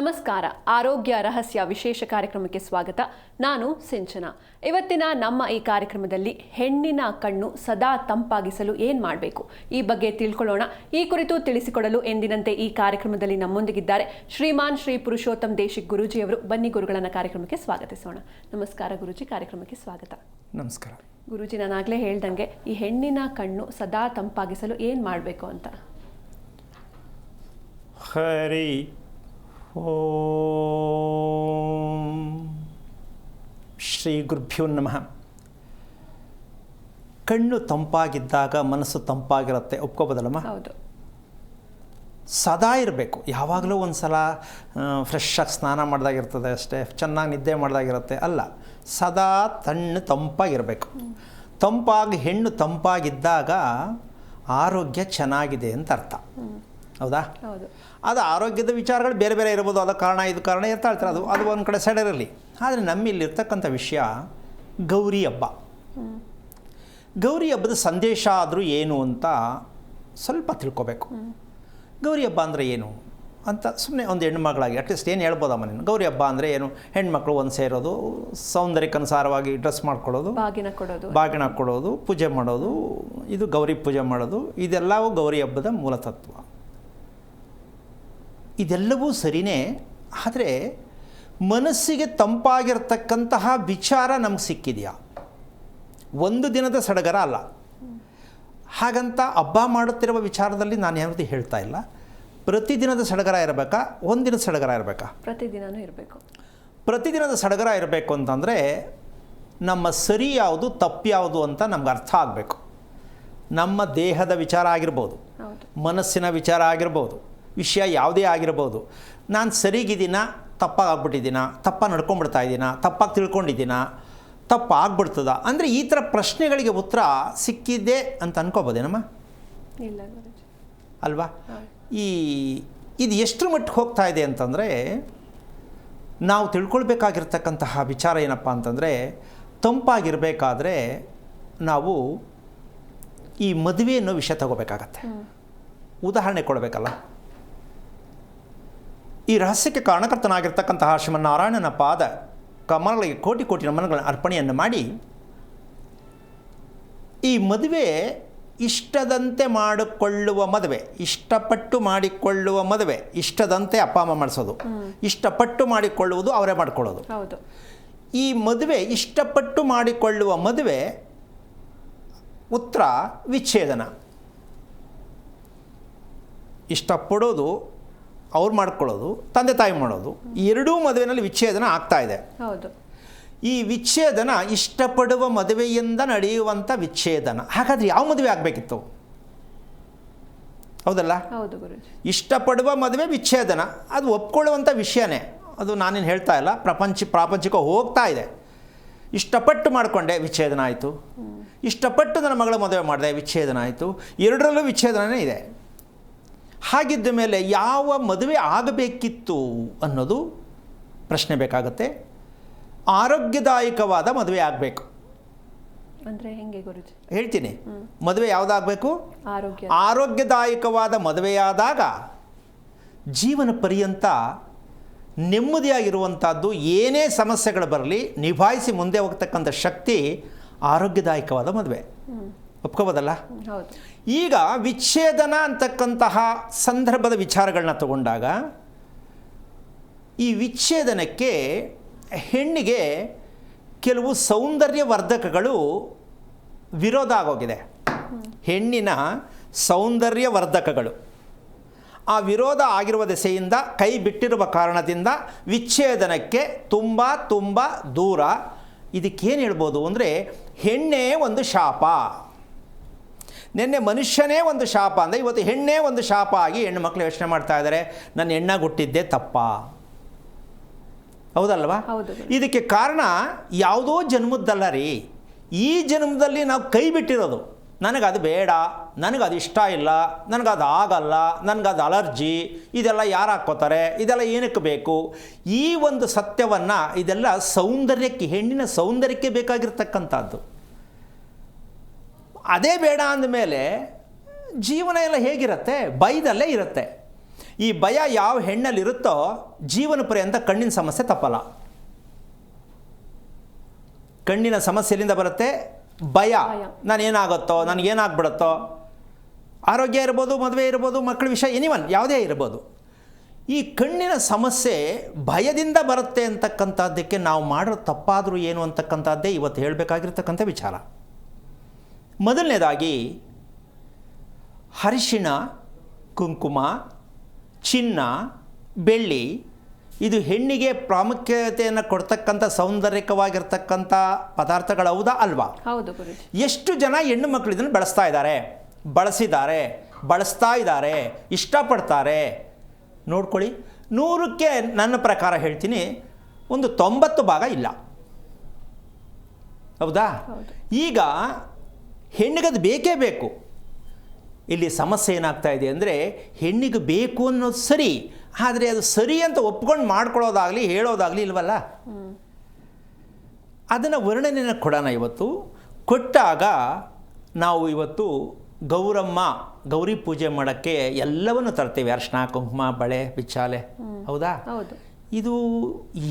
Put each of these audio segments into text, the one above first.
ನಮಸ್ಕಾರ. ಆರೋಗ್ಯ ರಹಸ್ಯ ವಿಶೇಷ ಕಾರ್ಯಕ್ರಮಕ್ಕೆ ಸ್ವಾಗತ. ನಾನು ಸಿಂಚನ. ಇವತ್ತಿನ ನಮ್ಮ ಈ ಕಾರ್ಯಕ್ರಮದಲ್ಲಿ ಹೆಣ್ಣಿನ ಕಣ್ಣು ಸದಾ ತಂಪಾಗಿಸಲು ಏನು ಮಾಡಬೇಕು ಈ ಬಗ್ಗೆ ತಿಳ್ಕೊಳ್ಳೋಣ. ಈ ಕುರಿತು ತಿಳಿಸಿಕೊಡಲು ಎಂದಿನಂತೆ ಈ ಕಾರ್ಯಕ್ರಮದಲ್ಲಿ ನಮ್ಮೊಂದಿಗಿದ್ದಾರೆ ಶ್ರೀಮಾನ್ ಶ್ರೀ ಪುರುಷೋತ್ತಮ್ ದೇಶಿಕ್ ಗುರೂಜಿಯವರು. ಬನ್ನಿ ಗುರುಗಳನ್ನ ಕಾರ್ಯಕ್ರಮಕ್ಕೆ ಸ್ವಾಗತಿಸೋಣ. ನಮಸ್ಕಾರ ಗುರೂಜಿ, ಕಾರ್ಯಕ್ರಮಕ್ಕೆ ಸ್ವಾಗತ. ನಮಸ್ಕಾರ ಗುರೂಜಿ, ನಾನಾಗಲೇ ಹೇಳ್ದಂಗೆ ಈ ಹೆಣ್ಣಿನ ಕಣ್ಣು ಸದಾ ತಂಪಾಗಿಸಲು ಏನು ಮಾಡಬೇಕು ಅಂತ. ಹರಿ ಓಂ ಶ್ರೀ ಗುರುಭ್ಯೋ ನಮಃ. ಕಣ್ಣು ತಂಪಾಗಿದ್ದಾಗ ಮನಸ್ಸು ತಂಪಾಗಿರುತ್ತೆ, ಒಪ್ಕೋಬೋದಲ್ಲಮ್ಮ? ಹೌದು. ಸದಾ ಇರಬೇಕು, ಯಾವಾಗಲೂ ಒಂದು ಸಲ ಫ್ರೆಶ್ ಆಗಿ ಸ್ನಾನ ಮಾಡಿದಾಗಿರ್ತದೆ ಅಷ್ಟೇ, ಚೆನ್ನಾಗಿ ನಿದ್ದೆ ಮಾಡಿದಾಗಿರುತ್ತೆ ಅಲ್ಲ, ಸದಾ ತಂಪಾಗಿರಬೇಕು. ಹೆಣ್ಣು ತಂಪಾಗಿದ್ದಾಗ ಆರೋಗ್ಯ ಚೆನ್ನಾಗಿದೆ ಅಂತ ಅರ್ಥ, ಹೌದಾ? ಹೌದು. ಅದು ಆರೋಗ್ಯದ ವಿಚಾರಗಳು ಬೇರೆ ಬೇರೆ ಇರ್ಬೋದು, ಅದು ಕಾರಣ ಇದು ಕಾರಣ ಇರ್ತಾ ಇರ್ತಾರೆ, ಅದು ಒಂದು ಕಡೆ ಸೈಡ್ ಇರಲಿ. ಆದರೆ ನಮ್ಮಿಲ್ಲಿರ್ತಕ್ಕಂಥ ವಿಷಯ ಗೌರಿ ಹಬ್ಬ. ಗೌರಿ ಹಬ್ಬದ ಸಂದೇಶ ಆದರೂ ಏನು ಅಂತ ಸ್ವಲ್ಪ ತಿಳ್ಕೊಬೇಕು. ಗೌರಿ ಹಬ್ಬ ಅಂದರೆ ಏನು ಅಂತ ಸುಮ್ಮನೆ ಒಂದು ಹೆಣ್ಮಗಳಾಗಿ ಅಟ್ಲೀಸ್ಟ್ ಏನು ಹೇಳ್ಬೋದಮ್ಮ ನೀನು? ಗೌರಿ ಹಬ್ಬ ಅಂದರೆ ಏನು? ಹೆಣ್ಮಕ್ಳು ಒಂದು ಸೇರೋದು, ಸೌಂದರ್ಯಕ್ಕನುಸಾರವಾಗಿ ಡ್ರೆಸ್ ಮಾಡ್ಕೊಳ್ಳೋದು, ಬಾಗಿನ ಕೊಡೋದು, ಪೂಜೆ ಮಾಡೋದು, ಇದು ಗೌರಿ ಪೂಜೆ ಮಾಡೋದು, ಇದೆಲ್ಲವೂ ಗೌರಿ ಹಬ್ಬದ ಮೂಲತತ್ವ. ಇದೆಲ್ಲವೂ ಸರಿಯೇ, ಆದರೆ ಮನಸ್ಸಿಗೆ ತಂಪಾಗಿರ್ತಕ್ಕಂತಹ ವಿಚಾರ ನಮ್ಗೆ ಸಿಕ್ಕಿದೆಯಾ? ಒಂದು ದಿನದ ಸಡಗರ ಅಲ್ಲ. ಹಾಗಂತ ಹಬ್ಬ ಮಾಡುತ್ತಿರುವ ವಿಚಾರದಲ್ಲಿ ನಾನು ಯಾವತ್ತೂ ಹೇಳ್ತಾ ಇಲ್ಲ. ಪ್ರತಿದಿನದ ಸಡಗರ ಇರಬೇಕಾ, ಒಂದಿನದ ಸಡಗರ ಇರಬೇಕಾ? ಪ್ರತಿದಿನವೂ ಇರಬೇಕು. ಪ್ರತಿದಿನದ ಸಡಗರ ಇರಬೇಕು ಅಂತಂದರೆ ನಮ್ಮ ಸರಿ ಯಾವುದು ತಪ್ಪು ಯಾವುದು ಅಂತ ನಮ್ಗೆ ಅರ್ಥ ಆಗಬೇಕು. ನಮ್ಮ ದೇಹದ ವಿಚಾರ ಆಗಿರ್ಬೋದು, ಮನಸ್ಸಿನ ವಿಚಾರ ಆಗಿರ್ಬೋದು, ವಿಷಯ ಯಾವುದೇ ಆಗಿರ್ಬೋದು. ನಾನು ಸರಿಗಿದ್ದೀನ, ತಪ್ಪಾಗ್ಬಿಟ್ಟಿದ್ದೀನ, ತಪ್ಪಾಗಿ ನಡ್ಕೊಂಡ್ಬಿಡ್ತಾ ಇದ್ದೀನ, ತಪ್ಪಾಗಿ ತಿಳ್ಕೊಂಡಿದ್ದೀನ, ತಪ್ಪಾಗ್ಬಿಡ್ತದ ಅಂದರೆ ಈ ಥರ ಪ್ರಶ್ನೆಗಳಿಗೆ ಉತ್ತರ ಸಿಕ್ಕಿದೆ ಅಂತ ಅನ್ಕೋಬೋದೇನಮ್ಮ? ಇಲ್ಲ ಅಲ್ವಾ? ಇದು ಎಷ್ಟರ ಮಟ್ಟಿಗೆ ಹೋಗ್ತಾ ಇದೆ ಅಂತಂದರೆ, ನಾವು ತಿಳ್ಕೊಳ್ಬೇಕಾಗಿರ್ತಕ್ಕಂತಹ ವಿಚಾರ ಏನಪ್ಪ ಅಂತಂದರೆ, ತಂಪಾಗಿರಬೇಕಾದ್ರೆ ನಾವು ಈ ಮದುವೆ ಅನ್ನೋ ವಿಷಯ ತಗೋಬೇಕಾಗತ್ತೆ. ಉದಾಹರಣೆ ಕೊಡಬೇಕಲ್ಲ. ಈ ರಹಸ್ಯಕ್ಕೆ ಕಾರಣಕರ್ತನಾಗಿರ್ತಕ್ಕಂತಹ ಶ್ರೀಮನ್ನಾರಾಯಣನ ಪಾದ ಕಮಲಗಳಿಗೆ ಕೋಟಿ ಕೋಟಿ ನಮನಗಳನ್ನು ಅರ್ಪಣೆಯನ್ನು ಮಾಡಿ, ಈ ಮದುವೆ ಇಷ್ಟದಂತೆ ಮಾಡಿಕೊಳ್ಳುವ ಮದುವೆ, ಇಷ್ಟಪಟ್ಟು ಮಾಡಿಕೊಳ್ಳುವ ಮದುವೆ, ಇಷ್ಟದಂತೆ ಅಪ್ಪ ಅಮ್ಮ ಮಾಡಿಸೋದು, ಇಷ್ಟಪಟ್ಟು ಮಾಡಿಕೊಳ್ಳುವುದು ಅವರೇ ಮಾಡಿಕೊಳ್ಳೋದು. ಹೌದು. ಈ ಮದುವೆ ಇಷ್ಟಪಟ್ಟು ಮಾಡಿಕೊಳ್ಳುವ ಮದುವೆ ಉತ್ತರ ವಿಚ್ಛೇದನ. ಇಷ್ಟಪಡೋದು ಅವ್ರು ಮಾಡ್ಕೊಳ್ಳೋದು, ತಂದೆ ತಾಯಿ ಮಾಡೋದು, ಎರಡೂ ಮದುವೆಯಲ್ಲಿ ವಿಚ್ಛೇದನ ಆಗ್ತಾ ಇದೆ. ಹೌದು. ಈ ವಿಚ್ಛೇದನ ಇಷ್ಟಪಡುವ ಮದುವೆಯಿಂದ ನಡೆಯುವಂಥ ವಿಚ್ಛೇದನ. ಹಾಗಾದರೆ ಯಾವ ಮದುವೆ ಆಗಬೇಕಿತ್ತು? ಹೌದಲ್ಲ? ಹೌದು ಗುರುಜಿ. ಇಷ್ಟಪಡುವ ಮದುವೆ ವಿಚ್ಛೇದನ, ಅದು ಒಪ್ಕೊಳ್ಳುವಂಥ ವಿಷಯನೇ. ಅದು ನಾನೇನು ಹೇಳ್ತಾ ಇಲ್ಲ, ಪ್ರಾಪಂಚಿಕ ಹೋಗ್ತಾ ಇದೆ. ಇಷ್ಟಪಟ್ಟು ಮಾಡಿಕೊಂಡೆ, ವಿಚ್ಛೇದನ ಆಯಿತು. ಇಷ್ಟಪಟ್ಟು ನನ್ನ ಮಗಳ ಮದುವೆ ಮಾಡಿದೆ, ವಿಚ್ಛೇದನ ಆಯಿತು. ಎರಡರಲ್ಲೂ ವಿಚ್ಛೇದನನೇ ಇದೆ. ಹಾಗಿದ್ದ ಮೇಲೆ ಯಾವ ಮದುವೆ ಆಗಬೇಕಿತ್ತು ಅನ್ನೋದು ಪ್ರಶ್ನೆ ಬೇಕಾಗುತ್ತೆ. ಆರೋಗ್ಯದಾಯಕವಾದ ಮದುವೆ ಆಗಬೇಕು. ಅಂದರೆ ಹೆಂಗೆ ಗುರುಜಿ? ಹೇಳ್ತೀನಿ. ಮದುವೆ ಯಾವುದಾಗಬೇಕು? ಆರೋಗ್ಯದಾಯಕವಾದ ಮದುವೆಯಾದಾಗ ಜೀವನ ಪರ್ಯಂತ ನೆಮ್ಮದಿಯಾಗಿರುವಂಥದ್ದು, ಏನೇ ಸಮಸ್ಯೆಗಳು ಬರಲಿ ನಿಭಾಯಿಸಿ ಮುಂದೆ ಹೋಗ್ತಕ್ಕಂಥ ಶಕ್ತಿ ಆರೋಗ್ಯದಾಯಕವಾದ ಮದುವೆ. ಒಪ್ಕೋಬೋದಲ್ಲ? ಹೌದು. ಈಗ ವಿಚ್ಛೇದನ ಅಂತಕ್ಕಂತಹ ಸಂದರ್ಭದ ವಿಚಾರಗಳನ್ನ ತಗೊಂಡಾಗ, ಈ ವಿಚ್ಛೇದನಕ್ಕೆ ಹೆಣ್ಣಿಗೆ ಕೆಲವು ಸೌಂದರ್ಯವರ್ಧಕಗಳು ವಿರೋಧ ಆಗೋಗಿದೆ. ಹೆಣ್ಣಿನ ಸೌಂದರ್ಯವರ್ಧಕಗಳು ಆ ವಿರೋಧ ಆಗಿರುವ ದೆಸೆಯಿಂದ ಕೈ ಬಿಟ್ಟಿರುವ ಕಾರಣದಿಂದ ವಿಚ್ಛೇದನಕ್ಕೆ ತುಂಬ ದೂರ. ಇದಕ್ಕೇನು ಹೇಳ್ಬೋದು ಅಂದರೆ, ಹೆಣ್ಣೇ ಒಂದು ಶಾಪ. ನಿನ್ನೆ ಮನುಷ್ಯನೇ ಒಂದು ಶಾಪ ಅಂದರೆ ಇವತ್ತು ಹೆಣ್ಣೇ ಒಂದು ಶಾಪ ಆಗಿ ಹೆಣ್ಣು ಮಕ್ಕಳು ಯೋಚನೆ ಮಾಡ್ತಾ ಇದ್ದಾರೆ, ನನ್ನ ಹೆಣ್ಣಾಗಿ ಹುಟ್ಟಿದ್ದೆ ತಪ್ಪ. ಹೌದಲ್ವಾ? ಇದಕ್ಕೆ ಕಾರಣ ಯಾವುದೋ ಜನ್ಮದ್ದಲ್ಲ ರೀ, ಈ ಜನ್ಮದಲ್ಲಿ ನಾವು ಕೈ ಬಿಟ್ಟಿರೋದು. ನನಗದು ಬೇಡ, ನನಗದು ಇಷ್ಟ ಇಲ್ಲ, ನನಗದು ಆಗಲ್ಲ, ನನಗದು ಅಲರ್ಜಿ, ಇದೆಲ್ಲ ಯಾರು ಹಾಕ್ಕೋತಾರೆ, ಇದೆಲ್ಲ ಏನಕ್ಕೆ ಬೇಕು? ಈ ಒಂದು ಸತ್ಯವನ್ನು, ಇದೆಲ್ಲ ಸೌಂದರ್ಯಕ್ಕೆ, ಹೆಣ್ಣಿನ ಸೌಂದರ್ಯಕ್ಕೆ ಬೇಕಾಗಿರ್ತಕ್ಕಂಥದ್ದು. ಅದೇ ಬೇಡ ಅಂದಮೇಲೆ ಜೀವನ ಎಲ್ಲ ಹೇಗಿರುತ್ತೆ? ಬೈದಲ್ಲೇ ಇರುತ್ತೆ. ಈ ಭಯ ಯಾವ ಹೆಣ್ಣಲ್ಲಿರುತ್ತೋ ಜೀವನ ಪರ್ಯಂತ ಕಣ್ಣಿನ ಸಮಸ್ಯೆ ತಪ್ಪಲ್ಲ. ಕಣ್ಣಿನ ಸಮಸ್ಯೆ ಎಲ್ಲಿಂದ ಬರುತ್ತೆ? ಭಯ. ನಾನೇನಾಗುತ್ತೋ, ನನಗೇನಾಗ್ಬಿಡುತ್ತೋ, ಆರೋಗ್ಯ ಇರ್ಬೋದು, ಮದುವೆ ಇರ್ಬೋದು, ಮಕ್ಕಳ ವಿಷಯ, ಎನಿವನ್ ಯಾವುದೇ ಇರ್ಬೋದು. ಈ ಕಣ್ಣಿನ ಸಮಸ್ಯೆ ಭಯದಿಂದ ಬರುತ್ತೆ ಅಂತಕ್ಕಂಥದ್ದಕ್ಕೆ ನಾವು ಮಾಡೋ ತಪ್ಪಾದರೂ ಏನು ಅಂತಕ್ಕಂಥದ್ದೇ ಇವತ್ತು ಹೇಳಬೇಕಾಗಿರ್ತಕ್ಕಂಥ ವಿಚಾರ. ಮೊದಲನೇದಾಗಿ ಅರಿಶಿಣ, ಕುಂಕುಮ, ಚಿನ್ನ, ಬೆಳ್ಳಿ ಇದು ಹೆಣ್ಣಿಗೆ ಪ್ರಾಮುಖ್ಯತೆಯನ್ನು ಕೊಡ್ತಕ್ಕಂಥ ಸೌಂದರ್ಯಕವಾಗಿರ್ತಕ್ಕಂಥ ಪದಾರ್ಥಗಳು, ಹೌದಾ ಅಲ್ವಾ? ಹೌದು ಗುರುಜಿ. ಎಷ್ಟು ಜನ ಹೆಣ್ಣು ಮಕ್ಕಳು ಇದನ್ನು ಬಳಸ್ತಾ ಇದ್ದಾರೆ, ಬಳಸ್ತಾ ಇದ್ದಾರೆ, ಇಷ್ಟಪಡ್ತಾರೆ ನೋಡ್ಕೊಳ್ಳಿ. 100ಕ್ಕೆ ನನ್ನ ಪ್ರಕಾರ ಹೇಳ್ತೀನಿ ಒಂದು 90 ಭಾಗ ಇಲ್ಲ, ಹೌದಾ? ಈಗ ಹೆಣ್ಣಿಗದು ಬೇಕೇ ಬೇಕು. ಇಲ್ಲಿ ಸಮಸ್ಯೆ ಏನಾಗ್ತಾ ಇದೆ ಅಂದರೆ ಹೆಣ್ಣಿಗೆ ಬೇಕು ಅನ್ನೋದು ಸರಿ, ಆದರೆ ಅದು ಸರಿ ಅಂತ ಒಪ್ಕೊಂಡು ಮಾಡ್ಕೊಳ್ಳೋದಾಗಲಿ ಹೇಳೋದಾಗಲಿ ಇಲ್ವಲ್ಲ. ಅದನ್ನು ವರ್ಣನೆಯನ್ನು ಕೊಡೋಣ ಇವತ್ತು. ಕೊಟ್ಟಾಗ ನಾವು ಇವತ್ತು ಗೌರಿ ಪೂಜೆ ಮಾಡೋಕ್ಕೆ ಎಲ್ಲವನ್ನು ತರ್ತೇವೆ. ಅರ್ಶಿನ, ಕುಂಕುಮ, ಬಳೆ, ಬಿಚ್ಚಾಲೆ, ಹೌದಾ? ಇದು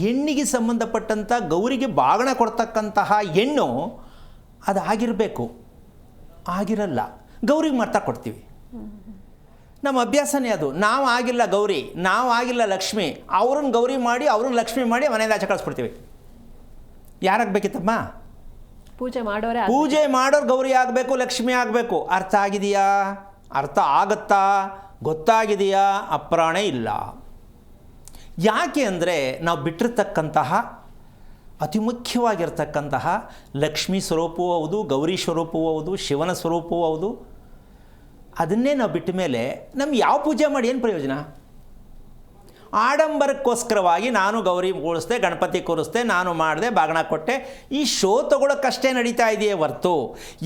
ಹೆಣ್ಣಿಗೆ ಸಂಬಂಧಪಟ್ಟಂಥ ಗೌರಿಗೆ ಬಾಗಣ ಕೊಡ್ತಕ್ಕಂತಹ ಹೆಣ್ಣು ಅದು ಆಗಿರಬೇಕು. ಆಗಿರಲ್ಲ, ಗೌರಿಗೆ ಮಾತ್ರ ಕೊಡ್ತೀವಿ. ನಮ್ಮ ಅಭ್ಯಾಸನೇ ಅದು. ನಾವು ಆಗಿಲ್ಲ ಗೌರಿ, ನಾವು ಆಗಿಲ್ಲ ಲಕ್ಷ್ಮಿ, ಅವ್ರನ್ನ ಗೌರಿ ಮಾಡಿ ಅವ್ರನ್ನ ಲಕ್ಷ್ಮಿ ಮಾಡಿ ಮನೆಯಿಂದ ಆಚೆ ಕಳಿಸ್ಬಿಡ್ತೀವಿ. ಯಾರಾಗಬೇಕಿತ್ತಮ್ಮ? ಪೂಜೆ ಮಾಡೋರು ಗೌರಿ ಆಗಬೇಕು, ಲಕ್ಷ್ಮಿ ಆಗಬೇಕು. ಅರ್ಥ ಆಗಿದೆಯಾ? ಅರ್ಥ ಆಗುತ್ತಾ? ಗೊತ್ತಾಗಿದೆಯಾ? ಅಪ್ರಾಣೆ ಇಲ್ಲ. ಯಾಕೆ ಅಂದರೆ ನಾವು ಬಿಟ್ಟಿರ್ತಕ್ಕಂತಹ ಅತಿ ಮುಖ್ಯವಾಗಿರ್ತಕ್ಕಂತಹ ಲಕ್ಷ್ಮೀ ಸ್ವರೂಪವೂ ಹೌದು, ಗೌರಿ ಸ್ವರೂಪವೂ ಹೌದು, ಶಿವನ ಸ್ವರೂಪವೂ ಹೌದು. ಅದನ್ನೇ ನಾವು ಬಿಟ್ಟ ಮೇಲೆ ನಮ್ಗೆ ಯಾವ ಪೂಜೆ ಮಾಡಿ ಏನು ಪ್ರಯೋಜನ? ಆಡಂಬರಕ್ಕೋಸ್ಕರವಾಗಿ ನಾನು ಗೌರಿ ಕೂರಿಸ್ದೆ, ಗಣಪತಿ ಕೂರಿಸ್ದೆ, ನಾನು ಮಾಡಿದೆ, ಬಾಗಣ ಕೊಟ್ಟೆ, ಈ ಶೋ ತಗೊಳ್ಳೋಕ್ಕಷ್ಟೇ ನಡೀತಾ ಇದೆಯೇ ಹೊರತು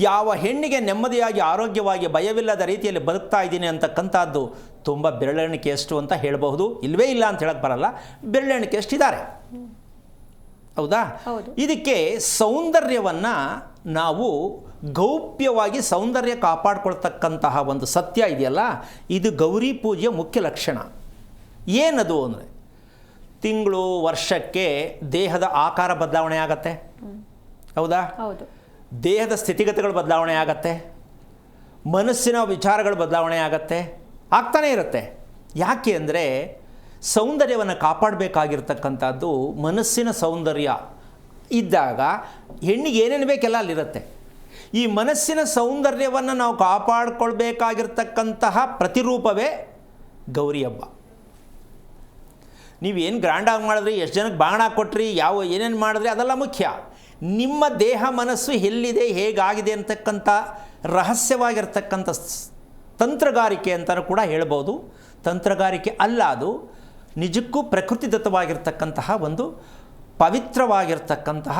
ಯಾವ ಹೆಣ್ಣಿಗೆ ನೆಮ್ಮದಿಯಾಗಿ ಆರೋಗ್ಯವಾಗಿ ಭಯವಿಲ್ಲದ ರೀತಿಯಲ್ಲಿ ಬದುಕ್ತಾ ಇದ್ದೀನಿ ಅಂತಕ್ಕಂಥದ್ದು ತುಂಬ ಬೆರಳೆಣಿಕೆ ಎಷ್ಟು ಅಂತ ಹೇಳಬಹುದು. ಇಲ್ಲವೇ ಇಲ್ಲ ಅಂತ ಹೇಳಕ್ಕೆ ಬರಲ್ಲ, ಬೆರಳೆಣಿಕೆ ಎಷ್ಟಿದ್ದಾರೆ, ಹೌದಾ? ಇದಕ್ಕೆ ಸೌಂದರ್ಯವನ್ನು ನಾವು ಗೌಪ್ಯವಾಗಿ ಸೌಂದರ್ಯ ಕಾಪಾಡ್ಕೊಳ್ತಕ್ಕಂತಹ ಒಂದು ಸತ್ಯ ಇದೆಯಲ್ಲ, ಇದು ಗೌರಿ ಪೂಜೆಯ ಮುಖ್ಯ ಲಕ್ಷಣ. ಏನದು ಅಂದರೆ ತಿಂಗಳು ವರ್ಷಕ್ಕೆ ದೇಹದ ಆಕಾರ ಬದಲಾವಣೆ ಆಗತ್ತೆ, ಹೌದಾ? ದೇಹದ ಸ್ಥಿತಿಗತಿಗಳು ಬದಲಾವಣೆ ಆಗತ್ತೆ, ಮನಸ್ಸಿನ ವಿಚಾರಗಳು ಬದಲಾವಣೆ ಆಗತ್ತೆ, ಆಗ್ತಾನೇ ಇರುತ್ತೆ. ಯಾಕೆ ಅಂದರೆ ಸೌಂದರ್ಯವನ್ನು ಕಾಪಾಡಬೇಕಾಗಿರ್ತಕ್ಕಂಥದ್ದು ಮನಸ್ಸಿನ ಸೌಂದರ್ಯ ಇದ್ದಾಗ ಹೆಣ್ಣಿಗೆ ಏನೇನು ಬೇಕೆಲ್ಲ ಅಲ್ಲಿರುತ್ತೆ. ಈ ಮನಸ್ಸಿನ ಸೌಂದರ್ಯವನ್ನು ನಾವು ಕಾಪಾಡಿಕೊಳ್ಬೇಕಾಗಿರ್ತಕ್ಕಂತಹ ಪ್ರತಿರೂಪವೇ ಗೌರಿ ಹಬ್ಬ. ನೀವೇನು ಗ್ರ್ಯಾಂಡಾಗಿ ಮಾಡಿದ್ರಿ, ಎಷ್ಟು ಜನಕ್ಕೆ ಬಾಣ ಕೊಟ್ರಿ, ಏನೇನು ಮಾಡಿದ್ರಿ, ಅದೆಲ್ಲ ಮುಖ್ಯ. ನಿಮ್ಮ ದೇಹ ಮನಸ್ಸು ಎಲ್ಲಿದೆ, ಹೇಗಾಗಿದೆ ಅಂತಕ್ಕಂಥ ರಹಸ್ಯವಾಗಿರ್ತಕ್ಕಂಥ ತಂತ್ರಗಾರಿಕೆ ಅಂತಲೂ ಕೂಡ ಹೇಳ್ಬೋದು. ತಂತ್ರಗಾರಿಕೆ ಅಲ್ಲ, ಅದು ನಿಜಕ್ಕೂ ಪ್ರಕೃತಿದತ್ತವಾಗಿರ್ತಕ್ಕಂತಹ ಒಂದು ಪವಿತ್ರವಾಗಿರ್ತಕ್ಕಂತಹ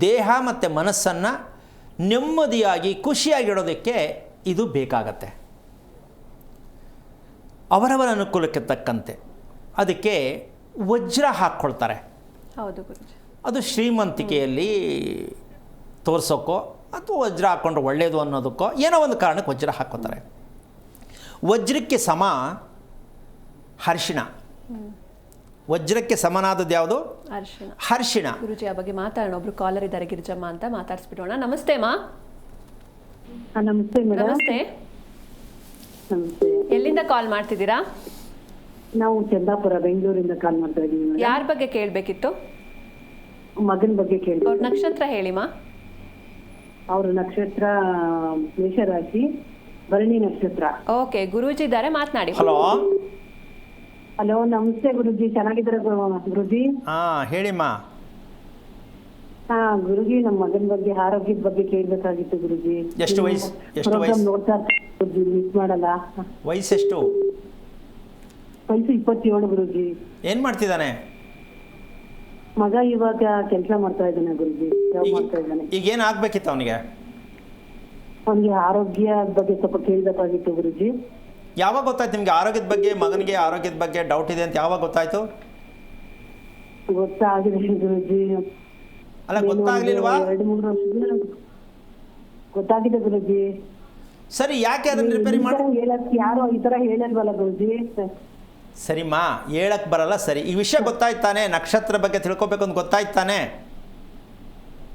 ದೇಹ ಮತ್ತು ಮನಸ್ಸನ್ನು ನೆಮ್ಮದಿಯಾಗಿ ಖುಷಿಯಾಗಿಡೋದಕ್ಕೆ ಇದು ಬೇಕಾಗತ್ತೆ. ಅವರವರ ಅನುಕೂಲಕ್ಕೆ ತಕ್ಕಂತೆ ಅದಕ್ಕೆ ವಜ್ರ ಹಾಕ್ಕೊಳ್ತಾರೆ. ಅದು ಶ್ರೀಮಂತಿಕೆಯಲ್ಲಿ ತೋರಿಸೋಕ್ಕೋ ಅಥವಾ ವಜ್ರ ಹಾಕ್ಕೊಂಡ್ರೆ ಒಳ್ಳೆಯದು ಅನ್ನೋದಕ್ಕೋ ಏನೋ ಒಂದು ಕಾರಣಕ್ಕೆ ವಜ್ರ ಹಾಕ್ಕೋತಾರೆ. ವಜ್ರಕ್ಕೆ ಸಮ ಅರಿಶಿಣ. ವಜ್ರಕ್ಕೆ ಸಮನಾದದ್ದು ಯಾವುದು? ಅರಿಶಿಣ. ಗುರುಜಿ ಆ ಬಗ್ಗೆ ಮಾತಾಡೋಣ. ಒಬ್ರು ಕಾಲರ್ ಇದ್ದಾರೆ, ಗಿರಿಜಮ್ಮ ಅಂತ, ಮಾತಾಡಿಸ್ಬಿಡೋಣ. ನಮಸ್ತೆ ಮಾ. ನಮಸ್ತೆ ಮೇಡಮ್. ನಮಸ್ತೆ. ಎಲ್ಲಿಂದ ಕಾಲ್ ಮಾಡ್ತಿದ್ದೀರಾ? ನಾವು ಚಂದಾಪುರ, ಬೆಂಗಳೂರಿಂದ ಕಾಲ್ ಮಾಡ್ತಾ ಇದ್ದೀವಿ. ಯಾರ ಬಗ್ಗೆ ಕೇಳಬೇಕಿತ್ತು? ಮಗನ ಬಗ್ಗೆ ಕೇಳಿ. ಅವ್ರ ನಕ್ಷತ್ರ ಹೇಳಿ ಮಾ. ಅವ್ರ ನಕ್ಷತ್ರ ಮೇಷರಾಶಿ, ಭರಣಿ ನಕ್ಷತ್ರ. ಓಕೆ, ಗುರೂಜಿ ಇದ್ದಾರೆ, ಮಾತನಾಡಿ. ಹಲೋ. ಹಲೋ, ನಮಸ್ತೆ ಗುರುಜಿ. ಚೆನ್ನಾಗಿದ್ದೀರಾ ಗುರುಜಿ? ಹೇಳಿಮ್ಮ. ಗುರುಜಿ, ನಮ್ಮ ಮಗನ ಬಗ್ಗೆ ಆರೋಗ್ಯದ ಬಗ್ಗೆ ಕೇಳಬೇಕಾಗಿತ್ತು ಗುರುಜಿ. ಎಷ್ಟು ವಯಸ್ಸು? ನೋಡ್ತಾ ಮಿಸ್ ಮಾಡಲ್ಲ. ವಯಸ್ಸೆಷ್ಟು? ವಯಸ್ಸು 27 ಗುರುಜಿ. ಏನ್ ಮಾಡ್ತಿದ್ದಾನೆ ಮಗ? ಇವಾಗ ಕೆಲಸ ಮಾಡ್ತಾ ಇದ್ದಾನೆ ಗುರುಜಿ, ಜಾಬ್ ಮಾಡ್ತಾ ಇದ್ದಾನೆ. ಈಗ ಏನ್ ಆಗ್ಬೇಕಿತ್ತು ಅವನಿಗೆ? ಅವನಿಗೆ ಆರೋಗ್ಯ ಬಗ್ಗೆ ಸ್ವಲ್ಪ ಕೇಳಬೇಕಾಗಿತ್ತು ಗುರುಜಿ. ಯಾವಾಗ ಗೊತ್ತಾಯ್ತು ನಿಮ್ಗೆ ಆರೋಗ್ಯದ ಬಗ್ಗೆ? ಮಗನಿಗೆ ಆರೋಗ್ಯದ ಬಗ್ಗೆ ಡೌಟ್ ಇದೆ ಅಂತ ಯಾವಾಗ ಗೊತ್ತಾಯ್ತು? ಗೊತ್ತಾಗಿದೆ ಗುರುಜಿ. ಅಲ್ಲ, ಗೊತ್ತಾಗ್ಲಿಲ್ವಾ? 2-3 ವರ್ಷದಿಂದ ಗೊತ್ತಾಗಿದೆ ಗುರುಜಿ. ಸರಿ, ಯಾಕೆ ಅದನ್ನ ರಿಪೇರಿ ಮಾಡಿ? ಯಾರು ಈ ತರ ಹೇಳಿಲ್ವಲ್ಲ ಗುರುಜಿ? ಸರಿಮಾ, ಹೇಳಕ್ಕೆ ಬರಲ್ಲ. ಸರಿ, ಈ ವಿಷಯ ಗೊತ್ತಾಯ್ತಾನೆ, ನಕ್ಷತ್ರ ಬಗ್ಗೆ ತಿಳ್ಕೊಬೇಕು ಅಂತ ಗೊತ್ತಾಯ್ತಾನೆ?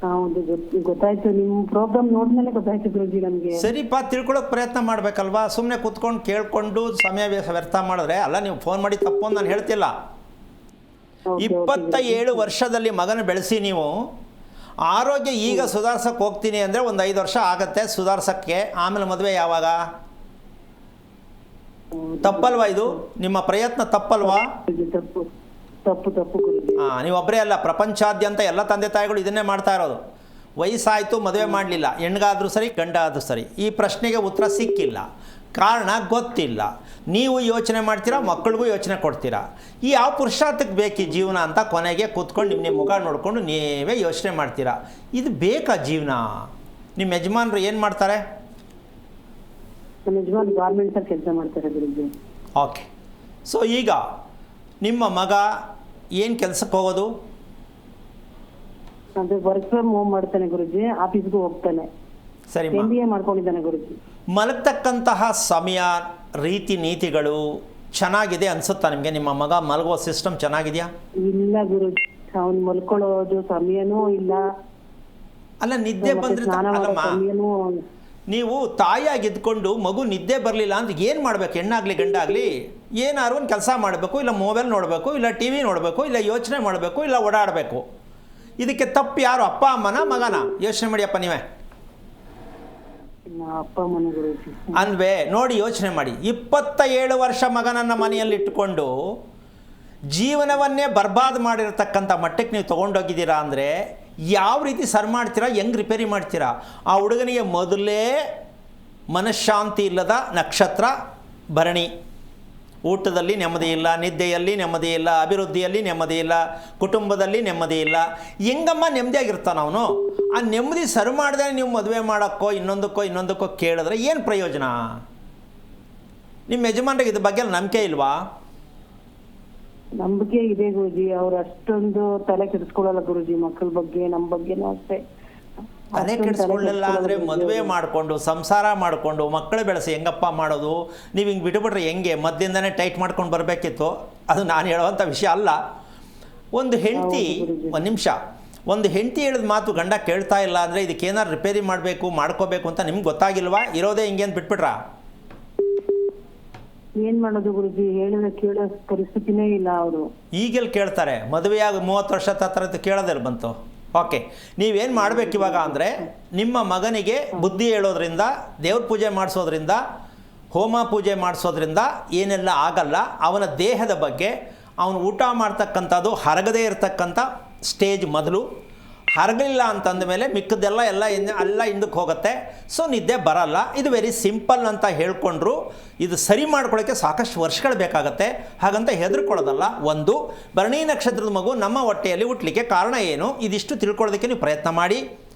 ಹೌದು, ಗೊತ್ತಾಯ್ತು. ನಿಮ್ ಪ್ರೋಗ್ರಾಮ್ ನೋಡ್ಮೇಲೆ ಗೊತ್ತಾಯ್ತು ಗುರುಜಿ ನಮ್ಗೆ. ಸರಿಪಾ, ತಿಳ್ಕೊಳ್ಳೋಕೆ ಪ್ರಯತ್ನ ಮಾಡಬೇಕಲ್ವಾ? ಸುಮ್ಮನೆ ಕೂತ್ಕೊಂಡು ಕೇಳ್ಕೊಂಡು ಸಮಯ ವ್ಯರ್ಥ ಮಾಡಿದ್ರೆ ಅಲ್ಲ. ನೀವು ಫೋನ್ ಮಾಡಿ ತಪ್ಪು ಅಂತ ನಾನು ಹೇಳ್ತಿಲ್ಲ. 27 ವರ್ಷದಲ್ಲಿ ಮಗನ ಬೆಳೆಸಿ ನೀವು ಆರೋಗ್ಯ ಈಗ ಸುಧಾರ್ಸಕ್ಕೆ ಹೋಗ್ತೀನಿ ಅಂದರೆ ಒಂದು 5 ವರ್ಷ ಆಗತ್ತೆ ಸುಧಾರ್ಸಕ್ಕೆ. ಆಮೇಲೆ ಮದುವೆ ಯಾವಾಗ? ತಪ್ಪಲ್ವಾ ಇದು? ನಿಮ್ಮ ಪ್ರಯತ್ನ ತಪ್ಪಲ್ವಾ? ತಪ್ಪು ತಪ್ಪು ತಪ್ಪು ಗುರುಜಿ. ನೀವು ಒಬ್ಬರೇ ಅಲ್ಲ, ಪ್ರಪಂಚಾದ್ಯಂತ ಎಲ್ಲ ತಂದೆ ತಾಯಿಗಳು ಇದನ್ನೇ ಮಾಡ್ತಾ ಇರೋದು. ವಯಸ್ಸಾಯಿತು, ಮದುವೆ ಮಾಡಲಿಲ್ಲ, ಹೆಣ್ಗಾದ್ರೂ ಸರಿ ಗಂಡಾದ್ರೂ ಸರಿ. ಈ ಪ್ರಶ್ನೆಗೆ ಉತ್ತರ ಸಿಕ್ಕಿಲ್ಲ, ಕಾರಣ ಗೊತ್ತಿಲ್ಲ. ನೀವು ಯೋಚನೆ ಮಾಡ್ತೀರಾ, ಮಕ್ಕಳಿಗೂ ಯೋಚನೆ ಕೊಡ್ತೀರಾ. ಈ ಯಾವ ಪುರುಷಾರ್ಥಕ್ಕೆ ಬೇಕು ಈ ಜೀವನ ಅಂತ ಕೊನೆಗೆ ಕೂತ್ಕೊಂಡು ನಿಮ್ಮ ಮುಖ ನೋಡಿಕೊಂಡು ನೀವೇ ಯೋಚನೆ ಮಾಡ್ತೀರಾ. ಇದು ಬೇಕಾ ಜೀವನ? ನಿಮ್ಮ ಯಜಮಾನರು ಏನು ಮಾಡ್ತಾರೆ? ನಮ್ಮ ಯಜಮಾನ್ ಗಾರ್ಮೆಂಟ್ಸಲ್ಲಿ ಕೆಲಸ ಮಾಡ್ತಾರೆ ಗುರುಜಿ. ಓಕೆ. ಸೊ ಈಗ ನಿಮ್ಮ ಮಗ ಏನು ಕೆಲಸಕ್ಕೆ ಹೋಗೋದು? ಅದೇ ವರ್ಕ್ ಫ್ರಮ್ ಹೋಮ್ ಮಾಡ್ತಾನೆ ಗುರುಜಿ, ಆಫೀಸ್ಗೂ ಹೋಗ್ತಾನೆ. ಸರಿ, MBA ಮಾಡ್ಕೊಂಡಿದ್ದಾನೆ ಗುರುಜಿ. ಮಲಗ್ತಕ್ಕಂತಹ ಸಮಯ, ರೀತಿ ನೀತಿಗಳು ಚೆನ್ನಾಗಿದೆ ಅನ್ಸುತ್ತಾ ನಿಮಗೆ? ನಿಮ್ಮ ಮಗ ಮಲಗುವ ಸಿಸ್ಟಮ್ ಚೆನ್ನಾಗಿದೆಯಾ? ಇಲ್ಲ ಗುರುಜಿ, ಅವ್ನು ಮಲ್ಕೊಳ್ಳೋದು ಸಮಯನೂ ಇಲ್ಲ. ಅಲ್ಲ, ನಿದ್ದೆ ಬಂದ್ರೆ ಅಲ್ಲಮ್ಮ, ನೀವು ತಾಯಿಯಾಗಿ ಇದ್ಕೊಂಡು ಮಗು ನಿದ್ದೆ ಬರಲಿಲ್ಲ ಅಂತ ಏನು ಮಾಡಬೇಕು? ಹೆಣ್ಣಾಗಲಿ ಗಂಡಾಗಲಿ ಏನಾದ್ರು ಒಂದು ಕೆಲಸ ಮಾಡಬೇಕು, ಇಲ್ಲ ಮೊಬೈಲ್ ನೋಡಬೇಕು, ಇಲ್ಲ TV ನೋಡಬೇಕು, ಇಲ್ಲ ಯೋಚನೆ ಮಾಡಬೇಕು, ಇಲ್ಲ ಓಡಾಡಬೇಕು. ಇದಕ್ಕೆ ತಪ್ಪು ಯಾರು? ಅಪ್ಪ ಅಮ್ಮನ, ಮಗನ? ಯೋಚನೆ ಮಾಡಿಯಪ್ಪ ನೀವೇ. ಅಪ್ಪ ಅಮ್ಮನ ಗುರುಜಿ. ಅನ್ವೇ ನೋಡಿ, ಯೋಚನೆ ಮಾಡಿ. 27 ವರ್ಷ ಮಗನನ್ನು ಮನೆಯಲ್ಲಿಟ್ಟುಕೊಂಡು ಜೀವನವನ್ನೇ ಬರ್ಬಾದ್ ಮಾಡಿರತಕ್ಕಂಥ ಮಟ್ಟಕ್ಕೆ ನೀವು ತೊಗೊಂಡೋಗಿದ್ದೀರಾ ಅಂದರೆ ಯಾವ ರೀತಿ ಸರ್ ಮಾಡ್ತೀರಾ? ಹೆಂಗೆ ರಿಪೇರಿ ಮಾಡ್ತೀರಾ? ಆ ಹುಡುಗನಿಗೆ ಮೊದಲೇ ಮನಃಶಾಂತಿ ಇಲ್ಲದ ನಕ್ಷತ್ರ ಭರಣಿ. ಊಟದಲ್ಲಿ ನೆಮ್ಮದಿ ಇಲ್ಲ, ನಿದ್ದೆಯಲ್ಲಿ ನೆಮ್ಮದಿ ಇಲ್ಲ, ಅಭಿವೃದ್ಧಿಯಲ್ಲಿ ನೆಮ್ಮದಿ ಇಲ್ಲ, ಕುಟುಂಬದಲ್ಲಿ ನೆಮ್ಮದಿ ಇಲ್ಲ. ಹೆಂಗಮ್ಮ ನೆಮ್ಮದಿಯಾಗಿರ್ತಾನೆ ಅವನು? ಆ ನೆಮ್ಮದಿ ಸರಿ ಮಾಡಿದ್ರೆ ನೀವು ಮದುವೆ ಮಾಡೋಕ್ಕೋ ಇನ್ನೊಂದಕ್ಕೋ ಕೇಳಿದ್ರೆ ಏನು ಪ್ರಯೋಜನ? ನಿಮ್ಮ ಯಜಮಾನ್ರಿಗೆ ಇದ್ರ ಬಗ್ಗೆ ನಂಬಿಕೆ ಇಲ್ವಾ? ನಂಬಿಕೆ ಇದೆ ಗುರುಜಿ, ಅವ್ರು ಅಷ್ಟೊಂದು ತಲೆ ಕೆಡಿಸ್ಕೊಳ್ಳಲ್ಲ ಗುರುಜಿ. ಮಕ್ಕಳ ಬಗ್ಗೆ, ನಮ್ಮ ಬಗ್ಗೆನೂ ಅಷ್ಟೇ. ತಲೆ ಕೆಡಿಸ್ಕೊಳ್ಳಲ್ಲ ಅಂದರೆ ಮದುವೆ ಮಾಡಿಕೊಂಡು ಸಂಸಾರ ಮಾಡಿಕೊಂಡು ಮಕ್ಕಳು ಬೆಳೆಸಿ ಹೆಂಗಪ್ಪ ಮಾಡೋದು? ನೀವು ಹಿಂಗೆ ಬಿಟ್ಟುಬಿಟ್ರೆ ಹೆಂಗೆ? ಮೊದಲಿಂದನೇ ಟೈಟ್ ಮಾಡ್ಕೊಂಡು ಬರಬೇಕಿತ್ತು. ಅದು ನಾನು ಹೇಳುವಂಥ ವಿಷಯ ಅಲ್ಲ. ಒಂದು ಹೆಂಡತಿ, ಒಂದು ನಿಮಿಷ, ಒಂದು ಹೆಂಡತಿ ಹೇಳಿದ ಮಾತು ಗಂಡ ಕೇಳ್ತಾ ಇಲ್ಲ ಅಂದರೆ ಇದಕ್ಕೇನಾದ್ರು ರಿಪೇರಿ ಮಾಡಬೇಕು, ಮಾಡ್ಕೋಬೇಕು ಅಂತ ನಿಮ್ಗೆ ಗೊತ್ತಾಗಿಲ್ವಾ? ಇರೋದೇ ಹಿಂಗೆ ಅಂತ ಬಿಟ್ಬಿಟ್ರಾ? ಏನ್ ಮಾಡೋದು ಗುರುಜಿ, ಹೇಳಿದ್ರೆ ಕೇಳೋ ಪರಿಸ್ಥಿತಿನೇ ಇಲ್ಲ ಅವರು. ಈಗೆಲ್ಲಿ ಕೇಳ್ತಾರೆ? ಮದುವೆಯಾಗಿ 30 ವರ್ಷ ತತ್ರ ಕೇಳೋದಿಲ್ಲ ಬಂತು. ಓಕೆ, ನೀವೇನು ಮಾಡಬೇಕು ಇವಾಗ ಅಂದರೆ ನಿಮ್ಮ ಮಗನಿಗೆ ಬುದ್ಧಿ ಹೇಳೋದ್ರಿಂದ, ದೇವ್ರ ಪೂಜೆ ಮಾಡಿಸೋದ್ರಿಂದ, ಹೋಮ ಪೂಜೆ ಮಾಡಿಸೋದ್ರಿಂದ ಏನೆಲ್ಲ ಆಗಲ್ಲ. ಅವನ ದೇಹದ ಬಗ್ಗೆ, ಅವನು ಊಟ ಮಾಡ್ತಕ್ಕಂಥದ್ದು ಹರಗದೇ ಇರತಕ್ಕಂಥ ಸ್ಟೇಜ್ ಮೊದಲು. ಹರಗಲಿಲ್ಲ ಅಂತಂದ ಮೇಲೆ ಮಿಕ್ಕದೆಲ್ಲ ಎಲ್ಲ ಹಿಂದಕ್ಕೆ ಹೋಗುತ್ತೆ. ಸೊ ನಿದ್ದೆ ಬರಲ್ಲ. ಇದು ವೆರಿ ಸಿಂಪಲ್ ಅಂತ ಹೇಳ್ಕೊಂಡ್ರು. ಇದು ಸರಿ ಮಾಡ್ಕೊಳ್ಳೋಕ್ಕೆ ಸಾಕಷ್ಟು ವರ್ಷಗಳು ಬೇಕಾಗತ್ತೆ. ಹಾಗಂತ ಹೆದರ್ಕೊಳ್ಳೋದಲ್ಲ. ಒಂದು, ಭರಣಿ ನಕ್ಷತ್ರದ ಮಗು ನಮ್ಮ ಹೊಟ್ಟೆಯಲ್ಲಿ ಹುಟ್ಟಲಿಕ್ಕೆ ಕಾರಣ ಏನು? ಇದಿಷ್ಟು ತಿಳ್ಕೊಳ್ಳೋದಕ್ಕೆ ನೀವು ಪ್ರಯತ್ನ ಮಾಡಿ.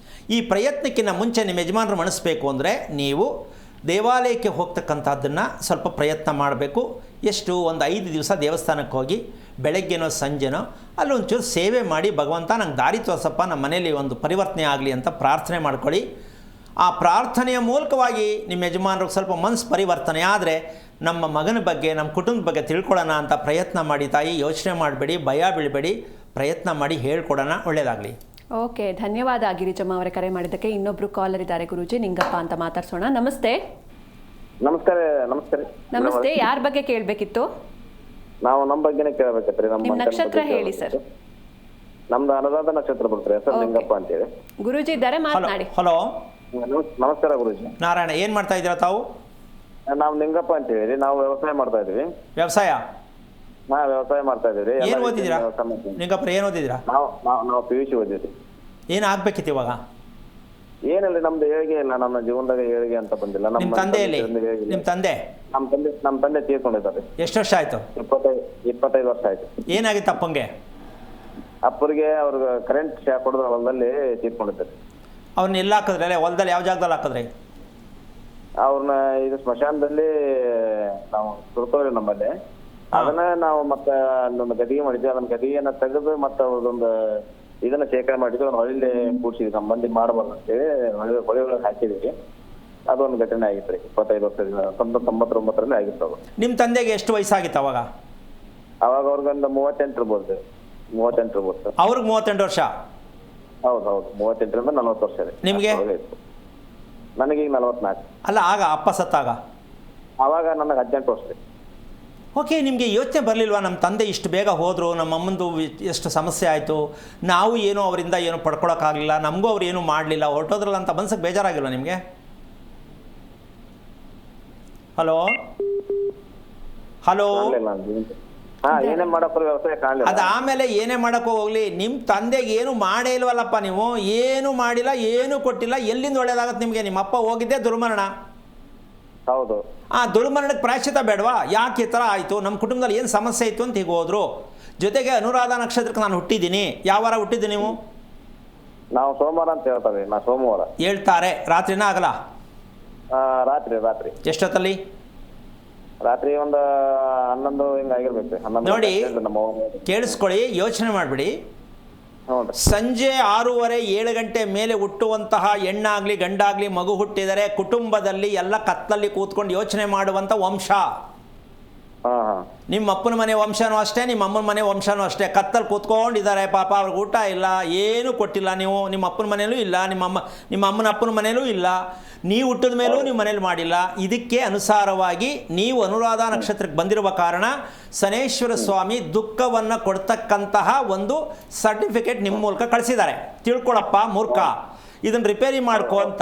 ಈ ಪ್ರಯತ್ನಕ್ಕಿಂತ ಮುಂಚೆ ನಿಮ್ಮ ಯಜಮಾನರು ಮಣಿಸ್ಬೇಕು ಅಂದರೆ ನೀವು ದೇವಾಲಯಕ್ಕೆ ಹೋಗ್ತಕ್ಕಂಥದ್ದನ್ನು ಸ್ವಲ್ಪ ಪ್ರಯತ್ನ ಮಾಡಬೇಕು. ಎಷ್ಟು? ಒಂದು 5 ದಿವಸ ದೇವಸ್ಥಾನಕ್ಕೆ ಹೋಗಿ ಬೆಳಗ್ಗೆನೋ ಸಂಜೆನೋ ಅಲ್ಲೊಂಚೂರು ಸೇವೆ ಮಾಡಿ, ಭಗವಂತ ನಂಗೆ ದಾರಿ ತೋರಿಸಪ್ಪ, ನಮ್ಮ ಮನೇಲಿ ಒಂದು ಪರಿವರ್ತನೆ ಆಗಲಿ ಅಂತ ಪ್ರಾರ್ಥನೆ ಮಾಡ್ಕೊಳ್ಳಿ. ಆ ಪ್ರಾರ್ಥನೆಯ ಮೂಲಕವಾಗಿ ನಿಮ್ಮ ಯಜಮಾನರಿಗೆ ಸ್ವಲ್ಪ ಮನಸ್ಸು ಪರಿವರ್ತನೆ ಆದರೆ ನಮ್ಮ ಮಗನ ಬಗ್ಗೆ, ನಮ್ಮ ಕುಟುಂಬದ ಬಗ್ಗೆ ತಿಳ್ಕೊಳ್ಳೋಣ ಅಂತ ಪ್ರಯತ್ನ ಮಾಡಿ. ತಾಯಿ, ಯೋಚನೆ ಮಾಡಬೇಡಿ, ಭಯ ಬೀಳಬೇಡಿ, ಪ್ರಯತ್ನ ಮಾಡಿ ಹೇಳ್ಕೊಡೋಣ. ಒಳ್ಳೆಯದಾಗಲಿ. ಓಕೆ, ಧನ್ಯವಾದ ಗಿರಿಜಮ್ಮ ಅವರೇ ಕರೆ ಮಾಡಿದ್ದಕ್ಕೆ. ಇನ್ನೊಬ್ರು ಕಾಲರ್ ಇದ್ದಾರೆ ಗುರೂಜಿ, ನಿಂಗಪ್ಪ ಅಂತ ಮಾತಾಡ್ಸೋಣ. ನಮಸ್ತೆ. ನಮಸ್ಕಾರ. ನಮಸ್ಕಾರ. ನಮಸ್ತೆ, ಯಾರ ಬಗ್ಗೆ ಕೇಳಬೇಕಿತ್ತು? ನಾವು ನಮ್ಮ ಬಗ್ಗೆನೇ ಕೇಳಬೇಕತ್ರಿ. ನಿಮ್ಮ ನಕ್ಷತ್ರ ಹೇಳಿ ಸರ್. ನಮ್ದು ಅನುರಾಧ ನಕ್ಷತ್ರ ಬರ್ತಾರೆ. ಹೆಸರು ಲಿಂಗಪ್ಪ ಅಂತೇಳಿ. ಗುರೂಜಿ ಇದ್ದಾರೆ, ಮಾತನಾಡಿ. ಹಲೋ, ನಮಸ್ಕಾರ ಗುರೂಜಿ. ನಾರಾಯಣ, ಏನು ಮಾಡ್ತಾ ಇದ್ದೀರಾ ತಾವು? ನಾವು ಲಿಂಗಪ್ಪ ಅಂತ ಹೇಳಿ ನಾವು ವ್ಯವಸಾಯ ಮಾಡ್ತಾ ಇದೀವಿ. ವ್ಯವಸಾಯ? ವ್ಯವಸಾಯ ಮಾಡ್ತಾ ಇದೀವಿ. ಏನು ಓದಿದ್ದೀರಾ ಲಿಂಗಪ್ಪ? ಏನು ಓದಿದ್ದೀರಾ? ನಾವು PUC ಓದಿದ್ವಿ. ಏನು ಆಗ್ಬೇಕಿತ್ತು ಇವಾಗ? ಏನಿಲ್ಲ, ನಮ್ದು ಏಳಿಗೆ ಇಲ್ಲ. ನಮ್ಮ ಜೀವನದಾಗ ಏಳಿಗೆ ಅಂತ ಬಂದಿಲ್ಲ. ನಿಮ್ಮ ತಂದೆಯಲ್ಲಿ? ನಿಮ್ಮ ತಂದೆ? ನಮ್ಮ ತಂದೆ ತೀರ್ಕೊಂಡಿದ್ದಾರೆ. ಎಷ್ಟು ವರ್ಷ ಆಯ್ತು? 25 ವರ್ಷ ಆಯ್ತು. ಏನಾಗಿತ್ತು ಅಪ್ಪಂಗೆ? ಅಪ್ಪರಿಗೆ ಅವ್ರಿಗೆ ಕರೆಂಟ್ ಶಾಕ್ ಹೊಡೆದ ಹೊಲದಲ್ಲಿ ತೀರ್ಕೊಂಡಿದ್ದಾರೆ. ಅವ್ರನ್ನ ಎಲ್ಲ ಹಾಕಿದ್ರಿ? ಹೊಲದಲ್ಲಿ ಯಾವ ಜಾಗದಲ್ಲಿ ಹಾಕಿದ್ರಿ? ಅವ್ರನ್ನ ಇದು ಸ್ಮಶಾನದಲ್ಲಿ ನಾವು ಸುರ್ತವ್ರಿ ನಮ್ಮಲ್ಲಿ. ಅದನ್ನ ನಾವು ಮತ್ತೆ ಅಲ್ಲೊಂದು ಗದಿಗೆ ಮಾಡಿದ್ವಿ. ಅದನ್ನ ಗದಿಗೆನ ತೆಗೆದು ಮತ್ತೆ ಅವ್ರದೊಂದು ಇದನ್ನ ಶೇಖರಣೆ ಮಾಡಿದ್ವಿ. ಅವ್ನ ಹೊಳಿಲಿ ಕೂಡ್ಸಿದ್ವಿ. ನಮ್ಮ ಮಂದಿ ಮಾಡಬಾರ್ದು ಅಂತೇಳಿ ಹೊಳೆ ಒಳಗೆ ಹಾಕಿದ್ವಿ. ಅದೊಂದು ಘಟನೆ ಆಗಿತ್ತು ರೀ. 25 ವರ್ಷದಿಂದ 1999ರಲ್ಲಿ ಆಗಿತ್ತು ಅದು. ನಿಮ್ಮ ತಂದೆಗೆ ಎಷ್ಟು ವಯಸ್ಸಾಗಿತ್ತು ಅವಾಗ? ಅವಾಗ ಅವ್ರಿಗೊಂದು 38 ಇರ್ಬೋದು. 38 ಇರ್ಬೋದು. ಅವ್ರಿಗೆ 38 ವರ್ಷ. ಹೌದು 38ರಿಂದ 40 ವರ್ಷ ಇದೆ. ನಿಮ್ಗೆ? ನನಗೀಗ 44. ಅಲ್ಲ, ಆಗ ಅಪ್ಪ ಸತ್ತಾಗ ಅವಾಗ ನನಗೆ 18 ವರ್ಷ. ಓಕೆ, ನಿಮಗೆ ಯೋಚನೆ ಬರಲಿಲ್ವಾ ನಮ್ಮ ತಂದೆ ಇಷ್ಟು ಬೇಗ ಹೋದರು, ನಮ್ಮ ಅಮ್ಮಂದು ಎಷ್ಟು ಸಮಸ್ಯೆ ಆಯಿತು, ನಾವು ಏನೋ ಅವರಿಂದ ಏನು ಪಡ್ಕೊಳಕ್ಕಾಗಲಿಲ್ಲ, ನಮಗೂ ಅವ್ರು ಏನೂ ಮಾಡಲಿಲ್ಲ, ಹೊರಟೋದ್ರಲ್ಲ ಅಂತ ಮನ್ಸಿಗೆ ಬೇಜಾರಾಗಿಲ್ವ ನಿಮಗೆ? ಹಲೋ ಹಲೋ ಏನೇ ಮಾಡಕ್ಕೂ ವ್ಯವಸಾಯ ಕಾಣಲಿಲ್ಲ. ಅದು ಆಮೇಲೆ ಏನೇ ಮಾಡೋಕ್ಕೋ ಹೋಗಲಿ, ನಿಮ್ಮ ತಂದೆಗೆ ಏನು ಮಾಡೇ ಇಲ್ವಲ್ಲಪ್ಪ, ನೀವು ಏನು ಮಾಡಿಲ್ಲ, ಏನು ಕೊಟ್ಟಿಲ್ಲ, ಎಲ್ಲಿಂದ ಒಳ್ಳೇದಾಗತ್ತೆ ನಿಮಗೆ? ನಿಮ್ಮ ಅಪ್ಪ ಹೋಗಿದ್ದೆ ದುರ್ಮರಣ. ಹೌದು. ಆ ದುರ್ಮರಣಕ್ಕೆ ಪ್ರಾಯಶ್ಚಿತ್ತ ಬೇಡವಾ? ಯಾಕೆ ಈ ಥರ ಆಯಿತು, ನಮ್ಮ ಕುಟುಂಬದಲ್ಲಿ ಏನು ಸಮಸ್ಯೆ ಇತ್ತು ಅಂತ ಹೀಗೆ ಹೋದರು. ಜೊತೆಗೆ ಅನುರಾಧ ನಕ್ಷತ್ರಕ್ಕೆ ನಾನು ಹುಟ್ಟಿದ್ದೀನಿ. ಯಾವ ವಾರ ಹುಟ್ಟಿದ್ದು ನೀವು? ನಾವು ಸೋಮವಾರ ಅಂತ ಹೇಳ್ತಾರೆ. ನಾ ಸೋಮವಾರ. ಹೇಳ್ತಾರೆ. ರಾತ್ರಿನ ಆಗಲ್ಲ? ರಾತ್ರಿ. ಎಷ್ಟೊತ್ತಲ್ಲಿ? ರಾತ್ರಿ ಒಂದು 11 ಹಿಂಗಾಗಿರ್ಬೇಕು. ನೋಡಿ, ಕೇಳಿಸ್ಕೊಳ್ಳಿ, ಯೋಚನೆ ಮಾಡಿಬಿಡಿ. ಹೌದು. ಸಂಜೆ 6:30 7 ಗಂಟೆ ಮೇಲೆ ಹುಟ್ಟುವಂತಹ ಹೆಣ್ಣಾಗಲಿ ಗಂಡಾಗಲಿ ಮಗು ಹುಟ್ಟಿದರೆ ಕುಟುಂಬದಲ್ಲಿ ಎಲ್ಲ ಕತ್ತಲ್ಲಿ ಕೂತ್ಕೊಂಡು ಯೋಚನೆ ಮಾಡುವಂಥ ವಂಶ. ನಿಮ್ಮ ಅಪ್ಪನ ಮನೆ ವಂಶನೂ ಅಷ್ಟೇ, ನಿಮ್ಮ ಅಮ್ಮನ ಮನೆ ವಂಶನೂ ಅಷ್ಟೇ. ಕತ್ತಲ್ಲಿ ಕೂತ್ಕೊಂಡಿದ್ದಾರೆ ಪಾಪ, ಅವ್ರಿಗೆ ಊಟ ಇಲ್ಲ, ಏನೂ ಕೊಟ್ಟಿಲ್ಲ ನೀವು. ನಿಮ್ಮ ಅಪ್ಪನ ಮನೇಲೂ ಇಲ್ಲ, ನಿಮ್ಮ ಅಮ್ಮನ ಅಪ್ಪನ ಮನೇಲೂ ಇಲ್ಲ, ನೀವು ಹುಟ್ಟಿದ ಮೇಲೂ ನೀವು ಮನೇಲಿ ಮಾಡಿಲ್ಲ. ಇದಕ್ಕೆ ಅನುಸಾರವಾಗಿ ನೀವು ಅನುರಾಧ ನಕ್ಷತ್ರಕ್ಕೆ ಬಂದಿರುವ ಕಾರಣ ಶನೇಶ್ವರ ಸ್ವಾಮಿ ದುಃಖವನ್ನು ಕೊಡ್ತಕ್ಕಂತಹ ಒಂದು ಸರ್ಟಿಫಿಕೇಟ್ ನಿಮ್ಮ ಮೂಲಕ ಕಳಿಸಿದ್ದಾರೆ. ತಿಳ್ಕೊಳಪ್ಪ ಮೂರ್ಖ, ಇದನ್ನು ರಿಪೇರಿ ಮಾಡ್ಕೋ ಅಂತ.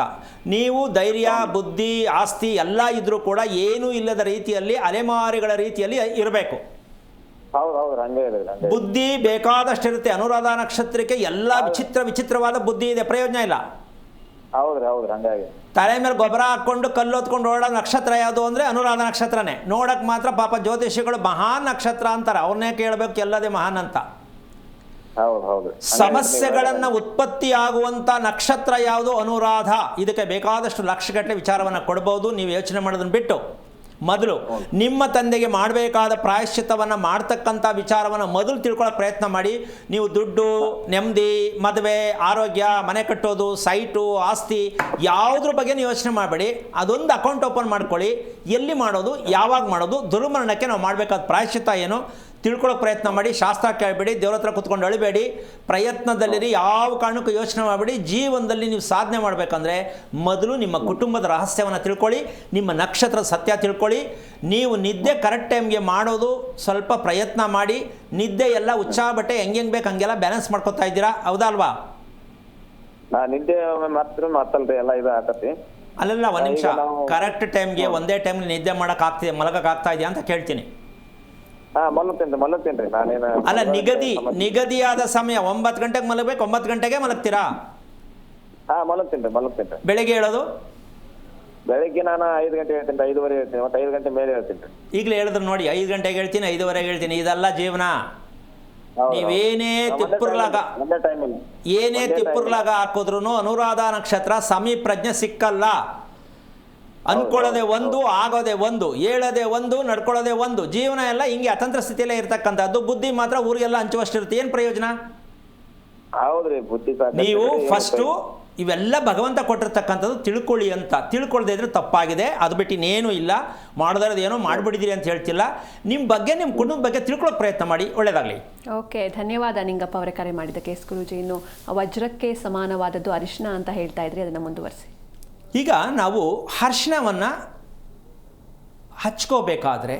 ನೀವು ಧೈರ್ಯ, ಬುದ್ಧಿ, ಆಸ್ತಿ ಎಲ್ಲ ಇದ್ರೂ ಕೂಡ ಏನೂ ಇಲ್ಲದ ರೀತಿಯಲ್ಲಿ ಅಲೆಮಾರಿಗಳ ರೀತಿಯಲ್ಲಿ ಇರಬೇಕು. ಬುದ್ಧಿ ಬೇಕಾದಷ್ಟಿರುತ್ತೆ. ಅನುರಾಧ ನಕ್ಷತ್ರಕ್ಕೆ ಎಲ್ಲ ವಿಚಿತ್ರವಾದ ಬುದ್ಧಿ ಇದೆ, ಪ್ರಯೋಜನ ಇಲ್ಲ. ತಲೆ ಮೇಲೆ ಗೊಬ್ಬರ ಹಾಕ್ಕೊಂಡು ಕಲ್ಲು ಹೊತ್ಕೊಂಡು ಓಡೋ ನಕ್ಷತ್ರ ಯಾವುದು ಅಂದರೆ ಅನುರಾಧ ನಕ್ಷತ್ರನೇ. ನೋಡಕ್ಕೆ ಮಾತ್ರ ಪಾಪ ಜ್ಯೋತಿಷಿಗಳು ಮಹಾನ್ ನಕ್ಷತ್ರ ಅಂತಾರೆ, ಅವ್ರನ್ನೇ ಕೇಳಬೇಕು ಎಲ್ಲದೇ ಮಹಾನ್ ಅಂತ. ಸಮಸ್ಯೆಗಳನ್ನು ಉತ್ಪತ್ತಿ ಆಗುವಂಥ ನಕ್ಷತ್ರ ಯಾವುದು? ಅನುರಾಧ. ಇದಕ್ಕೆ ಬೇಕಾದಷ್ಟು ಲಕ್ಷಗಟ್ಟಲೆ ವಿಚಾರವನ್ನು ಕೊಡ್ಬೋದು. ನೀವು ಯೋಚನೆ ಮಾಡೋದನ್ನು ಬಿಟ್ಟು ಮೊದಲು ನಿಮ್ಮ ತಂದೆಗೆ ಮಾಡಬೇಕಾದ ಪ್ರಾಯಶ್ಚಿತ್ತವನ್ನು ಮಾಡ್ತಕ್ಕಂಥ ವಿಚಾರವನ್ನು ಮೊದಲು ತಿಳ್ಕೊಳ್ಳೋ ಪ್ರಯತ್ನ ಮಾಡಿ. ನೀವು ದುಡ್ಡು, ನೆಮ್ಮದಿ, ಮದುವೆ, ಆರೋಗ್ಯ, ಮನೆ ಕಟ್ಟೋದು, ಸೈಟು, ಆಸ್ತಿ ಯಾವುದ್ರ ಬಗ್ಗೆ ನೀವು ಯೋಚನೆ ಮಾಡಬೇಡಿ. ಅದೊಂದು ಅಕೌಂಟ್ ಓಪನ್ ಮಾಡ್ಕೊಳ್ಳಿ. ಎಲ್ಲಿ ಮಾಡೋದು, ಯಾವಾಗ ಮಾಡೋದು, ದುರ್ಮರಣಕ್ಕೆ ನಾವು ಮಾಡಬೇಕಾದ ಪ್ರಾಯಶ್ಚಿತ್ತ ಏನು ತಿಳ್ಕೊಳ್ಳೋಕೆ ಪ್ರಯತ್ನ ಮಾಡಿ. ಶಾಸ್ತ್ರ ಕೇಳಬೇಡಿ, ದೇವ್ರ ಹತ್ರ ಕೂತ್ಕೊಂಡು ಅಳಬೇಡಿ, ಪ್ರಯತ್ನದಲ್ಲಿರಿ. ಯಾವ ಕಾರಣಕ್ಕೂ ಯೋಚನೆ ಮಾಡಬೇಡಿ. ಜೀವನದಲ್ಲಿ ನೀವು ಸಾಧನೆ ಮಾಡಬೇಕಂದ್ರೆ ಮೊದಲು ನಿಮ್ಮ ಕುಟುಂಬದ ರಹಸ್ಯವನ್ನು ತಿಳ್ಕೊಳ್ಳಿ, ನಿಮ್ಮ ನಕ್ಷತ್ರ ಸತ್ಯ ತಿಳ್ಕೊಳ್ಳಿ. ನೀವು ನಿದ್ದೆ ಕರೆಕ್ಟ್ ಟೈಮ್ಗೆ ಮಾಡೋದು ಸ್ವಲ್ಪ ಪ್ರಯತ್ನ ಮಾಡಿ. ನಿದ್ದೆ ಎಲ್ಲ ಉಚ್ಚಾಬಟ್ಟೆ ಹೆಂಗೆ ಬೇಕು ಹಂಗೆಲ್ಲ ಬ್ಯಾಲೆನ್ಸ್ ಮಾಡ್ಕೊತಾ ಇದ್ದೀರಾ, ಹೌದಾ ಅಲ್ವಾ? ನಿದ್ದೆ ಮಾತಲ್ರಿ ಎಲ್ಲ ಇದು ಆಗತ್ತೆ. ಅಲ್ಲೆಲ್ಲ ಒಂದು ನಿಮಿಷ, ಕರೆಕ್ಟ್ ಟೈಮ್ಗೆ ಒಂದೇ ಟೈಮ್ಗೆ ನಿದ್ದೆ ಮಾಡೋಕ್ಕಾಗ್ತಿದೆ, ಮಲಗೋಕ್ಕಾಗ್ತಾ ಇದೆಯಾ ಅಂತ ಕೇಳ್ತೀನಿ. ಮಲಗ್ತೇನ್ರಿ ನಾನೇನು. ಅಲ್ಲ, ನಿಗದಿಯಾದ ಸಮಯ 9 ಗಂಟೆಗೆ ಮಲಗಬೇಕು, 9 ಗಂಟೆಗೆ ಮಲಗ್ತೀರಾ? ಮಲಗ್ತೇನ್ರಿ. ಬೆಳಗ್ಗೆ ಹೇಳೋದು? ಬೆಳಗ್ಗೆ ನಾನು 5 ಗಂಟೆ ಹೇಳ್ತೀನಿ, 5:30 ಹೇಳ್ತೀನಿ, ಮತ್ತೆ 5 ಗಂಟೆ ಮೇಲೆ ಹೇಳ್ತೀನಿ. ಈಗಲೇ ಹೇಳಿದ್ರು ನೋಡಿ, 5 ಗಂಟೆಗೆ ಹೇಳ್ತೀನಿ, 5:30 ಹೇಳ್ತೀನಿ. ಇದೆಲ್ಲ ಜೀವನ. ನೀವೇನೇ ತಿಪ್ಪುರ್ಲಾಗ ಹಾಕಿದ್ರು ಅನುರಾಧ ನಕ್ಷತ್ರ ಸಮೀಪ್ರಜ್ಞೆ ಸಿಕ್ಕಲ್ಲ. ಅನ್ಕೊಳ್ಳೋದೆ ಒಂದು, ಆಗೋದೆ ಒಂದು, ಹೇಳೋದೆ ಒಂದು, ನಡ್ಕೊಳ್ಳೋದೆ ಒಂದು. ಜೀವನ ಎಲ್ಲ ಹಿಂಗೆ ಅತಂತ್ರ ಸ್ಥಿತಿಯಲ್ಲೇ ಇರ್ತಕ್ಕಂಥದ್ದು. ಬುದ್ಧಿ ಮಾತ್ರ ಊರಿಗೆಲ್ಲ ಹಂಚುವಷ್ಟಿರುತ್ತೆ. ಏನು ಪ್ರಯೋಜನ? ನೀವು ಫಸ್ಟು ಇವೆಲ್ಲ ಭಗವಂತ ಕೊಟ್ಟಿರ್ತಕ್ಕಂಥದ್ದು ತಿಳ್ಕೊಳ್ಳಿ ಅಂತ. ತಿಳ್ಕೊಳ್ಳದೆ ಇದ್ರೆ ತಪ್ಪಾಗಿದೆ. ಅದು ಬಿಟ್ಟು ಇನ್ನೇನು ಇಲ್ಲ. ಮಾಡೋದ್ರದ್ದು ಏನೋ ಮಾಡಿಬಿಟ್ಟಿದ್ದೀರಿ ಅಂತ ಹೇಳ್ತಿಲ್ಲ. ನಿಮ್ಮ ಬಗ್ಗೆ, ನಿಮ್ಮ ಕುಟುಂಬದ ಬಗ್ಗೆ ತಿಳ್ಕೊಳ್ಳೋಕೆ ಪ್ರಯತ್ನ ಮಾಡಿ. ಒಳ್ಳೆಯದಾಗಲಿ. ಓಕೆ, ಧನ್ಯವಾದ ನಿಂಗಪ್ಪ ಅವರೇ ಕರೆ ಮಾಡಿದ್ದಕ್ಕೆ. ಗುರೂಜಿ, ಇನ್ನು ವಜ್ರಕ್ಕೆ ಸಮಾನವಾದದ್ದು ಅರಿಶಿನ ಅಂತ ಹೇಳ್ತಾ ಇದ್ರಿ, ಅದನ್ನು ಮುಂದುವರಿಸಿ. ಈಗ ನಾವು ಅರಿಶಿಣವನ್ನು ಹಚ್ಕೋಬೇಕಾದ್ರೆ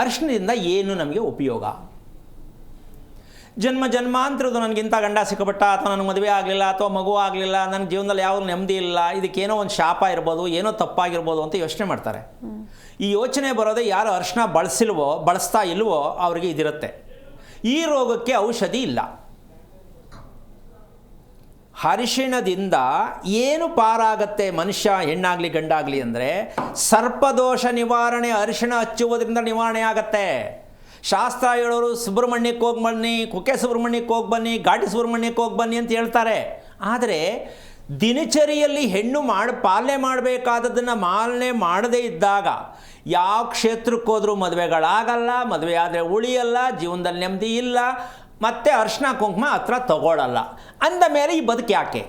ಅರಿಶಿಣದಿಂದ ಏನು ನಮಗೆ ಉಪಯೋಗ? ಜನ್ಮಾಂತರದ್ದು ನನಗಿಂತ ಗಂಡ ಸಿಕ್ಕಬಿಟ್ಟ, ಅಥವಾ ನನಗೆ ಮದುವೆ ಆಗಲಿಲ್ಲ, ಅಥವಾ ಮಗು ಆಗಲಿಲ್ಲ, ನನ್ನ ಜೀವನದಲ್ಲಿ ಯಾವ ನೆಮ್ಮದಿ ಇಲ್ಲ, ಇದಕ್ಕೇನೋ ಒಂದು ಶಾಪ ಇರ್ಬೋದು, ಏನೋ ತಪ್ಪಾಗಿರ್ಬೋದು ಅಂತ ಯೋಚನೆ ಮಾಡ್ತಾರೆ. ಈ ಯೋಚನೆ ಬರೋದೇ ಯಾರು ಅರಿಶಿಣ ಬಳಸ್ತಾ ಇಲ್ವೋ ಅವರಿಗೆ ಇದಿರುತ್ತೆ. ಈ ರೋಗಕ್ಕೆ ಔಷಧಿ ಇಲ್ಲ. ಅರಿಶಿಣದಿಂದ ಏನು ಪಾರಾಗತ್ತೆ ಮನುಷ್ಯ, ಹೆಣ್ಣಾಗಲಿ ಗಂಡಾಗಲಿ ಅಂದರೆ ಸರ್ಪದೋಷ ನಿವಾರಣೆ ಅರಿಶಿಣ ಹಚ್ಚುವುದರಿಂದ ನಿವಾರಣೆ ಆಗತ್ತೆ. ಶಾಸ್ತ್ರ ಹೇಳೋರು ಸುಬ್ರಹ್ಮಣ್ಯಕ್ಕೆ ಹೋಗಿ ಬನ್ನಿ, ಕುಕ್ಕೆ ಸುಬ್ರಹ್ಮಣ್ಯಕ್ಕೆ ಹೋಗಿ ಬನ್ನಿ, ಘಾಟಿ ಸುಬ್ರಹ್ಮಣ್ಯಕ್ಕೆ ಹೋಗಿ ಬನ್ನಿ ಅಂತ ಹೇಳ್ತಾರೆ. ಆದರೆ ದಿನಚರಿಯಲ್ಲಿ ಹೆಣ್ಣು ಪಾಲನೆ ಮಾಡಬೇಕಾದದ್ದನ್ನು ಪಾಲನೆ ಮಾಡದೇ ಇದ್ದಾಗ ಯಾವ ಕ್ಷೇತ್ರಕ್ಕೆ ಹೋದ್ರೂ ಮದುವೆಗಳಾಗಲ್ಲ, ಮದುವೆ ಆದರೆ ಉಳಿಯಲ್ಲ, ಜೀವನದಲ್ಲಿ ನೆಮ್ಮದಿ ಇಲ್ಲ, ಮತ್ತು ಅರಿಶಿಣ ಕುಂಕುಮ ಹತ್ರ ತಗೊಳ್ಳಲ್ಲ. ಅಂದ ಮೇಲೆ ಈ ಬದುಕು ಯಾಕೆ?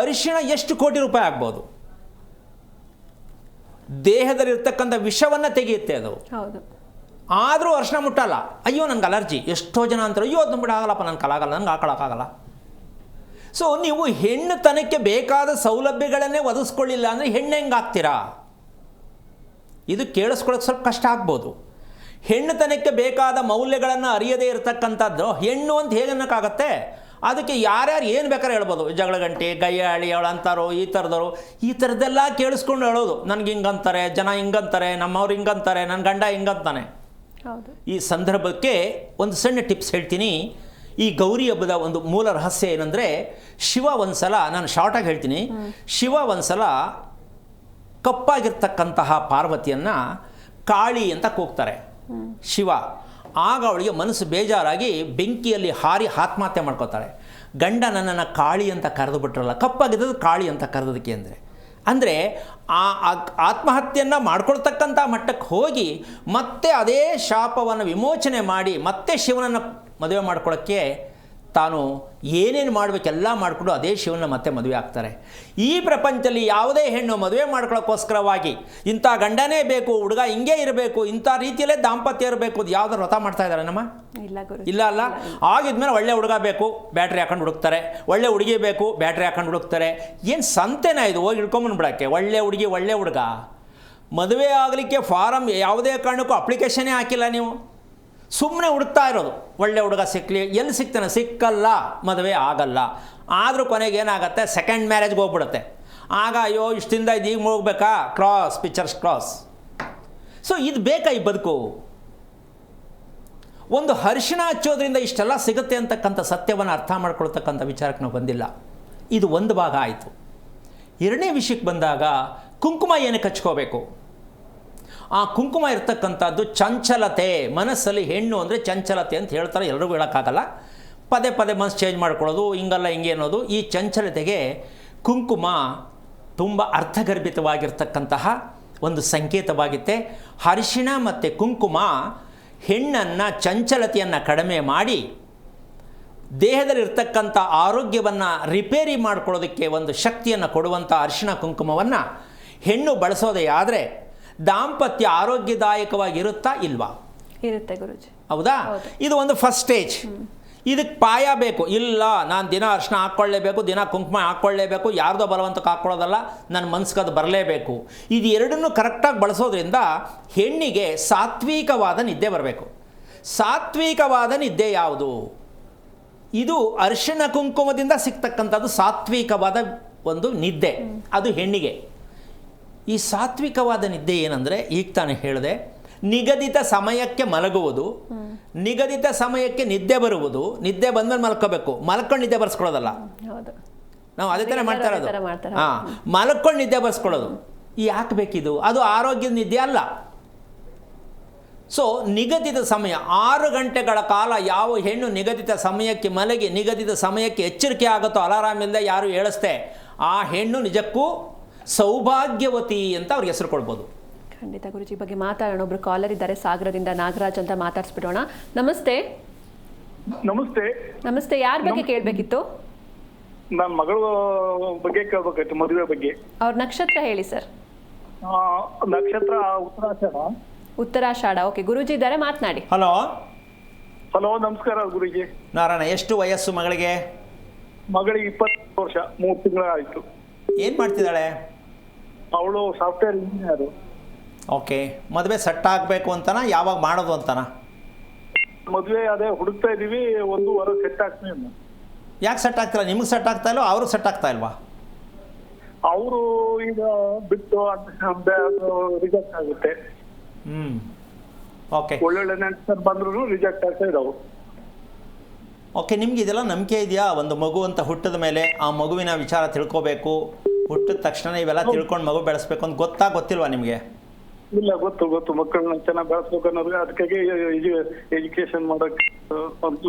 ಅರಿಶಿಣ ಎಷ್ಟು ಕೋಟಿ ರೂಪಾಯಿ ಆಗ್ಬೋದು. ದೇಹದಲ್ಲಿರ್ತಕ್ಕಂಥ ವಿಷವನ್ನು ತೆಗೆಯುತ್ತೆ ಅದು. ಹೌದು. ಆದರೂ ಅರ್ಶಿನ ಮುಟ್ಟಲ್ಲ. ಅಯ್ಯೋ ನನಗೆ ಅಲರ್ಜಿ. ಎಷ್ಟೋ ಜನ ಅಂತಾರೆ ಅಯ್ಯೋ ಅದು ಬಿಡಾಗಲ್ಲಪ್ಪ ನನಗೆ ಕಲಾಗಲ್ಲ, ನನಗೆ ಹಾಕೊಳ್ಳೋಕ್ಕಾಗಲ್ಲ. ಸೊ ನೀವು ಹೆಣ್ಣುತನಕ್ಕೆ ಬೇಕಾದ ಸೌಲಭ್ಯಗಳನ್ನೇ ಒದಗಿಸ್ಕೊಳ್ಳಿಲ್ಲ ಅಂದರೆ ಹೆಣ್ಣು ಹೆಂಗೆ ಆಗ್ತೀರಾ? ಇದು ಕೇಳಿಸ್ಕೊಳ್ಳೋಕೆ ಸ್ವಲ್ಪ ಕಷ್ಟ ಆಗ್ಬೋದು. ಹೆಣ್ಣುತನಕ್ಕೆ ಬೇಕಾದ ಮೌಲ್ಯಗಳನ್ನು ಅರಿಯದೇ ಇರತಕ್ಕಂಥದ್ದು ಹೆಣ್ಣು ಅಂತ ಹೇಗೆ ಅನ್ನೋಕ್ಕಾಗತ್ತೆ? ಅದಕ್ಕೆ ಯಾರ್ಯಾರು ಏನು ಬೇಕಾದ್ರೆ ಹೇಳ್ಬೋದು, ಜಗಳ ಗಂಟೆ, ಗಯ್ಯಾಳಿ ಅವಳು ಅಂತಾರೋ, ಈ ಥರದ್ದೆಲ್ಲ ಕೇಳಿಸ್ಕೊಂಡು ಹೇಳೋದು. ನನಗೆ ಹಿಂಗಂತಾರೆ, ಜನ ಹಿಂಗಂತಾರೆ, ನಮ್ಮವ್ರು ಹಿಂಗಂತಾರೆ, ನನ್ನ ಗಂಡ ಹಿಂಗಂತಾನೆ. ಹೌದು. ಈ ಸಂದರ್ಭಕ್ಕೆ ಒಂದು ಸಣ್ಣ ಟಿಪ್ಸ್ ಹೇಳ್ತೀನಿ. ಈ ಗೌರಿ ಹಬ್ಬದ ಒಂದು ಮೂಲ ರಹಸ್ಯ ಏನಂದರೆ, ಶಿವ ಒಂದ್ಸಲ, ನಾನು ಶಾರ್ಟಾಗಿ ಹೇಳ್ತೀನಿ, ಶಿವ ಒಂದ್ಸಲ ಕಪ್ಪಾಗಿರ್ತಕ್ಕಂತಹ ಪಾರ್ವತಿಯನ್ನು ಕಾಳಿ ಅಂತ ಕೂಗ್ತಾರೆ ಶಿವ. ಆಗ ಅವಳಿಗೆ ಮನಸ್ಸು ಬೇಜಾರಾಗಿ ಬೆಂಕಿಯಲ್ಲಿ ಹಾರಿ ಆತ್ಮಹತ್ಯೆ ಮಾಡ್ಕೋತಾಳೆ. ಗಂಡ ನನ್ನನ್ನು ಕಾಳಿ ಅಂತ ಕರೆದು ಬಿಟ್ರಲ್ಲ, ಕಪ್ಪಾಗಿದ್ದದು ಕಾಳಿ ಅಂತ ಕರೆದೋದಕ್ಕೆ ಅಂದರೆ ಆ ಆತ್ಮಹತ್ಯೆಯನ್ನು ಮಾಡ್ಕೊಳ್ತಕ್ಕಂಥ ಮಟ್ಟಕ್ಕೆ ಹೋಗಿ ಮತ್ತೆ ಅದೇ ಶಾಪವನ್ನು ವಿಮೋಚನೆ ಮಾಡಿ ಮತ್ತೆ ಶಿವನನ್ನು ಮದುವೆ ಮಾಡ್ಕೊಳ್ಳೋಕ್ಕೆ ತಾನು ಏನೇನು ಮಾಡಬೇಕೆಲ್ಲ ಮಾಡಿಕೊಂಡು ಅದೇ ಶಿವನ ಮತ್ತೆ ಮದುವೆ ಆಗ್ತಾರೆ. ಈ ಪ್ರಪಂಚದಲ್ಲಿ ಯಾವುದೇ ಹೆಣ್ಣು ಮದುವೆ ಮಾಡ್ಕೊಳ್ಳೋಕ್ಕೋಸ್ಕರವಾಗಿ ಇಂಥ ಗಂಡನೇ ಬೇಕು, ಹುಡುಗ ಹಿಂಗೆ ಇರಬೇಕು, ಇಂಥ ರೀತಿಯಲ್ಲೇ ದಾಂಪತ್ಯ ಇರಬೇಕು, ಅದು ಯಾವುದಾದ್ರು ವ್ರತ ಮಾಡ್ತಾ ಇದ್ದಾರೆ ನಮ್ಮ? ಇಲ್ಲ ಅಲ್ಲ. ಆಗಿದ್ಮೇಲೆ ಒಳ್ಳೆ ಹುಡುಗ ಬೇಕು, ಬ್ಯಾಟ್ರಿ ಹಾಕೊಂಡು ಹುಡುಕ್ತಾರೆ, ಒಳ್ಳೆ ಹುಡುಗಿ ಬೇಕು, ಬ್ಯಾಟ್ರಿ ಹಾಕೊಂಡು ಹುಡುಕ್ತಾರೆ. ಏನು ಸಂತೆನ ಇದು? ಹೋಗಿ ಇಳ್ಕೊಂಬಂದ್ಬಿಡೋಕ್ಕೆ ಒಳ್ಳೆ ಹುಡುಗಿ ಒಳ್ಳೆ ಹುಡುಗ. ಮದುವೆ ಆಗಲಿಕ್ಕೆ ಫಾರಮ್ ಯಾವುದೇ ಕಾರಣಕ್ಕೂ ಅಪ್ಲಿಕೇಶನ್ನೇ ಹಾಕಿಲ್ಲ ನೀವು, ಸುಮ್ಮನೆ ಹುಡುಕ್ತಾ ಇರೋದು. ಒಳ್ಳೆ ಹುಡುಗ ಸಿಕ್ಕಲಿ, ಎಲ್ಲಿ ಸಿಗ್ತಾನೆ? ಸಿಕ್ಕಲ್ಲ, ಮದುವೆ ಆಗಲ್ಲ. ಆದರೂ ಕೊನೆಗೆ ಏನಾಗುತ್ತೆ, ಸೆಕೆಂಡ್ ಮ್ಯಾರೇಜ್ಗೆ ಹೋಗ್ಬಿಡುತ್ತೆ. ಆಗ ಅಯ್ಯೋ ಇಷ್ಟಿಂದ ಇದು ಈಗ ಹೋಗ್ಬೇಕಾ, ಪಿಕ್ಚರ್ಸ್ ಕ್ರಾಸ್. ಸೊ ಇದು ಬೇಕಾ ಈ ಬದುಕು? ಒಂದು ಅರಿಶಿಣ ಹಚ್ಚೋದ್ರಿಂದ ಇಷ್ಟೆಲ್ಲ ಸಿಗುತ್ತೆ ಅಂತಕ್ಕಂಥ ಸತ್ಯವನ್ನು ಅರ್ಥ ಮಾಡ್ಕೊಳ್ತಕ್ಕಂಥ ವಿಚಾರಕ್ಕೆ ನಾವು ಬಂದಿಲ್ಲ. ಇದು ಒಂದು ಭಾಗ ಆಯಿತು. ಎರಡನೇ ವಿಷಯಕ್ಕೆ ಬಂದಾಗ, ಕುಂಕುಮ ಏನಕ್ಕೆ ಹಚ್ಕೋಬೇಕು? ಆ ಕುಂಕುಮ ಇರ್ತಕ್ಕಂಥದ್ದು ಚಂಚಲತೆ. ಮನಸ್ಸಲ್ಲಿ ಹೆಣ್ಣು ಅಂದರೆ ಚಂಚಲತೆ ಅಂತ ಹೇಳ್ತಾರೆ, ಎಲ್ರಿಗೂ ಹೇಳೋಕ್ಕಾಗಲ್ಲ. ಪದೇ ಪದೇ ಮನಸ್ಸು ಚೇಂಜ್ ಮಾಡ್ಕೊಳ್ಳೋದು, ಹಿಂಗಲ್ಲ ಹಿಂಗೆ ಅನ್ನೋದು. ಈ ಚಂಚಲತೆಗೆ ಕುಂಕುಮ ತುಂಬ ಅರ್ಥಗರ್ಭಿತವಾಗಿರ್ತಕ್ಕಂತಹ ಒಂದು ಸಂಕೇತವಾಗುತ್ತೆ. ಅರಿಶಿಣ ಮತ್ತು ಕುಂಕುಮ ಹೆಣ್ಣನ್ನು, ಚಂಚಲತೆಯನ್ನು ಕಡಿಮೆ ಮಾಡಿ ದೇಹದಲ್ಲಿರ್ತಕ್ಕಂಥ ಆರೋಗ್ಯವನ್ನು ರಿಪೇರಿ ಮಾಡ್ಕೊಳ್ಳೋದಕ್ಕೆ ಒಂದು ಶಕ್ತಿಯನ್ನು ಕೊಡುವಂಥ ಅರಿಶಿಣ ಕುಂಕುಮವನ್ನು ಹೆಣ್ಣು ಬಳಸೋದೇ ಆದರೆ ದಾಂಪತ್ಯ ಆರೋಗ್ಯದಾಯಕವಾಗಿರುತ್ತಾ ಇಲ್ವಾ? ಇರುತ್ತೆ ಗುರುಜಿ. ಹೌದಾ? ಇದು ಒಂದು ಫಸ್ಟ್ ಸ್ಟೇಜ್. ಇದಕ್ಕೆ ಪಾಯ ಬೇಕು. ಇಲ್ಲ ನಾನು ದಿನ ಅರಿಶಿನ ಹಾಕ್ಕೊಳ್ಳೇಬೇಕು, ದಿನ ಕುಂಕುಮ ಹಾಕ್ಕೊಳ್ಳೇಬೇಕು, ಯಾರ್ದೋ ಬಲವಂತಕ್ಕೆ ಹಾಕ್ಕೊಳ್ಳೋದಲ್ಲ, ನನ್ನ ಮನ್ಸಿಗೆ ಅದು ಬರಲೇಬೇಕು. ಇದು ಎರಡನ್ನೂ ಕರೆಕ್ಟಾಗಿ ಬಳಸೋದ್ರಿಂದ ಹೆಣ್ಣಿಗೆ ಸಾತ್ವಿಕವಾದ ನಿದ್ದೆ ಬರಬೇಕು. ಸಾತ್ವಿಕವಾದ ನಿದ್ದೆ ಯಾವುದು? ಇದು ಅರಿಶಿಣ ಕುಂಕುಮದಿಂದ ಸಿಗ್ತಕ್ಕಂಥದ್ದು ಸಾತ್ವಿಕವಾದ ಒಂದು ನಿದ್ದೆ, ಅದು ಹೆಣ್ಣಿಗೆ. ಈ ಸಾತ್ವಿಕವಾದ ನಿದ್ದೆ ಏನಂದರೆ, ಈಗ ತಾನೇ ಹೇಳಿದೆ, ನಿಗದಿತ ಸಮಯಕ್ಕೆ ಮಲಗುವುದು, ನಿಗದಿತ ಸಮಯಕ್ಕೆ ನಿದ್ದೆ ಬರುವುದು. ನಿದ್ದೆ ಬಂದ್ಮೇಲೆ ಮಲ್ಕೋಬೇಕು, ಮಲ್ಕೊಂಡು ನಿದ್ದೆ ಬರ್ಸ್ಕೊಳ್ಳೋದಲ್ಲ. ನಾವು ಅದೇ ಥರ ಮಾಡ್ತಾ ಇರೋದು. ಮಲ್ಕೊಂಡು ನಿದ್ದೆ ಬರ್ಸ್ಕೊಳ್ಳೋದು ಯಾಕೆ ಬೇಕಿದು? ಅದು ಆರೋಗ್ಯದ ನಿದ್ದೆ ಅಲ್ಲ. ಸೊ ನಿಗದಿತ ಸಮಯ 6 ಗಂಟೆಗಳ ಕಾಲ ಯಾವ ಹೆಣ್ಣು ನಿಗದಿತ ಸಮಯಕ್ಕೆ ಮಲಗಿ ನಿಗದಿತ ಸಮಯಕ್ಕೆ ಎಚ್ಚರಿಕೆ ಆಗುತ್ತೋ, ಅಲಾರಾಮ್ ಇಲ್ಲದೆ ಯಾರು ಹೇಳಿಸ್ತೆ, ಆ ಹೆಣ್ಣು ನಿಜಕ್ಕೂ ಸೌಭಾಗ್ಯವತಿ ಅಂತ ಅವ್ರಿಗೆ ಹೆಸರು ಕೊಡ್ಬೋದು. ಖಂಡಿತ ಗುರುಜಿ. ಬಗ್ಗೆ ಮಾತಾಡೋಣ. ಒಬ್ರು ಕಾಲರ್ ಇದ್ದಾರೆ, ಸಾಗರದಿಂದ. ನಾಗರಾಜ್ ಅಂತ ಮಾತಾಡ್ಸ್ಬಿಡೋಣ. ನಮಸ್ತೆ. ನಮಸ್ತೆ. ನಮಸ್ತೆ. ಯಾರ ಬಗ್ಗೆ ಕೇಳಬೇಕಿತ್ತು? ನನ್ನ ಮಗಳ ಬಗ್ಗೆ ಕೇಳಬೇಕಾಯ್ತು, ಮದುವೆ ಬಗ್ಗೆ. ಅವ್ರ ನಕ್ಷತ್ರ ಹೇಳಿ ಸರ್. ನಕ್ಷತ್ರ ಉತ್ತರಾಷಾಢ. ಉತ್ತರಾಷಾಢ. ಓಕೆ, ಗುರುಜಿ ಇದ್ದಾರೆ, ಮಾತನಾಡಿ. ಹಲೋ. ಹಲೋ, ನಮಸ್ಕಾರ ಗುರುಜಿ. ನಾರಾಯಣ, ಎಷ್ಟು ವಯಸ್ಸು ಮಗಳಿಗೆ? ಮಗಳಿಗೆ 20 ವರ್ಷ, 3 ತಿಂಗಳು ಆಯ್ತು. ಏನು ಮಾಡ್ತಿದ್ದಾಳೆ? ಅವಳು ಸಾಫ್ಟ್ವೇರ್ ಇಂಜಿನಿಯರ್. ಓಕೆ. ಮದುವೆ ಸೆಟ್ ಆಗಬೇಕು ಅಂತನಾ, ಯಾವಾಗ ಮಾಡೋದು ಅಂತನಾ? ಮದುವೆ ಅದೇ ಹುಡುಕ್ತಾ ಇದೀವಿ, 1 ವಾರ ಸೆಟ್ ಆಗ್ತೀನಿ. ಯಾಕೆ ಸೆಟ್ ಆಗ್ತಿಲ್ಲ? ನಿಮ್ಗೆ ಸೆಟ್ ಆಗ್ತಾ ಇಲ್ವಾ, ಅವ್ರಿಗೆ ಸೆಟ್ ಆಗ್ತಾ ಇಲ್ವಾ? ಅವರು ಈಗ ಬಿಟ್ಟು ರಿಜೆಕ್ಟ್ ಆಗುತ್ತೆ. ಓಕೆ. ಒಳ್ಳೊಳ್ಳೆ ನೆಂಟರು ಬಂದ್ರು ರಿಜೆಕ್ಟ್ ಆಗ್ತಾ ಇದಾವೆ. ಓಕೆ. ನಿಮ್ಗೆ ಇದೆಲ್ಲ ನಂಬಿಕೆ ಇದೆಯಾ? ಒಂದು ಮಗು ಅಂತ ಹುಟ್ಟಿದ ಮೇಲೆ ಆ ಮಗುವಿನ ವಿಚಾರ ತಿಳ್ಕೋಬೇಕು, ಹುಟ್ಟಿದ ತಕ್ಷಣ ಇವೆಲ್ಲ ತಿಳ್ಕೊಂಡು ಮಗು ಬೆಳೆಸ್ಬೇಕು ಅಂತ ಗೊತ್ತಿಲ್ವಾ ನಿಮಗೆ? ಇಲ್ಲ, ಗೊತ್ತು. ಮಕ್ಕಳನ್ನ ಚೆನ್ನಾಗಿ ಬೆಳೆಸ್ಬೇಕು ಅನ್ನೋದು, ಅದಕ್ಕಾಗಿ ಎಜುಕೇಶನ್ ಮಾಡೋಕೆ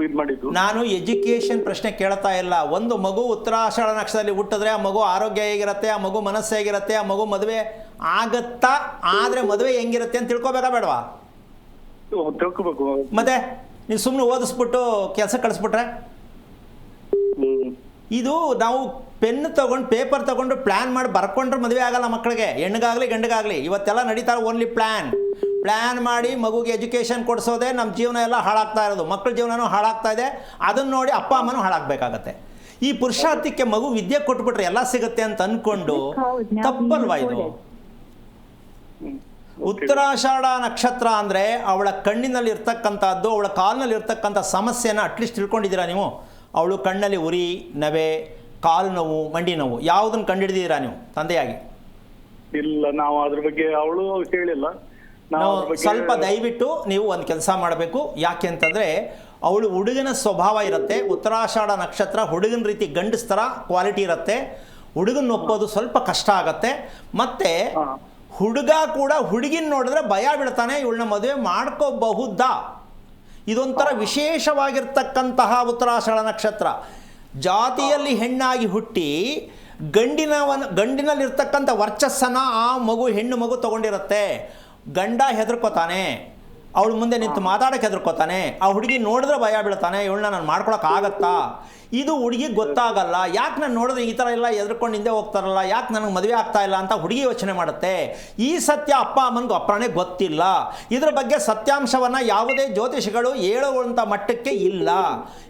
ಇದು ಮಾಡಿದ್ದು. ನಾನು ಎಜುಕೇಶನ್ ಪ್ರಶ್ನೆ ಕೇಳ್ತಾ ಇಲ್ಲ. ಒಂದು ಮಗು ಉತ್ತರಾಷಾಢ ನಕ್ಷತ್ರದಲ್ಲಿ ಹುಟ್ಟಿದ್ರೆ ಆ ಮಗು ಆರೋಗ್ಯ ಹೇಗಿರುತ್ತೆ, ಆ ಮಗು ಮನಸ್ಸು ಹೇಗಿರುತ್ತೆ, ಆ ಮಗು ಮದುವೆ ಆಗತ್ತಾ, ಆದರೆ ಮದುವೆ ಹೆಂಗಿರುತ್ತೆ ಅಂತ ತಿಳ್ಕೊಬೇಕಾ ಬೇಡವಾ? ತಿಳ್ಕೊಬೇಕು. ಮತ್ತೆ ನೀವು ಸುಮ್ಮನೆ ಓದಿಸ್ಬಿಟ್ಟು ಕೆಲಸ ಕಳಿಸ್ಬಿಟ್ರೆ, ಇದು ನಾವು ಪೆನ್ ತೊಗೊಂಡು ಪೇಪರ್ ತೊಗೊಂಡು ಪ್ಲ್ಯಾನ್ ಮಾಡಿ ಬರ್ಕೊಂಡ್ರೆ ಮದುವೆ ಆಗಲ್ಲ ಮಕ್ಕಳಿಗೆ, ಹೆಣ್ಣಿಗಾಗಲಿ ಗಂಡಿಗಾಗಲಿ. ಇವತ್ತೆಲ್ಲ ನಡೀತಾರೆ ಓನ್ಲಿ ಪ್ಲ್ಯಾನ್. ಪ್ಲ್ಯಾನ್ ಮಾಡಿ ಮಗುಗೆ ಎಜುಕೇಷನ್ ಕೊಡಿಸೋದೇ ನಮ್ಮ ಜೀವನ ಎಲ್ಲ ಹಾಳಾಗ್ತಾ ಇರೋದು. ಮಕ್ಕಳ ಜೀವನನೂ ಹಾಳಾಗ್ತಾ ಇದೆ, ಅದನ್ನು ನೋಡಿ ಅಪ್ಪ ಅಮ್ಮನೂ ಹಾಳಾಗಬೇಕಾಗತ್ತೆ. ಈ ಪುರುಷಾರ್ಥಕ್ಕೆ ಮಗು ವಿದ್ಯೆ ಕೊಟ್ಬಿಟ್ರೆ ಎಲ್ಲ ಸಿಗುತ್ತೆ ಅಂತ ಅಂದ್ಕೊಂಡು ತಪ್ಪಲ್ವಾ ಇದು? ಉತ್ತರಾಷಾಢ ನಕ್ಷತ್ರ ಅಂದರೆ ಅವಳ ಕಣ್ಣಿನಲ್ಲಿ ಇರ್ತಕ್ಕಂಥದ್ದು, ಅವಳ ಕಾಲಿನಲ್ಲಿ ಇರ್ತಕ್ಕಂಥ ಸಮಸ್ಯೆನ ಅಟ್ಲೀಸ್ಟ್ ತಿಳ್ಕೊಂಡಿದ್ದೀರಾ ನೀವು? ಅವಳು ಕಣ್ಣಲ್ಲಿ ಉರಿ, ನವೆ, ಕಾಲು ನೋವು, ಮಂಡಿ ನೋವು ಯಾವುದನ್ನು ಕಂಡುಹಿಡಿದಿದ್ದೀರಾ ನೀವು ತಂದೆಯಾಗಿ? ಇಲ್ಲ, ನಾವು ಅದ್ರ ಬಗ್ಗೆ ಅವಳು ಹೇಳಿಲ್ಲ. ನಾವು ಸ್ವಲ್ಪ ದಯವಿಟ್ಟು ನೀವು ಒಂದು ಕೆಲಸ ಮಾಡಬೇಕು. ಯಾಕೆ ಅಂತಂದರೆ ಅವಳು ಹುಡುಗನ ಸ್ವಭಾವ ಇರುತ್ತೆ. ಉತ್ತರಾಷಾಢ ನಕ್ಷತ್ರ ಹುಡುಗನ ರೀತಿ ಗಂಡಸ್ತರ ಕ್ವಾಲಿಟಿ ಇರುತ್ತೆ. ಹುಡುಗನ ಒಪ್ಪೋದು ಸ್ವಲ್ಪ ಕಷ್ಟ ಆಗತ್ತೆ. ಮತ್ತು ಹುಡುಗ ಕೂಡ ಹುಡುಗಿನ ನೋಡಿದ್ರೆ ಭಯ ಬೀಳ್ತಾನೆ, ಇವಳನ್ನ ಮದುವೆ ಮಾಡ್ಕೋಬಹುದಾ? ಇದೊಂಥರ ವಿಶೇಷವಾಗಿರ್ತಕ್ಕಂತಹ ಉತ್ತರಾಷಾಢ ನಕ್ಷತ್ರ. ಜಾತಿಯಲ್ಲಿ ಹೆಣ್ಣಾಗಿ ಹುಟ್ಟಿ ಗಂಡಿನಲ್ಲಿರ್ತಕ್ಕಂಥ ವರ್ಚಸ್ಸನ್ನು ಆ ಮಗು, ಹೆಣ್ಣು ಮಗು ತೊಗೊಂಡಿರುತ್ತೆ. ಗಂಡ ಹೆದರ್ಕೋತಾನೆ, ಅವಳು ಮುಂದೆ ನಿಂತು ಮಾತಾಡೋಕ್ಕೆ ಹೆದರ್ಕೋತಾನೆ, ಆ ಹುಡುಗಿ ನೋಡಿದ್ರೆ ಭಯ ಬೀಳ್ತಾನೆ, ಇವಳನ್ನ ನಾನು ಮಾಡ್ಕೊಳಕ್ಕಾಗತ್ತಾ? ಇದು ಹುಡುಗಿಗೆ ಗೊತ್ತಾಗಲ್ಲ. ಯಾಕೆ ನಾನು ನೋಡಿದ್ರೆ ಈ ಥರ ಎಲ್ಲ ಎದ್ರಕೊಂಡು ಹಿಂದೆ ಹೋಗ್ತಾರಲ್ಲ, ಯಾಕೆ ನನಗೆ ಮದುವೆ ಆಗ್ತಾ ಇಲ್ಲ ಅಂತ ಹುಡುಗಿ ಯೋಚನೆ ಮಾಡುತ್ತೆ. ಈ ಸತ್ಯ ಅಪ್ಪ ಅಮ್ಮನಿಗೂ ಅಪ್ಪನೇ ಗೊತ್ತಿಲ್ಲ. ಇದ್ರ ಬಗ್ಗೆ ಸತ್ಯಾಂಶವನ್ನು ಯಾವುದೇ ಜ್ಯೋತಿಷಿಗಳು ಹೇಳುವಂಥ ಮಟ್ಟಕ್ಕೆ ಇಲ್ಲ.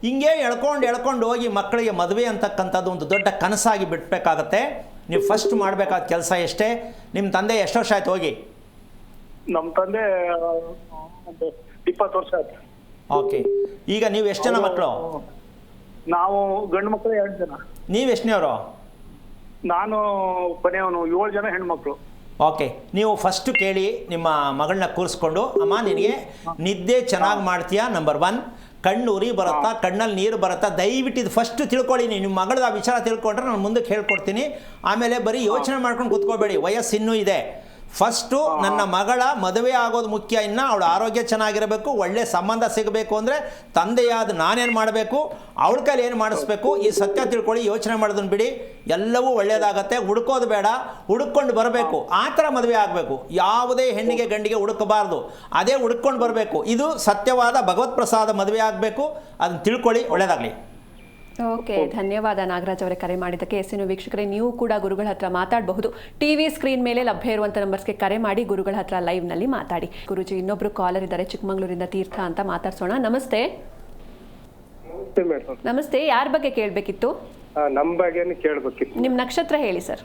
ಹಿಂಗೆ ಎಳ್ಕೊಂಡು ಹೋಗಿ ಮಕ್ಕಳಿಗೆ ಮದುವೆ ಅಂತಕ್ಕಂಥದ್ದು ಒಂದು ದೊಡ್ಡ ಕನಸಾಗಿ ಬಿಡಬೇಕಾಗತ್ತೆ. ನೀವು ಫಸ್ಟ್ ಮಾಡಬೇಕಾದ ಕೆಲಸ ಎಷ್ಟೇ? ನಿಮ್ಮ ತಂದೆ ಎಷ್ಟು ವರ್ಷ ಆಯ್ತು ಹೋಗಿ? ನಮ್ಮ ತಂದೆ 20 ವರ್ಷ ಆಯ್ತು. ಓಕೆ, ಈಗ ನೀವು ಎಷ್ಟು ಜನ ಮಕ್ಕಳು? ನಾವು ಗಂಡು ಮಕ್ಕಳು 2 ಜನ. ನೀವು ಎಷ್ಟನೇವರು? ನಾನು ಕೊನೆಯವನು, 7 ಜನ ಹೆಣ್ಮಕ್ಳು. ಓಕೆ, ನೀವು ಫಸ್ಟು ಕೇಳಿ ನಿಮ್ಮ ಮಗಳನ್ನ ಕೂರಿಸ್ಕೊಂಡು, ಅಮ್ಮ ನಿನಗೆ ನಿದ್ದೆ ಚೆನ್ನಾಗಿ ಮಾಡ್ತೀಯಾ? ನಂಬರ್ 1. ಕಣ್ಣು ಉರಿ ಬರುತ್ತಾ, ಕಣ್ಣಲ್ಲಿ ನೀರು ಬರುತ್ತಾ? ದಯವಿಟ್ಟು ಇದು ಫಸ್ಟ್ ತಿಳ್ಕೊಳ್ಳಿ. ನಿಮ್ಮ ಮಗಳದ ಆ ವಿಚಾರ ತಿಳ್ಕೊಂಡ್ರೆ ನಾನು ಮುಂದಕ್ಕೆ ಹೇಳ್ಕೊಡ್ತೀನಿ. ಆಮೇಲೆ ಬರೀ ಯೋಚನೆ ಮಾಡ್ಕೊಂಡು ಕೂತ್ಕೋಬೇಡಿ, ವಯಸ್ಸಿನ್ನೂ ಇದೆ. ಫಸ್ಟು ನನ್ನ ಮಗಳ ಮದುವೆ ಆಗೋದು ಮುಖ್ಯ. ಇನ್ನು ಅವಳ ಆರೋಗ್ಯ ಚೆನ್ನಾಗಿರಬೇಕು, ಒಳ್ಳೆ ಸಂಬಂಧ ಸಿಗಬೇಕು ಅಂದರೆ ತಂದೆಯಾದ ನಾನೇನು ಮಾಡಬೇಕು, ಅವಳ ಕೈಲಿ ಏನು ಮಾಡಿಸ್ಬೇಕು, ಈ ಸತ್ಯ ತಿಳ್ಕೊಳ್ಳಿ. ಯೋಚನೆ ಮಾಡೋದನ್ನು ಬಿಡಿ, ಎಲ್ಲವೂ ಒಳ್ಳೆಯದಾಗತ್ತೆ. ಹುಡುಕೋದು ಬೇಡ, ಹುಡುಕೊಂಡು ಬರಬೇಕು. ಆ ಥರ ಮದುವೆ ಆಗಬೇಕು. ಯಾವುದೇ ಹೆಣ್ಣಿಗೆ ಗಂಡಿಗೆ ಹುಡುಕಬಾರ್ದು, ಅದೇ ಹುಡುಕೊಂಡು ಬರಬೇಕು. ಇದು ಸತ್ಯವಾದ ಭಗವತ್ ಪ್ರಸಾದ ಮದುವೆ ಆಗಬೇಕು. ಅದನ್ನು ತಿಳ್ಕೊಳ್ಳಿ. ಒಳ್ಳೆಯದಾಗಲಿ. ಓಕೆ, ಧನ್ಯವಾದ ನಾಗರಾಜ್ ಅವರೇ ಕರೆ ಮಾಡಿದ್ದಕ್ಕೆ. ಎಸ್ಸಿನ ವೀಕ್ಷಕರೇ, ನೀವು ಕೂಡ ಗುರುಗಳ ಹತ್ರ ಮಾತಾಡಬಹುದು. ಟಿವಿ ಸ್ಕ್ರೀನ್ ಮೇಲೆ ಲಭ್ಯ ಇರುವಂಥ ನಂಬರ್ಸ್ಗೆ ಕರೆ ಮಾಡಿ ಗುರುಗಳ ಹತ್ರ ಲೈವ್ನಲ್ಲಿ ಮಾತಾಡಿ. ಗುರುಜಿ, ಇನ್ನೊಬ್ರು ಕಾಲರ್ ಇದ್ದಾರೆ, ಚಿಕ್ಕಮಗಳೂರಿಂದ ತೀರ್ಥ ಅಂತ. ಮಾತಾಡ್ಸೋಣ. ನಮಸ್ತೆ. ನಮಸ್ತೆ, ಯಾರ ಬಗ್ಗೆ ಕೇಳಬೇಕಿತ್ತು? ನಮ್ಮ ಬಗ್ಗೆನೇ ಕೇಳಬೇಕಿತ್ತು. ನಿಮ್ಮ ನಕ್ಷತ್ರ ಹೇಳಿ ಸರ್.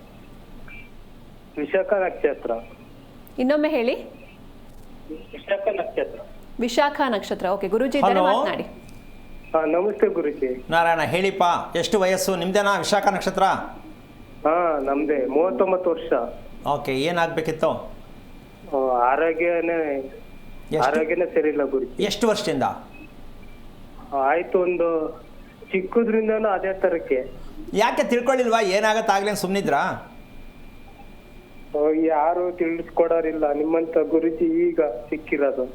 ವಿಶಾಖ ನಕ್ಷತ್ರ. ಇನ್ನೊಮ್ಮೆ ಹೇಳಿ. ವಿಶಾಖ ನಕ್ಷತ್ರ. ವಿಶಾಖ ನಕ್ಷತ್ರ. ಓಕೆ, ಗುರುಜಿ ಇದ್ದಾರೆ, ಮಾತನಾಡಿ. ನಮಸ್ತೆ ಗುರುಜಿ. ನಾರಾಯಣ, ಹೇಳಿಪ್ಪ. ಎಷ್ಟು ವಯಸ್ಸು ನಿಮ್ದೇನಾ ವಿಶಾಖ ನಕ್ಷತ್ರ? ನಮ್ದೇ 39 ವರ್ಷ. ಓಕೆ, ಏನಾಗಬೇಕಿತ್ತು? ಆರೋಗ್ಯನೇ ಸರಿ ಇಲ್ಲ ಗುರುಜಿ. ಎಷ್ಟು ವರ್ಷದಿಂದ ಆಯ್ತು? ಒಂದು ಚಿಕ್ಕದ್ರಿಂದನೂ ಅದೇ ತರಕ್ಕೆ. ಯಾಕೆ ತಿಳ್ಕೊಳ್ಳಿಲ್ವಾ? ಏನಾಗತ್ತಾಗ್ಲೇನು ಸುಮ್ಮನಿದ್ರಾ? ಯಾರು ತಿಳಿಸ್ಕೊಡೋರಿಲ್ಲ, ನಿಮ್ಮಂತ ಗುರುಜಿ ಈಗ ಸಿಕ್ಕಿರೋದು.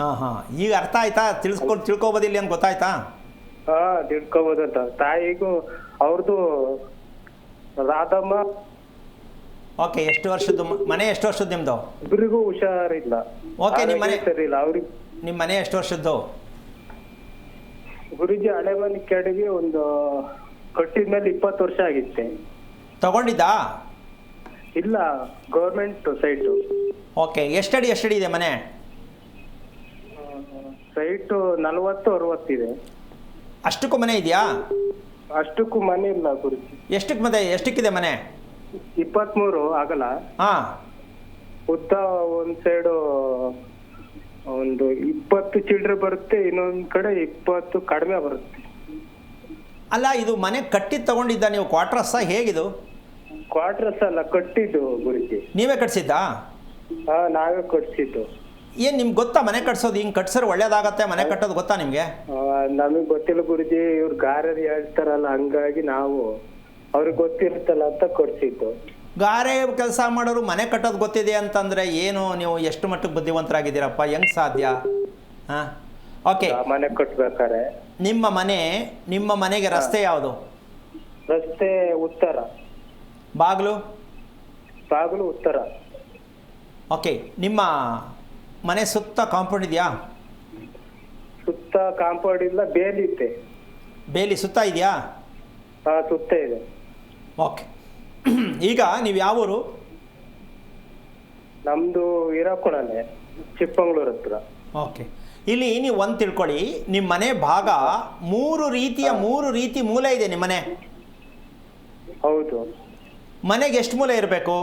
ಹಾಂ, ಈಗ ಅರ್ಥ ಆಯ್ತಾ? ತಿಳ್ಕೊಬೋದಿಲ್ಲ ಅಂತ ಗೊತ್ತಾಯ್ತಾ? ತಿಳ್ಕೊಬೋದಂತ. ತಾಯಿಗೂ ಅವ್ರದ್ದು ರಾಧಮ್ಮ. ಓಕೆ, ಎಷ್ಟು ವರ್ಷದ್ದು ಮನೆ? ಎಷ್ಟು ವರ್ಷದ್ದು ನಿಮ್ಮದು? ಇಬ್ಬರಿಗೂ ಹುಷಾರಿಲ್ಲ. ಓಕೆ, ನಿಮ್ಮ ಮನೆ ಸರಿ ಇಲ್ಲ ಅವ್ರಿಗೆ. ನಿಮ್ಮ ಮನೆ ಎಷ್ಟು ವರ್ಷದ್ದು ಗುರುಜಿ? ಹಳೆ ಮನೆ ಕೆಳಗೆ ಒಂದು ಕಟ್ಟಿದ್ಮೇಲೆ 20 ವರ್ಷ ಆಗಿತ್ತೆ. ತಗೊಂಡಿದ್ದಾ? ಇಲ್ಲ, ಗೌರ್ಮೆಂಟ್ ಸೈಟು. ಓಕೆ, ಎಷ್ಟಡಿ ಇದೆ ಮನೆ? ಸೈಟು 40-60 ಇದೆ. ಅಷ್ಟಕ್ಕೂ ಮನೆ ಇದೆಯಾ? ಅಷ್ಟಕ್ಕೂ ಮನೆ ಇಲ್ಲ ಗುರುಜಿ. ಎಷ್ಟಕ್ಕಿದೆ ಮನೆ? 23 ಆಗಲ್ಲ. ಹಾಂ, ಉದ್ದ ಒಂದ್ ಸೈಡು ಒಂದು 20 ಚಿಲ್ಡ್ರೆ ಬರುತ್ತೆ, ಇನ್ನೊಂದ್ ಕಡೆ 20 ಕಡಿಮೆ ಬರುತ್ತೆ. ಅಲ್ಲ, ಇದು ಮನೆ ಕಟ್ಟಿದ್ದು ತಗೊಂಡಿದ್ದ ನೀವು? ಕ್ವಾರ್ಟರ್ಸಾ ಹೇಗಿದು? ಕ್ವಾರ್ಟರ್ಸ್ ಅಲ್ಲ, ಕಟ್ಟಿದ್ದು ಗುರುಜಿ. ನೀವೇ ಕಟ್ಸಿದ್ದಾ? ನಾವೇ ಕಟ್ಸಿದ್ದು. ಏನು ನಿಮ್ಗೆ ಗೊತ್ತಾ ಮನೆ ಕಟ್ಸೋದು? ಹಿಂಗೆ ಕಟ್ಸೋರು ಒಳ್ಳೇದಾಗತ್ತೆ ಮನೆ ಕಟ್ಟೋದು ಗೊತ್ತಾ ನಿಮಗೆ? ನಮಗೆ ಗೊತ್ತಿಲ್ಲ ಗುರುಜಿ, ಇವ್ರು ಗಾರರು ಹೇಳ್ತಾರಲ್ಲ, ಹಂಗಾಗಿ ನಾವು ಅವ್ರಿಗೆ ಗೊತ್ತಿರುತ್ತಲ್ಲ ಅಂತ ಕಟ್ಸಿದ್ದು. ಗಾರೆ ಕೆಲಸ ಮಾಡೋರು ಮನೆ ಕಟ್ಟೋದು ಗೊತ್ತಿದೆ ಅಂತಂದರೆ ಏನು ನೀವು ಎಷ್ಟು ಮಟ್ಟಕ್ಕೆ ಬುದ್ಧಿವಂತರಾಗಿದ್ದೀರಪ್ಪ? ಹೆಂಗೆ ಸಾಧ್ಯ? ಹಾಂ, ಓಕೆ. ಮನೆ ಕಟ್ಬೇಕಾರೆ ನಿಮ್ಮ ಮನೆಗೆ ರಸ್ತೆ ಯಾವುದು? ರಸ್ತೆ ಉತ್ತರ. ಬಾಗಿಲು ಉತ್ತರ. ಓಕೆ, ನಿಮ್ಮ ಮನೆ ಸುತ್ತ ಕಾಂಪೌಂಡ್ ಇದೆಯಾ? ಸುತ್ತ ಕಾಂಪೌಂಡ್ ಇಲ್ಲ, ಬೇಲಿ ಇದೆ. ಬೇಲಿ ಸುತ್ತ ಇದೆಯಾ? ಸುತ್ತ ಇದೆ. ಓಕೆ, ಈಗ ನೀವು ಯಾವ ಊರು? ನಮ್ದು ಹಿರಾಕೊಣನೆ. ಚಿಕ್ಕಮಂಗ್ಳೂರ್ ಹತ್ರ. ಓಕೆ, ಇಲ್ಲಿ ನೀವು ಒಂದು ತಿಳ್ಕೊಳ್ಳಿ, ನಿಮ್ಮ ಮನೆ ಭಾಗ ಮೂರು ರೀತಿ ಮೂಲೆ ಇದೆ ನಿಮ್ಮ ಮನೆ. ಹೌದು. ಮನೆಗೆ ಎಷ್ಟು ಮೂಲೆ ಇರಬೇಕು?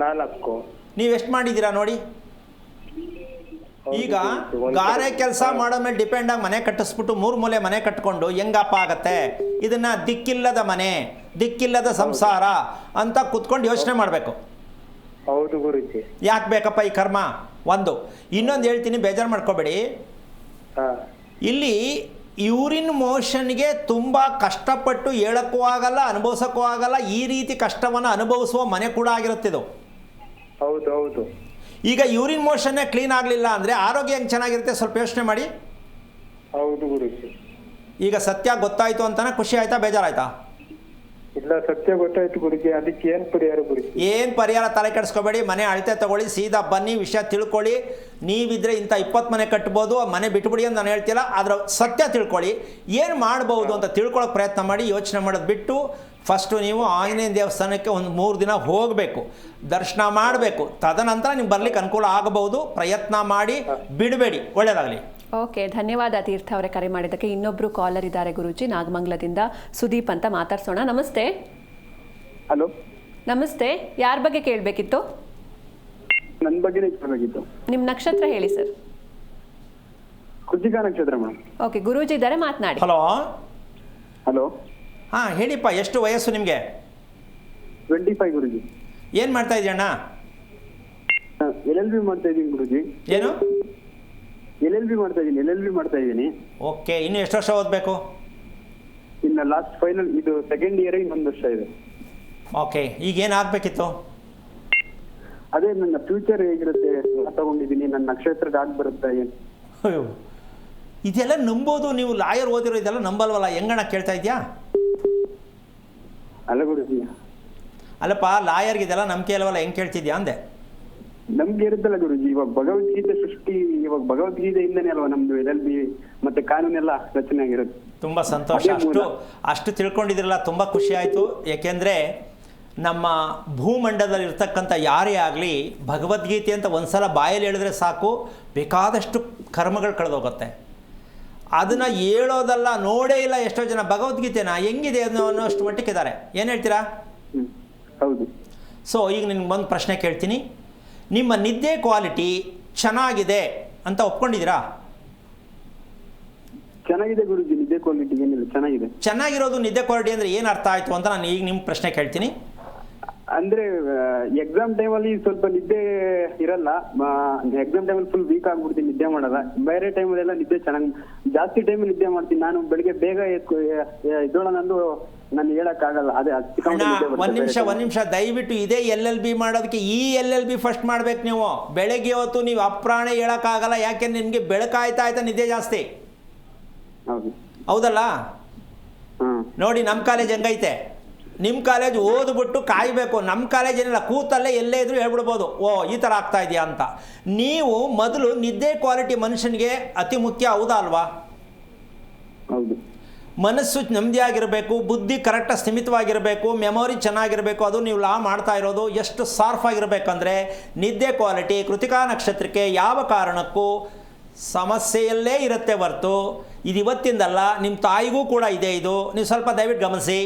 4. ನೀವು ಎಷ್ಟು ಮಾಡಿದ್ದೀರಾ ನೋಡಿ. ಈಗ ಗಾರೆ ಕೆಲಸ ಮಾಡೋ ಮೇಲೆ ಡಿಪೆಂಡ್ ಆಗಿ ಮನೆ ಕಟ್ಟಿಸ್ಬಿಟ್ಟು 3 ಮೂಲೆ ಮನೆ ಕಟ್ಕೊಂಡು ಹೆಂಗಪ್ಪ ಆಗತ್ತೆ? ಇದನ್ನ ದಿಕ್ಕಿಲ್ಲದ ಮನೆ, ದಿಕ್ಕಿಲ್ಲದ ಸಂಸಾರ ಅಂತ ಕುತ್ಕೊಂಡು ಯೋಚನೆ ಮಾಡಬೇಕು. ಹೌದು ಗುರುಜಿ. ಯಾಕೆ ಬೇಕಪ್ಪ ಈ ಕರ್ಮ? ಒಂದು. ಇನ್ನೊಂದು ಹೇಳ್ತೀನಿ, ಬೇಜಾರು ಮಾಡ್ಕೋಬೇಡಿ. ಇಲ್ಲಿ ಯೂರಿನ್ ಮೋಷನ್ಗೆ ತುಂಬ ಕಷ್ಟಪಟ್ಟು ಹೇಳಕ್ಕೂ ಆಗಲ್ಲ, ಅನುಭವಿಸೋಕ್ಕೂ ಆಗಲ್ಲ. ಈ ರೀತಿ ಕಷ್ಟವನ್ನು ಅನುಭವಿಸುವ ಮನೆ ಕೂಡ ಆಗಿರುತ್ತಿದ್ದು. ಹೌದು ಹೌದು. ಈಗ ಯೂರಿನ್ ಮೋಷನ್ನೇ ಕ್ಲೀನ್ ಆಗಲಿಲ್ಲ ಅಂದರೆ ಆರೋಗ್ಯ ಹೆಂಗೆ ಚೆನ್ನಾಗಿರುತ್ತೆ? ಸ್ವಲ್ಪ ಯೋಚನೆ ಮಾಡಿ. ಹೌದು ಗುರುಜಿ. ಈಗ ಸತ್ಯ ಗೊತ್ತಾಯ್ತು ಅಂತಾನೆ ಖುಷಿ ಆಯ್ತಾ, ಬೇಜಾರಾಯ್ತಾ? ಇಲ್ಲ, ಸತ್ಯ ಗೊತ್ತಾಯ್ತು ಗುರುಜಿ. ಅದಕ್ಕೆ ಏನ್ ಪರಿಹಾರ ಗುರುಜಿ? ಏನು ಪರಿಹಾರ ತಲೆ ಕೆಡಿಸ್ಕೋಬೇಡಿ. ಮನೆ ಅಳತೆ ತಗೊಳ್ಳಿ, ಸೀದಾ ಬನ್ನಿ, ವಿಷಯ ತಿಳ್ಕೊಳ್ಳಿ. ನೀವಿದ್ರೆ ಇಂಥ 20 ಮನೆ ಕಟ್ಬೋದು, ಮನೆ ಬಿಟ್ಬಿಡಿ ಅಂತ ನಾನು ಹೇಳ್ತಿಲ್ಲ. ಅದರ ಸತ್ಯ ತಿಳ್ಕೊಳ್ಳಿ, ಏನು ಮಾಡ್ಬೋದು ಅಂತ ತಿಳ್ಕೊಳ್ಳೋಕೆ ಪ್ರಯತ್ನ ಮಾಡಿ. ಯೋಚನೆ ಮಾಡೋದು ಬಿಟ್ಟು ಫಸ್ಟು ನೀವು ಆಂಜನೇಯ ದೇವಸ್ಥಾನಕ್ಕೆ ಒಂದು 3 ದಿನ ಹೋಗಬೇಕು, ದರ್ಶನ ಮಾಡಬೇಕು. ತದನಂತರ ನಿಮ್ಗೆ ಬರ್ಲಿಕ್ಕೆ ಅನುಕೂಲ ಆಗಬಹುದು. ಪ್ರಯತ್ನ ಮಾಡಿ, ಬಿಡಬೇಡಿ. ಒಳ್ಳೆಯದಾಗಲಿ. ಓಕೆ, ಧನ್ಯವಾದ ತೀರ್ಥ ಅವರೇ ಕರೆ ಮಾಡಿದ್ದಕ್ಕೆ. ಇನ್ನೊಬ್ರು ಕಾಲರ್ ಇದ್ದಾರೆ ಗುರೂಜಿ, ನಾಗಮಂಗಲದಿಂದ ಸುದೀಪ್ ಅಂತ. ಮಾತಾಡ್ಸೋಣ. ನಮಸ್ತೆ. ಹಲೋ, ನಮಸ್ತೆ. ಯಾರ ಬಗ್ಗೆ ಕೇಳಬೇಕಿತ್ತು? ನನ್ನ ಬಗ್ಗೆನೇ ಕೇಳಬೇಕಿತ್ತು. ನಿಮ್ಮ ನಕ್ಷತ್ರ ಹೇಳಿ ಸರ್. ಕೃತಿಕಾ ನಕ್ಷತ್ರ ಮೇಡಮ್. ಓಕೆ, ಗುರೂಜಿ ಇದ್ದಾರೆ, ಮಾತನಾಡಿ. ಹಲೋ. ಹಲೋ. ಹಾಂ ಹೇಳಿಪ್ಪ, ಎಷ್ಟು ವಯಸ್ಸು ನಿಮಗೆ? 25 ಗುರುಜಿ. ಏನು ಮಾಡ್ತಾ ಇದೀಯಣ್ಣ? LLB ಮಾಡ್ತಾ ಇದ್ದೀನಿ ಗುರುಜಿ. ಏನು? LLB ಮಾಡ್ತಾ ಇದ್ದೀನಿ. ಓಕೆ, ಇನ್ನು ಎಷ್ಟು ವರ್ಷ ಓದಬೇಕು? ಇನ್ನು ಲಾಸ್ಟ್ ಫೈನಲ್, ಇದು ಸೆಕೆಂಡ್ ಇಯರ್, ಇನ್ನೊಂದು ವರ್ಷ ಇದೆ. ಓಕೆ, ಈಗ ಏನು ಆಗಬೇಕಿತ್ತು? ಅದೇ ನನ್ನ ಫ್ಯೂಚರ್ ಹೇಗಿರುತ್ತೆ ತಗೊಂಡಿದ್ದೀನಿ, ನನ್ನ ನಕ್ಷತ್ರಕ್ಕೆ ಆಗಿ ಬರುತ್ತಾ ಏನು? ಅಯ್ಯೋ, ಇದೆಲ್ಲ ನಂಬೋದು? ನೀವು ಲಾಯರ್ ಓದಿರೋ ಇದೆಲ್ಲ ನಂಬಲ್ವಲ್ಲ, ಹೆಂಗಣ್ಣ ಕೇಳ್ತಾ ಇದೆಯಾ? ಅಲ್ಲ ಗುರುಜಿ. ಅಲ್ಲಪ್ಪ, ಲಾಯರ್ಗೆ ಇದೆಲ್ಲ ನಂಬಿಕೆ ಇಲ್ಲವಲ್ಲ, ಹೆಂಗೆ ಕೇಳ್ತಿದ್ಯಾ ಅಂದೆ. ನಮ್ಗೆ ಇರುತ್ತಲ್ಲ ಗುರುಜಿ, ಇವಾಗ ಭಗವದ್ಗೀತೆ ಸೃಷ್ಟಿ, ಇವಾಗ ಭಗವದ್ಗೀತೆಯಿಂದನೇ ಅಲ್ವಾ ನಮ್ದು LLB ಮತ್ತೆ ಕಾನೂನೆಲ್ಲ ರಚನೆ ಆಗಿರುತ್ತೆ. ತುಂಬ ಸಂತೋಷ. ಅಷ್ಟು ತಿಳ್ಕೊಂಡಿದ್ರಲ್ಲ, ತುಂಬ ಖುಷಿ ಆಯಿತು. ಏಕೆಂದರೆ ನಮ್ಮ ಭೂಮಂಡಲದಲ್ಲಿ ಇರ್ತಕ್ಕಂಥ ಯಾರೇ ಆಗಲಿ, ಭಗವದ್ಗೀತೆ ಅಂತ ಒಂದ್ಸಲ ಬಾಯಲ್ಲಿ ಹೇಳಿದ್ರೆ ಸಾಕು, ಬೇಕಾದಷ್ಟು ಕರ್ಮಗಳು ಕಳೆದೋಗುತ್ತೆ. ಅದನ್ನು ಹೇಳೋದಲ್ಲ, ನೋಡೇ ಇಲ್ಲ ಎಷ್ಟೋ ಜನ ಭಗವದ್ಗೀತೆನ ಹೆಂಗಿದೆ ಅನ್ನೋಷ್ಟು ಮಟ್ಟಕ್ಕಿದ್ದಾರೆ. ಏನು ಹೇಳ್ತೀರಾ? ಹೌದು. ಸೊ ಈಗ ನಿಮ್ಗೆ ಒಂದು ಪ್ರಶ್ನೆ ಕೇಳ್ತೀನಿ. ನಿಮ್ಮ ನಿದ್ದೆ ಕ್ವಾಲಿಟಿ ಚೆನ್ನಾಗಿದೆ ಅಂತ ಒಪ್ಕೊಂಡಿದ್ದೀರಾ? ಚೆನ್ನಾಗಿದೆ ಗುರುಜಿ, ನಿದ್ದೆ ಕ್ವಾಲಿಟಿ ಏನಿಲ್ಲ, ಚೆನ್ನಾಗಿದೆ. ಚೆನ್ನಾಗಿರೋದು ನಿದ್ದೆ ಕ್ವಾಲಿಟಿ ಅಂದರೆ ಏನು ಅರ್ಥ ಆಯಿತು ಅಂತ ನಾನು ಈಗ ನಿಮ್ಮ ಪ್ರಶ್ನೆ ಕೇಳ್ತೀನಿ. ಅಂದ್ರೆ ಎಕ್ಸಾಮ್ ಟೈಮಲ್ಲಿ ಸ್ವಲ್ಪ ನಿದ್ದೆ ಇರಲ್ಲ. ಎಕ್ಸಾಮ್ ಟೈಮಲ್ಲಿ ಫುಲ್ ವೀಕ್ ಆಗ್ಬಿಡ್ತೀನಿ, ನಿದ್ದೆ ಮಾಡಲ್ಲ. ಬೇರೆ ಟೈಮಲ್ಲೆಲ್ಲ ನಿದ್ದೆ ಚೆನ್ನಾಗಿ, ಜಾಸ್ತಿ ಟೈಮ್ ನಿದ್ದೆ ಮಾಡ್ತೀನಿ. ನಾನು ಬೆಳಿಗ್ಗೆ ಬೇಗ ಎದ್ದೋಳ ನಂದು ನಾನು ಹೇಳಕ್ಕಾಗಲ್ಲ. ಅದೇ ಒಂದ್ ನಿಮಿಷ ದಯವಿಟ್ಟು ಇದೇ LLB ಮಾಡೋದಕ್ಕೆ ಈ LLB ಫಸ್ಟ್ ಮಾಡ್ಬೇಕು ನೀವು. ಬೆಳಗ್ಗೆ ಹೊತ್ತು ನೀವು ಅಪ್ರಾಣೆ ಹೇಳಕ್ಕಾಗಲ್ಲ, ಯಾಕೆಂದ್ರೆ ನಿಮ್ಗೆ ಬೆಳಕಾಯ್ತಾ ನಿದ್ದೆ ಜಾಸ್ತಿ. ಹೌದಲ್ಲ? ನೋಡಿ, ನಮ್ಮ ಕಾಲೇಜ್ ಹೆಂಗೈತೆ. ನಿಮ್ಮ ಕಾಲೇಜ್ ಓದ್ಬಿಟ್ಟು ಕಾಯಬೇಕು. ನಮ್ಮ ಕಾಲೇಜ್ ಏನಿಲ್ಲ, ಕೂತಲ್ಲೇ ಎಲ್ಲೇ ಇದ್ರೂ ಹೇಳ್ಬಿಡ್ಬೋದು, ಓ ಈ ಥರ ಆಗ್ತಾ ಇದೆಯಾ ಅಂತ. ನೀವು ಮೊದಲು ನಿದ್ದೆ ಕ್ವಾಲಿಟಿ ಮನುಷ್ಯನಿಗೆ ಅತಿ ಮುಖ್ಯ, ಹೌದಾ ಅಲ್ವಾ? ಹೌದು. ಮನಸ್ಸು ನೆಮ್ಮದಿಯಾಗಿರಬೇಕು, ಬುದ್ಧಿ ಕರೆಕ್ಟಾಗಿ ಸ್ಥಿಮಿತವಾಗಿರಬೇಕು, ಮೆಮೊರಿ ಚೆನ್ನಾಗಿರಬೇಕು. ಅದು ನೀವು ಲಾ ಮಾಡ್ತಾ ಇರೋದು ಎಷ್ಟು ಶಾರ್ಪ್ ಆಗಿರಬೇಕಂದ್ರೆ ನಿದ್ದೆ ಕ್ವಾಲಿಟಿ ಕೃತಿಕಾ ನಕ್ಷತ್ರಕ್ಕೆ ಯಾವ ಕಾರಣಕ್ಕೂ ಸಮಸ್ಯೆಯಲ್ಲೇ ಇರುತ್ತೆ ಹೊರತು ಇದು ಇವತ್ತಿಂದಲ್ಲ, ನಿಮ್ಮ ತಾಯಿಗೂ ಕೂಡ ಇದೆ. ಇದು ನೀವು ಸ್ವಲ್ಪ ದಯವಿಟ್ಟು ಗಮನಿಸಿ.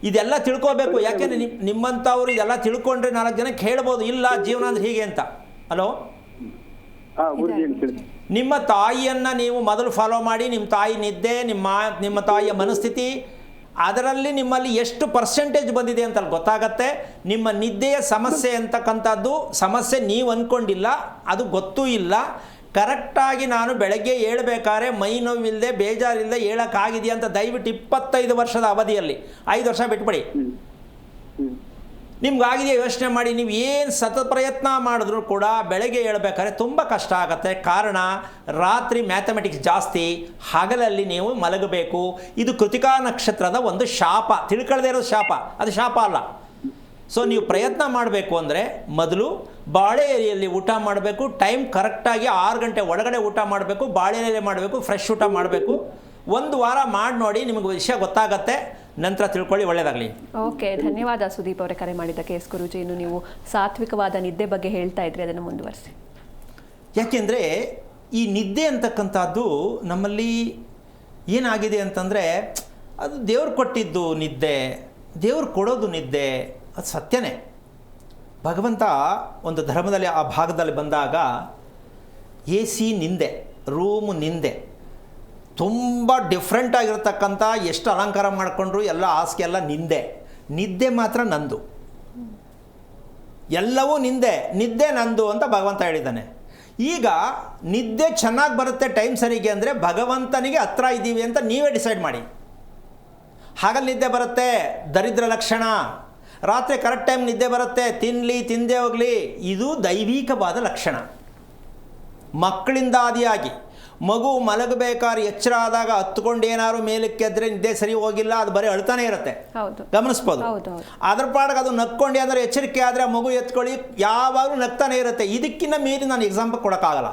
ಇದೆಲ್ಲ ತಿಳ್ಕೋಬೇಕು. ಯಾಕೆಂದರೆ ನಿಮ್ಮಂಥವ್ರು ಇದೆಲ್ಲ ತಿಳ್ಕೊಂಡ್ರೆ 4 ಜನಕ್ಕೆ ಹೇಳ್ಬೋದು, ಇಲ್ಲ ಜೀವನ ಅಂದ್ರೆ ಹೀಗೆ ಅಂತ. ಹಲೋ, ನಿಮ್ಮ ತಾಯಿಯನ್ನು ನೀವು ಮೊದಲು ಫಾಲೋ ಮಾಡಿ. ನಿಮ್ಮ ತಾಯಿ ನಿದ್ದೆ, ನಿಮ್ಮ ತಾಯಿಯ ಮನಸ್ಥಿತಿ, ಅದರಲ್ಲಿ ನಿಮ್ಮಲ್ಲಿ ಎಷ್ಟು ಪರ್ಸೆಂಟೇಜ್ ಬಂದಿದೆ ಅಂತ ಗೊತ್ತಾಗತ್ತೆ. ನಿಮ್ಮ ನಿದ್ದೆಯ ಸಮಸ್ಯೆ ಅಂತಕ್ಕಂಥದ್ದು ಸಮಸ್ಯೆ ನೀವು ಅಂದ್ಕೊಂಡಿಲ್ಲ, ಅದು ಗೊತ್ತೂ ಇಲ್ಲ. ಕರೆಕ್ಟಾಗಿ ನಾನು ಬೆಳಗ್ಗೆ ಹೇಳ್ಬೇಕಾದ್ರೆ ಮೈ ನೋವಿಲ್ಲದೆ ಬೇಜಾರಿಲ್ಲದೆ ಹೇಳೋಕ್ಕಾಗಿದೆಯಾ ಅಂತ ದಯವಿಟ್ಟು 25 ವರ್ಷದ ಅವಧಿಯಲ್ಲಿ 5 ವರ್ಷ ಬಿಟ್ಬಿಡಿ. ನಿಮ್ಗಾಗಿದೆಯಾ ಯೋಚನೆ ಮಾಡಿ. ನೀವು ಏನು ಸತತ ಪ್ರಯತ್ನ ಮಾಡಿದ್ರೂ ಕೂಡ ಬೆಳಗ್ಗೆ ಹೇಳ್ಬೇಕಾದ್ರೆ ತುಂಬ ಕಷ್ಟ ಆಗುತ್ತೆ. ಕಾರಣ, ರಾತ್ರಿ ಮ್ಯಾಥಮೆಟಿಕ್ಸ್ ಜಾಸ್ತಿ, ಹಗಲಲ್ಲಿ ನೀವು ಮಲಗಬೇಕು. ಇದು ಕೃತಿಕಾ ನಕ್ಷತ್ರದ ಒಂದು ಶಾಪ. ತಿಳ್ಕೊಳ್ಳದೇ ಇರೋದು ಶಾಪ, ಅದು ಶಾಪ ಅಲ್ಲ. ಸೊ ನೀವು ಪ್ರಯತ್ನ ಮಾಡಬೇಕು ಅಂದರೆ ಮೊದಲು ಬಾಳೆ ಎಲೆಯಲ್ಲಿ ಊಟ ಮಾಡಬೇಕು. ಟೈಮ್ ಕರೆಕ್ಟಾಗಿ 6 ಗಂಟೆ ಒಳಗಡೆ ಊಟ ಮಾಡಬೇಕು. ಬಾಳೆ ಎಲೆ ಮಾಡಬೇಕು, ಫ್ರೆಶ್ ಊಟ ಮಾಡಬೇಕು. ಒಂದು ವಾರ ಮಾಡಿ ನೋಡಿ, ನಿಮಗೆ ವಿಷಯ ಗೊತ್ತಾಗತ್ತೆ, ನಂತರ ತಿಳ್ಕೊಳ್ಳಿ. ಒಳ್ಳೆಯದಾಗಲಿ. ಓಕೆ, ಧನ್ಯವಾದ ಸುದೀಪ್ ಅವರೇ ಕರೆ ಮಾಡಿದ್ದಕ್ಕೆ. ಎಸ್ ಗುರೂಜಿ, ಇನ್ನು ನೀವು ಸಾತ್ವಿಕವಾದ ನಿದ್ದೆ ಬಗ್ಗೆ ಹೇಳ್ತಾ ಇದ್ರಿ, ಅದನ್ನು ಮುಂದುವರಿಸಿ. ಯಾಕೆಂದರೆ ಈ ನಿದ್ದೆ ಅಂತಕ್ಕಂಥದ್ದು ನಮ್ಮಲ್ಲಿ ಏನಾಗಿದೆ ಅಂತಂದರೆ, ಅದು ದೇವ್ರು ಕೊಟ್ಟಿದ್ದು ನಿದ್ದೆ, ದೇವ್ರು ಕೊಡೋದು ನಿದ್ದೆ, ಅದು ಸತ್ಯನೇ. ಭಗವಂತ ಒಂದು ಧರ್ಮದಲ್ಲಿ ಆ ಭಾಗದಲ್ಲಿ ಬಂದಾಗ AC ನಿಂದೆ, ರೂಮು ನಿಂದೆ, ತುಂಬ ಡಿಫ್ರೆಂಟ್ ಆಗಿರ್ತಕ್ಕಂಥ ಎಷ್ಟು ಅಲಂಕಾರ ಮಾಡಿಕೊಂಡ್ರು ಎಲ್ಲ ಹಾಸಿಗೆ ಎಲ್ಲ ನಿದ್ದೆ ಮಾತ್ರ ನಂದು, ಎಲ್ಲವೂ ನಿದ್ದೆ ನಂದು ಅಂತ ಭಗವಂತ ಹೇಳಿದ್ದಾನೆ. ಈಗ ನಿದ್ದೆ ಚೆನ್ನಾಗಿ ಬರುತ್ತೆ ಟೈಮ್ ಸರಿಗೆ ಅಂದರೆ ಭಗವಂತನಿಗೆ ಹತ್ರ ಇದ್ದೀವಿ ಅಂತ ನೀವೇ ಡಿಸೈಡ್ ಮಾಡಿ. ಹಾಗಲ್ಲಿ ನಿದ್ದೆ ಬರುತ್ತೆ ದರಿದ್ರ ಲಕ್ಷಣ. ರಾತ್ರಿ ಕರೆಕ್ಟ್ ಟೈಮ್ ನಿದ್ದೆ ಬರುತ್ತೆ, ತಿಂದೇ ಹೋಗಲಿ, ಇದು ದೈವಿಕವಾದ ಲಕ್ಷಣ. ಮಕ್ಕಳಿಂದ ಆದಿಯಾಗಿ ಮಗು ಮಲಗಬೇಕಾದ್ರೆ ಎಚ್ಚರ ಆದಾಗ ಹತ್ಕೊಂಡು ಏನಾದ್ರು ಮೇಲಕ್ಕೆ ಎದ್ರೆ ನಿದ್ದೆ ಸರಿ ಹೋಗಿಲ್ಲ, ಅದು ಬರೀ ಅಳ್ತಾನೆ ಇರುತ್ತೆ, ಗಮನಿಸ್ಬೋದು. ಅದ್ರ ಪಾಡಿಗೆ ಅದು ನಕ್ಕೊಂಡು ಅಂದರೆ ಎಚ್ಚರಿಕೆ ಆದರೆ ಮಗು ಎತ್ಕೊಳ್ಳಿ, ಯಾವಾಗಲೂ ನಗ್ತಾನೆ ಇರುತ್ತೆ. ಇದಕ್ಕಿಂತ ಮೀರಿ ನಾನು ಎಕ್ಸಾಂಪಲ್ ಕೊಡೋಕ್ಕಾಗಲ್ಲ.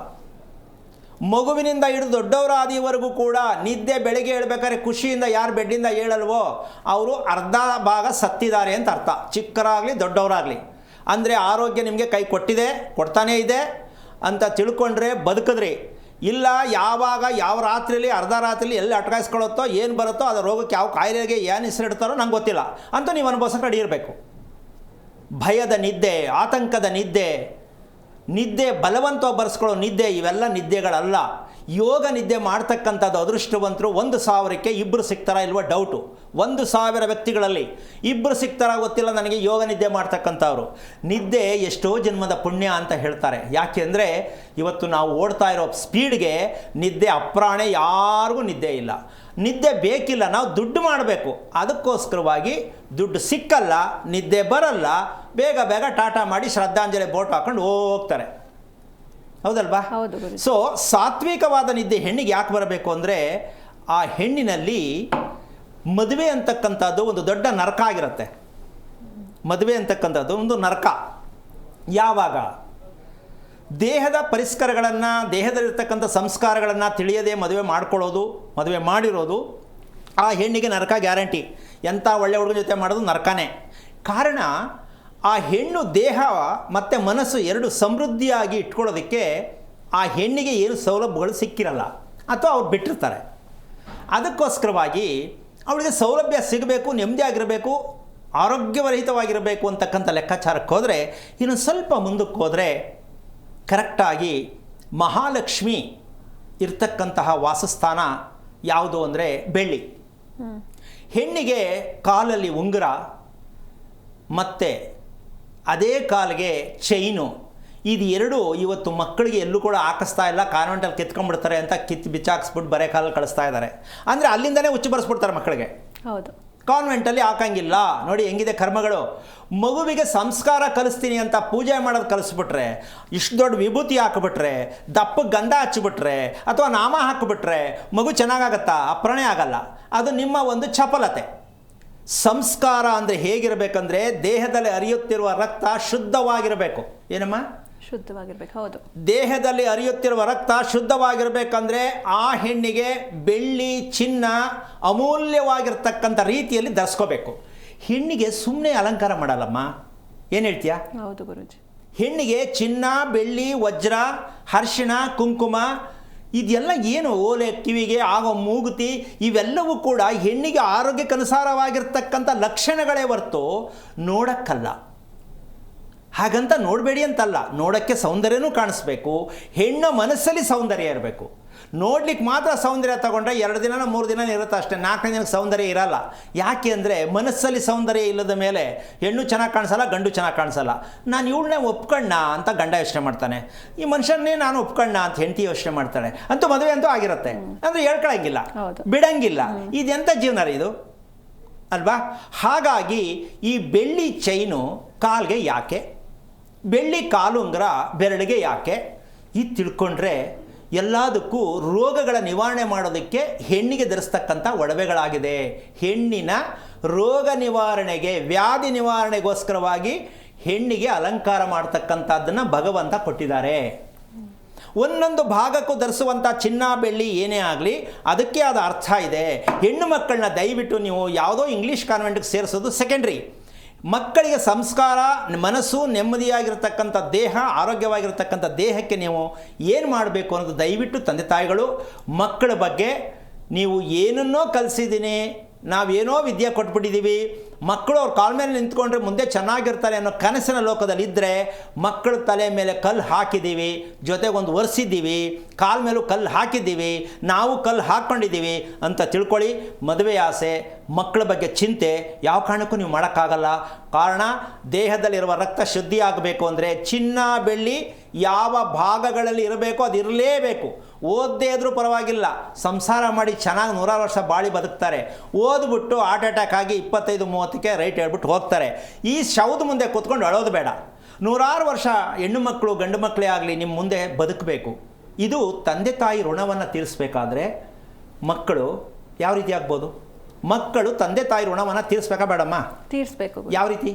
ಮಗುವಿನಿಂದ ಹಿಡಿದು ದೊಡ್ಡವರ ಆದಿವರೆಗೂ ಕೂಡ ನಿದ್ದೆ ಬೆಳಗ್ಗೆ ಹೇಳ್ಬೇಕಾದ್ರೆ ಖುಷಿಯಿಂದ ಯಾರು ಬೆಡ್ಡಿಂದ ಹೇಳಲ್ವೋ ಅವರು ಅರ್ಧ ಭಾಗ ಸತ್ತಿದ್ದಾರೆ ಅಂತ ಅರ್ಥ, ಚಿಕ್ಕರಾಗಲಿ ದೊಡ್ಡವರಾಗಲಿ. ಅಂದರೆ ಆರೋಗ್ಯ ನಿಮಗೆ ಕೈ ಕೊಡ್ತಾನೇ ಇದೆ ಅಂತ ತಿಳ್ಕೊಂಡ್ರೆ ಬದುಕಿದ್ರಿ. ಇಲ್ಲ ಯಾವ ರಾತ್ರಿಯಲ್ಲಿ ಅರ್ಧ ರಾತ್ರಿಯಲ್ಲಿ ಎಲ್ಲಿ ಅಟ್ಕಾಯಿಸ್ಕೊಳ್ಳುತ್ತೋ ಏನು ಬರುತ್ತೋ ಅದರ ರೋಗಕ್ಕೆ ಯಾವ ಕಾಯಿಲೆಗೆ ಏನು ಹೆಸರಿಡ್ತಾರೋ ನಂಗೆ ಗೊತ್ತಿಲ್ಲ ಅಂತ ನೀವು ಅನುಭವಿಸೋಕೆ ರೆಡಿ ಇರಬೇಕು. ಭಯದ ನಿದ್ದೆ, ಆತಂಕದ ನಿದ್ದೆ ಬಲವಂತ ಬರೆಸ್ಕೊಳ್ಳೋ ನಿದ್ದೆ, ಇವೆಲ್ಲ ನಿದ್ದೆಗಳಲ್ಲ. ಯೋಗ ನಿದ್ದೆ ಮಾಡ್ತಕ್ಕಂಥದ್ದು ಅದೃಷ್ಟವಂತರು 1,000ಕ್ಕೆ 2 ಸಿಗ್ತಾರಾ ಇಲ್ವೋ ಡೌಟು. 1,000 ವ್ಯಕ್ತಿಗಳಲ್ಲಿ 2 ಸಿಗ್ತಾರಾ ಗೊತ್ತಿಲ್ಲ ನನಗೆ. ಯೋಗ ನಿದ್ದೆ ಮಾಡ್ತಕ್ಕಂಥವ್ರು ನಿದ್ದೆ ಎಷ್ಟೋ ಜನ್ಮದ ಪುಣ್ಯ ಅಂತ ಹೇಳ್ತಾರೆ. ಯಾಕೆ ಅಂದರೆ ಇವತ್ತು ನಾವು ಓಡ್ತಾ ಇರೋ ಸ್ಪೀಡ್ಗೆ ನಿದ್ದೆ ಅಪ್ರಾಣೆ, ಯಾರಿಗೂ ನಿದ್ದೆ ಇಲ್ಲ, ನಿದ್ದೆ ಬೇಕಿಲ್ಲ. ನಾವು ದುಡ್ಡು ಮಾಡಬೇಕು, ಅದಕ್ಕೋಸ್ಕರವಾಗಿ ದುಡ್ಡು ಸಿಕ್ಕಲ್ಲ, ನಿದ್ದೆ ಬರಲ್ಲ, ಬೇಗ ಟಾಟಾ ಮಾಡಿ ಶ್ರದ್ಧಾಂಜಲಿ ಬೋಟ್ ಹಾಕೊಂಡು ಹೋಗ್ತಾರೆ, ಹೌದಲ್ವಾ? ಸೊ ಸಾತ್ವಿಕವಾದ ನಿದ್ದೆ ಹೆಣ್ಣಿಗೆ ಯಾಕೆ ಬರಬೇಕು ಅಂದರೆ, ಆ ಹೆಣ್ಣಿನಲ್ಲಿ ಮದುವೆ ಅಂತಕ್ಕಂಥದ್ದು ಒಂದು ದೊಡ್ಡ ನರಕ ಆಗಿರುತ್ತೆ. ಮದುವೆ ಅಂತಕ್ಕಂಥದ್ದು ಒಂದು ನರಕ. ಯಾವಾಗ ದೇಹದ ಪರಿಷ್ಕಾರಗಳನ್ನು, ದೇಹದಲ್ಲಿರ್ತಕ್ಕಂಥ ಸಂಸ್ಕಾರಗಳನ್ನು ತಿಳಿಯದೆ ಮದುವೆ ಮಾಡಿರೋದು ಆ ಹೆಣ್ಣಿಗೆ ನರಕ ಗ್ಯಾರಂಟಿ. ಎಂಥ ಒಳ್ಳೆ ಹುಡುಗನ ಜೊತೆ ಮಾಡೋದು ನರಕನೇ. ಕಾರಣ ಆ ಹೆಣ್ಣು ದೇಹ ಮತ್ತು ಮನಸ್ಸು ಎರಡು ಸಮೃದ್ಧಿಯಾಗಿ ಇಟ್ಕೊಳ್ಳೋದಕ್ಕೆ ಆ ಹೆಣ್ಣಿಗೆ ಏನು ಸೌಲಭ್ಯಗಳು ಸಿಕ್ಕಿರಲ್ಲ ಅಥವಾ ಅವ್ರು ಬಿಟ್ಟಿರ್ತಾರೆ. ಅದಕ್ಕೋಸ್ಕರವಾಗಿ ಅವಳಿಗೆ ಸೌಲಭ್ಯ ಸಿಗಬೇಕು, ನೆಮ್ಮದಿಯಾಗಿರಬೇಕು, ಆರೋಗ್ಯರಹಿತವಾಗಿರಬೇಕು ಅಂತಕ್ಕಂಥ ಲೆಕ್ಕಾಚಾರಕ್ಕೆ ಹೋದರೆ, ಇನ್ನು ಸ್ವಲ್ಪ ಮುಂದಕ್ಕೆ ಹೋದರೆ ಕರೆಕ್ಟಾಗಿ ಮಹಾಲಕ್ಷ್ಮಿ ಇರ್ತಕ್ಕಂತಹ ವಾಸಸ್ಥಾನ ಯಾವುದು ಅಂದರೆ ಬೆಳ್ಳಿ. ಹೆಣ್ಣಿಗೆ ಕಾಲಲ್ಲಿ ಉಂಗುರ ಮತ್ತು ಅದೇ ಕಾಲಿಗೆ ಚೈನು, ಇದು ಎರಡು ಇವತ್ತು ಮಕ್ಕಳಿಗೆ ಎಲ್ಲೂ ಕೂಡ ಹಾಕಿಸ್ತಾ ಇಲ್ಲ. ಕಾನ್ವೆಂಟಲ್ಲಿ ಕಿತ್ಕೊಂಡ್ಬಿಡ್ತಾರೆ ಅಂತ ಬಿಚ್ಚಾಕ್ಸ್ಬಿಟ್ಟು ಬರೆ ಕಾಲಲ್ಲಿ ಕಳಿಸ್ತಾ ಇದ್ದಾರೆ. ಅಂದರೆ ಅಲ್ಲಿಂದನೇ ಹುಚ್ಚು ಬರೆಸ್ಬಿಡ್ತಾರೆ ಮಕ್ಕಳಿಗೆ. ಹೌದು, ಕಾನ್ವೆಂಟಲ್ಲಿ ಹಾಕಂಗಿಲ್ಲ. ನೋಡಿ ಹೆಂಗಿದೆ ಕರ್ಮಗಳು. ಮಗುವಿಗೆ ಸಂಸ್ಕಾರ ಕಲಿಸ್ತೀನಿ ಅಂತ ಪೂಜೆ ಮಾಡೋದು ಕಲಿಸ್ಬಿಟ್ರೆ, ಇಷ್ಟು ದೊಡ್ಡ ವಿಭೂತಿ ಹಾಕಿಬಿಟ್ರೆ, ದಪ್ಪಕ್ಕೆ ಗಂಧ ಹಚ್ಚಿಬಿಟ್ರೆ ಅಥವಾ ನಾಮ ಹಾಕಿಬಿಟ್ರೆ ಮಗು ಚೆನ್ನಾಗಾಗತ್ತಾ? ಅಪ್ರಣೆ ಆಗಲ್ಲ. ಅದು ನಿಮ್ಮ ಒಂದು ಚಪಲತೆ. ಸಂಸ್ಕಾರ ಅಂದರೆ ಹೇಗಿರಬೇಕಂದ್ರೆ, ದೇಹದಲ್ಲಿ ಹರಿಯುತ್ತಿರುವ ರಕ್ತ ಶುದ್ಧವಾಗಿರಬೇಕು. ಏನಮ್ಮ? ಶುದ್ಧವಾಗಿರ್ಬೇಕು. ಹೌದು, ದೇಹದಲ್ಲಿ ಹರಿಯುತ್ತಿರುವ ರಕ್ತ ಶುದ್ಧವಾಗಿರಬೇಕಂದ್ರೆ ಆ ಹೆಣ್ಣಿಗೆ ಬೆಳ್ಳಿ ಚಿನ್ನ ಅಮೂಲ್ಯವಾಗಿರ್ತಕ್ಕಂಥ ರೀತಿಯಲ್ಲಿ ಧರಿಸ್ಕೋಬೇಕು. ಹೆಣ್ಣಿಗೆ ಸುಮ್ಮನೆ ಅಲಂಕಾರ ಮಾಡಲ್ಲಮ್ಮ. ಏನು ಹೇಳ್ತೀಯಾ? ಹೌದು ಗುರೂಜಿ. ಹೆಣ್ಣಿಗೆ ಚಿನ್ನ, ಬೆಳ್ಳಿ, ವಜ್ರ, ಅರಿಶಿಣ, ಕುಂಕುಮ ಇದೆಲ್ಲ ಏನು, ಓಲೆ ಕಿವಿಗೆ ಆಗೋ ಮೂಗುತಿ, ಇವೆಲ್ಲವೂ ಕೂಡ ಹೆಣ್ಣಿಗೆ ಆರೋಗ್ಯಕ್ಕನುಸಾರವಾಗಿರ್ತಕ್ಕಂಥ ಲಕ್ಷಣಗಳೇ ಹೊರತು ನೋಡಕ್ಕಲ್ಲ. ಹಾಗಂತ ನೋಡಬೇಡಿ ಅಂತಲ್ಲ, ನೋಡೋಕ್ಕೆ ಸೌಂದರ್ಯನೂ ಕಾಣಿಸ್ಬೇಕು. ಹೆಣ್ಣು ಮನಸ್ಸಲ್ಲಿ ಸೌಂದರ್ಯ ಇರಬೇಕು. ನೋಡ್ಲಿಕ್ಕೆ ಮಾತ್ರ ಸೌಂದರ್ಯ ತಗೊಂಡ್ರೆ 2 ದಿನ 3 ದಿನ ಇರುತ್ತೆ ಅಷ್ಟೇ, 4ನೇ ದಿನಕ್ಕೆ ಸೌಂದರ್ಯ ಇರಲ್ಲ. ಯಾಕೆ ಅಂದರೆ ಮನಸ್ಸಲ್ಲಿ ಸೌಂದರ್ಯ ಇಲ್ಲದ ಮೇಲೆ ಹೆಣ್ಣು ಚೆನ್ನಾಗಿ ಕಾಣಿಸಲ್ಲ, ಗಂಡು ಚೆನ್ನಾಗಿ ಕಾಣಿಸಲ್ಲ. ನಾನು ಇವಳನ್ನೇ ಒಪ್ಕಣ್ಣ ಅಂತ ಗಂಡ ಯೋಚನೆ ಮಾಡ್ತಾನೆ, ಈ ಮನುಷ್ಯನ್ನೇ ನಾನು ಒಪ್ಕಣ್ಣ ಅಂತ ಹೆಂಡತಿ ಯೋಚನೆ ಮಾಡ್ತಾಳೆ. ಅಂತೂ ಮದುವೆ ಅಂತೂ ಆಗಿರುತ್ತೆ, ಅಂದರೆ ಹೇಳ್ಕೊಳಂಗಿಲ್ಲ, ಬಿಡಂಗಿಲ್ಲ. ಇದೆಂಥ ಜೀವನ ಇದು ಅಲ್ವಾ? ಹಾಗಾಗಿ ಈ ಬೆಳ್ಳಿ ಚೈನು ಕಾಲ್ಗೆ ಯಾಕೆ, ಬೆಳ್ಳಿ ಕಾಲುಂಗುರ ಬೆರಳಿಗೆ ಯಾಕೆ, ಇದು ತಿಳ್ಕೊಂಡ್ರೆ ಎಲ್ಲದಕ್ಕೂ ರೋಗಗಳ ನಿವಾರಣೆ ಮಾಡೋದಕ್ಕೆ ಹೆಣ್ಣಿಗೆ ಧರಿಸ್ತಕ್ಕಂಥ ಒಡವೆಗಳಾಗಿದೆ. ಹೆಣ್ಣಿನ ರೋಗ ನಿವಾರಣೆಗೆ, ವ್ಯಾಧಿ ನಿವಾರಣೆಗೋಸ್ಕರವಾಗಿ ಹೆಣ್ಣಿಗೆ ಅಲಂಕಾರ ಮಾಡ್ತಕ್ಕಂಥದ್ದನ್ನು ಭಗವಂತ ಕೊಟ್ಟಿದ್ದಾರೆ. ಒಂದೊಂದು ಭಾಗಕ್ಕೂ ಧರಿಸುವಂಥ ಚಿನ್ನ ಬೆಳ್ಳಿ ಏನೇ ಆಗಲಿ ಅದಕ್ಕೆ ಆದ ಅರ್ಥ ಇದೆ. ಹೆಣ್ಣು ಮಕ್ಕಳನ್ನ ದಯವಿಟ್ಟು ನೀವು ಯಾವುದೋ ಇಂಗ್ಲೀಷ್ ಕಾನ್ವೆಂಟ್ಗೆ ಸೇರಿಸೋದು ಸೆಕೆಂಡ್ರಿ. ಮಕ್ಕಳಿಗೆ ಸಂಸ್ಕಾರ, ಮನಸ್ಸು, ನೆಮ್ಮದಿಯಾಗಿರ್ತಕ್ಕಂಥ ದೇಹ, ಆರೋಗ್ಯವಾಗಿರ್ತಕ್ಕಂಥ ದೇಹಕ್ಕೆ ನೀವು ಏನು ಮಾಡಬೇಕು ಅನ್ನೋದು ದಯವಿಟ್ಟು ತಂದೆ ತಾಯಿಗಳು ಮಕ್ಕಳ ಬಗ್ಗೆ ನೀವು ಏನನ್ನೋ ಕಲಿಸಿದ್ದೀನಿ, ನಾವೇನೋ ವಿದ್ಯೆ ಕೊಟ್ಬಿಟ್ಟಿದ್ದೀವಿ, ಮಕ್ಕಳು ಅವ್ರ ಕಾಲ ಮೇಲೆ ನಿಂತ್ಕೊಂಡ್ರೆ ಮುಂದೆ ಚೆನ್ನಾಗಿರ್ತಾರೆ ಅನ್ನೋ ಕನಸಿನ ಲೋಕದಲ್ಲಿ ಇದ್ದರೆ ಮಕ್ಕಳ ತಲೆ ಮೇಲೆ ಕಲ್ಲು ಹಾಕಿದ್ದೀವಿ, ಜೊತೆಗೊಂದು ಒರೆಸಿದ್ದೀವಿ, ಕಾಲ ಮೇಲೂ ಕಲ್ಲು ಹಾಕಿದ್ದೀವಿ, ನಾವು ಕಲ್ಲು ಹಾಕ್ಕೊಂಡಿದ್ದೀವಿ ಅಂತ ತಿಳ್ಕೊಳ್ಳಿ. ಮದುವೆ ಆಸೆ, ಮಕ್ಕಳ ಬಗ್ಗೆ ಚಿಂತೆ ಯಾವ ಕಾರಣಕ್ಕೂ ನೀವು ಮಾಡೋಕ್ಕಾಗಲ್ಲ. ಕಾರಣ ದೇಹದಲ್ಲಿರುವ ರಕ್ತ ಶುದ್ಧಿ ಆಗಬೇಕು ಅಂದರೆ ಚಿನ್ನ ಬೆಳ್ಳಿ ಯಾವ ಭಾಗಗಳಲ್ಲಿ ಇರಬೇಕು ಅದು ಇರಲೇಬೇಕು. ಓದದೇ ಇದ್ರೂ ಪರವಾಗಿಲ್ಲ, ಸಂಸಾರ ಮಾಡಿ ಚೆನ್ನಾಗಿ 100 ವರ್ಷ ಬಾಳಿ ಬದುಕ್ತಾರೆ. ಓದ್ಬಿಟ್ಟು ಹಾರ್ಟ್ ಅಟ್ಯಾಕ್ ಆಗಿ 25-30ಕ್ಕೆ ರೈಟ್ ಹೇಳ್ಬಿಟ್ಟು ಹೋಗ್ತಾರೆ. ಈ ಶವದ ಮುಂದೆ ಕೂತ್ಕೊಂಡು ಅಳೋದು ಬೇಡ. 100 ವರ್ಷ ಹೆಣ್ಣು ಮಕ್ಕಳು ಗಂಡು ಮಕ್ಕಳೇ ಆಗಲಿ ನಿಮ್ಮ ಮುಂದೆ ಬದುಕಬೇಕು. ಇದು ತಂದೆ ತಾಯಿ ಋಣವನ್ನು ತೀರಿಸ್ಬೇಕಾದ್ರೆ ಮಕ್ಕಳು ಯಾವ ರೀತಿ ಆಗ್ಬೋದು? ಮಕ್ಕಳು ತಂದೆ ತಾಯಿ ಋಣವನ್ನು ತೀರಿಸ್ಬೇಕಾ ಬೇಡಮ್ಮ? ತೀರಿಸ್ಬೇಕು. ಯಾವ ರೀತಿ?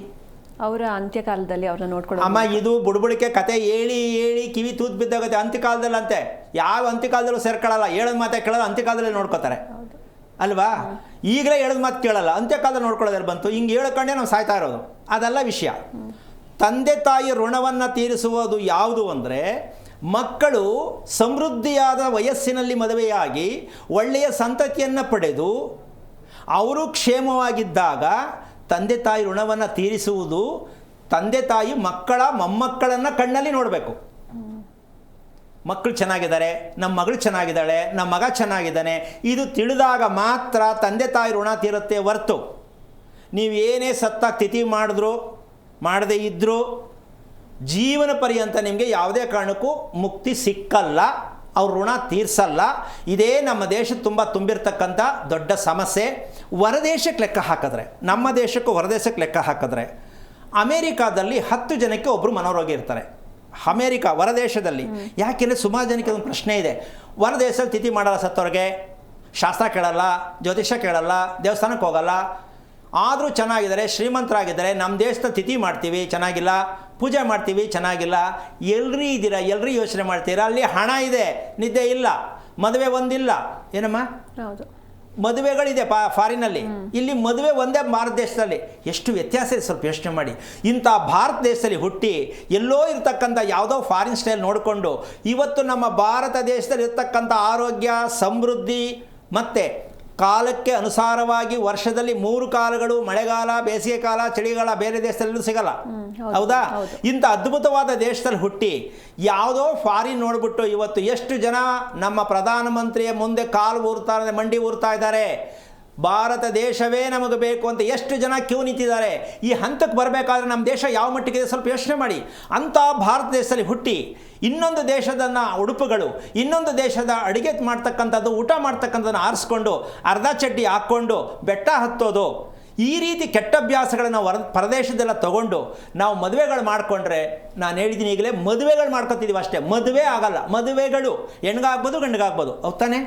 ಅವರ ಅಂತ್ಯಕಾಲದಲ್ಲಿ ಅವ್ರನ್ನ ನೋಡ್ಕೊಳ್ಳೋ ಅಮ್ಮ, ಇದು ಬುಡ್ಬುಡಿಕೆ ಕತೆ ಹೇಳಿ ಹೇಳಿ ಕಿವಿ ತೂತ್ ಬಿದ್ದಾಗತ್ತೆ. ಅಂತ್ಯಕಾಲದಲ್ಲಿ ಅಂತೆ ಯಾವ ಅಂತ್ಯಕಾಲದಲ್ಲೂ ಸೇರ್ಕೊಳ್ಳಲ್ಲ, ಹೇಳೋದು ಮಾತೆ ಕೇಳೋದು, ಅಂತ್ಯಕಾಲದಲ್ಲಿ ನೋಡ್ಕೋತಾರೆ ಅಲ್ವಾ? ಈಗಲೇ ಹೇಳೋದು ಮಾತು ಕೇಳಲ್ಲ, ಅಂತ್ಯಕಾಲದಲ್ಲಿ ನೋಡ್ಕೊಳ್ಳೋದ್ರಲ್ಲಿ ಬಂತು. ಹಿಂಗೆ ಹೇಳ್ಕೊಂಡೇ ನಾವು ಸಾಯ್ತಾ ಇರೋದು. ಅದೆಲ್ಲ ವಿಷಯ. ತಂದೆ ತಾಯಿ ಋಣವನ್ನು ತೀರಿಸುವುದು ಯಾವುದು ಅಂದರೆ, ಮಕ್ಕಳು ಸಮೃದ್ಧಿಯಾದ ವಯಸ್ಸಿನಲ್ಲಿ ಮದುವೆಯಾಗಿ ಒಳ್ಳೆಯ ಸಂತತಿಯನ್ನು ಪಡೆದು ಅವರು ಕ್ಷೇಮವಾಗಿದ್ದಾಗ ತಂದೆ ತಾಯಿ ಋಣವನ್ನು ತೀರಿಸುವುದು. ತಂದೆ ತಾಯಿ ಮಕ್ಕಳ ಮೊಮ್ಮಕ್ಕಳನ್ನು ಕಣ್ಣಲ್ಲಿ ನೋಡಬೇಕು. ಮಕ್ಕಳು ಚೆನ್ನಾಗಿದ್ದಾರೆ, ನಮ್ಮ ಮಗಳು ಚೆನ್ನಾಗಿದ್ದಾಳೆ, ನಮ್ಮ ಮಗ ಚೆನ್ನಾಗಿದ್ದಾನೆ, ಇದು ತಿಳಿದಾಗ ಮಾತ್ರ ತಂದೆ ತಾಯಿ ಋಣ ತೀರುತ್ತೆ ಹೊರ್ತು ನೀವೇನೇ ಸತ್ತಾಗ ತಿಥಿ ಮಾಡಿದ್ರು ಮಾಡದೇ ಇದ್ದರೂ ಜೀವನ ಪರ್ಯಂತ ನಿಮಗೆ ಯಾವುದೇ ಕಾರಣಕ್ಕೂ ಮುಕ್ತಿ ಸಿಕ್ಕಲ್ಲ, ಅವ್ರ ಋಣ ತೀರಿಸಲ್ಲ. ಇದೇ ನಮ್ಮ ದೇಶದ ತುಂಬಿರ್ತಕ್ಕಂಥ ದೊಡ್ಡ ಸಮಸ್ಯೆ. ಹೊರದೇಶಕ್ಕೆ ಲೆಕ್ಕ ಹಾಕಿದ್ರೆ, ನಮ್ಮ ದೇಶಕ್ಕೂ ಹೊರದೇಶಕ್ಕೆ ಲೆಕ್ಕ ಹಾಕಿದ್ರೆ ಅಮೇರಿಕಾದಲ್ಲಿ 10 ಜನಕ್ಕೆ ಒಬ್ಬರು ಮನೋರೋಗಿ ಇರ್ತಾರೆ. ಅಮೇರಿಕಾ ಹೊರದೇಶದಲ್ಲಿ. ಯಾಕೆಂದರೆ ಸುಮಾರು ಜನಕ್ಕೆ ಒಂದು ಪ್ರಶ್ನೆ ಇದೆ, ಹೊರದೇಶದಲ್ಲಿ ತಿಥಿ ಮಾಡಲ್ಲ ಸತ್ತವ್ರಿಗೆ, ಶಾಸ್ತ್ರ ಕೇಳಲ್ಲ, ಜ್ಯೋತಿಷ್ಯ ಕೇಳಲ್ಲ, ದೇವಸ್ಥಾನಕ್ಕೆ ಹೋಗಲ್ಲ, ಆದರೂ ಚೆನ್ನಾಗಿದ್ದಾರೆ, ಶ್ರೀಮಂತರಾಗಿದ್ದಾರೆ. ನಮ್ಮ ದೇಶದಲ್ಲಿ ತಿಥಿ ಮಾಡ್ತೀವಿ, ಚೆನ್ನಾಗಿಲ್ಲ, ಪೂಜೆ ಮಾಡ್ತೀವಿ, ಚೆನ್ನಾಗಿಲ್ಲ. ಎಲ್ರಿ ಇದ್ದೀರಾ, ಎಲ್ರಿ ಯೋಚನೆ ಮಾಡ್ತೀರಾ? ಅಲ್ಲಿ ಹಣ ಇದೆ, ನಿದ್ದೆ ಇಲ್ಲ, ಮದುವೆ ಒಂದಿಲ್ಲ. ಏನಮ್ಮ? ಹೌದು, ಮದುವೆಗಳಿದೆ ಫಾರಿನಲ್ಲಿ. ಇಲ್ಲಿ ಮದುವೆ ಒಂದೇ ಭಾರತ ದೇಶದಲ್ಲಿ. ಎಷ್ಟು ವ್ಯತ್ಯಾಸ ಇದೆ ಸ್ವಲ್ಪ ಯೋಚನೆ ಮಾಡಿ. ಇಂಥ ಭಾರತ ದೇಶದಲ್ಲಿ ಹುಟ್ಟಿ ಎಲ್ಲೋ ಇರ್ತಕ್ಕಂಥ ಯಾವುದೋ ಫಾರಿನ್ ಸ್ಟೈಲ್ ನೋಡಿಕೊಂಡು ಇವತ್ತು ನಮ್ಮ ಭಾರತ ದೇಶದಲ್ಲಿ ಇರ್ತಕ್ಕಂಥ ಆರೋಗ್ಯ, ಸಮೃದ್ಧಿ ಮತ್ತು ಕಾಲಕ್ಕೆ ಅನುಸಾರವಾಗಿ ವರ್ಷದಲ್ಲಿ 3 ಕಾಲಗಳು, ಮಳೆಗಾಲ, ಬೇಸಿಗೆ ಕಾಲ, ಚಳಿಗಾಲ ಬೇರೆ ದೇಶದಲ್ಲೂ ಸಿಗಲ್ಲ. ಹೌದಾ? ಇಂಥ ಅದ್ಭುತವಾದ ದೇಶದಲ್ಲಿ ಹುಟ್ಟಿ ಯಾವುದೋ ಫಾರಿನ್ ನೋಡ್ಬಿಟ್ಟು ಇವತ್ತು ಎಷ್ಟು ಜನ ನಮ್ಮ ಪ್ರಧಾನಮಂತ್ರಿಯ ಮುಂದೆ ಕಾಲು ಊರ್ತಾರೆ, ಮಂಡಿ ಊರ್ತಾ ಇದ್ದಾರೆ. ಭಾರತ ದೇಶವೇ ನಮಗೆ ಬೇಕು ಅಂತ ಎಷ್ಟು ಜನ ಕ್ಯೂ ನಿಂತಿದ್ದಾರೆ. ಈ ಹಂತಕ್ಕೆ ಬರಬೇಕಾದ್ರೆ ನಮ್ಮ ದೇಶ ಯಾವ ಮಟ್ಟಿಗಿದೆ ಸ್ವಲ್ಪ ಯೋಚನೆ ಮಾಡಿ. ಅಂಥ ಭಾರತ ದೇಶದಲ್ಲಿ ಹುಟ್ಟಿ ಇನ್ನೊಂದು ದೇಶದ ಉಡುಪುಗಳು, ಇನ್ನೊಂದು ದೇಶದ ಅಡುಗೆ ಮಾಡ್ತಕ್ಕಂಥದ್ದು, ಊಟ ಮಾಡ್ತಕ್ಕಂಥದ್ದನ್ನು ಆರಿಸ್ಕೊಂಡು ಅರ್ಧ ಚಡ್ಡಿ ಹಾಕ್ಕೊಂಡು ಬೆಟ್ಟ ಹತ್ತೋದು, ಈ ರೀತಿ ಕೆಟ್ಟ ಅಭ್ಯಾಸಗಳನ್ನು ಪರದೇಶದೆಲ್ಲ ತಗೊಂಡು ನಾವು ಮದುವೆಗಳು ಮಾಡಿಕೊಂಡ್ರೆ, ನಾನು ಹೇಳಿದ್ದೀನಿ ಈಗಲೇ, ಮದುವೆಗಳು ಮಾಡ್ಕೊತಿದ್ದೀವಿ ಅಷ್ಟೇ, ಮದುವೆ ಆಗಲ್ಲ. ಮದುವೆಗಳು ಹೆಣ್ಗಾಗ್ಬೋದು, ಗಂಡಿಗಾಗ್ಬೋದು. ಹೌದಾನೆ?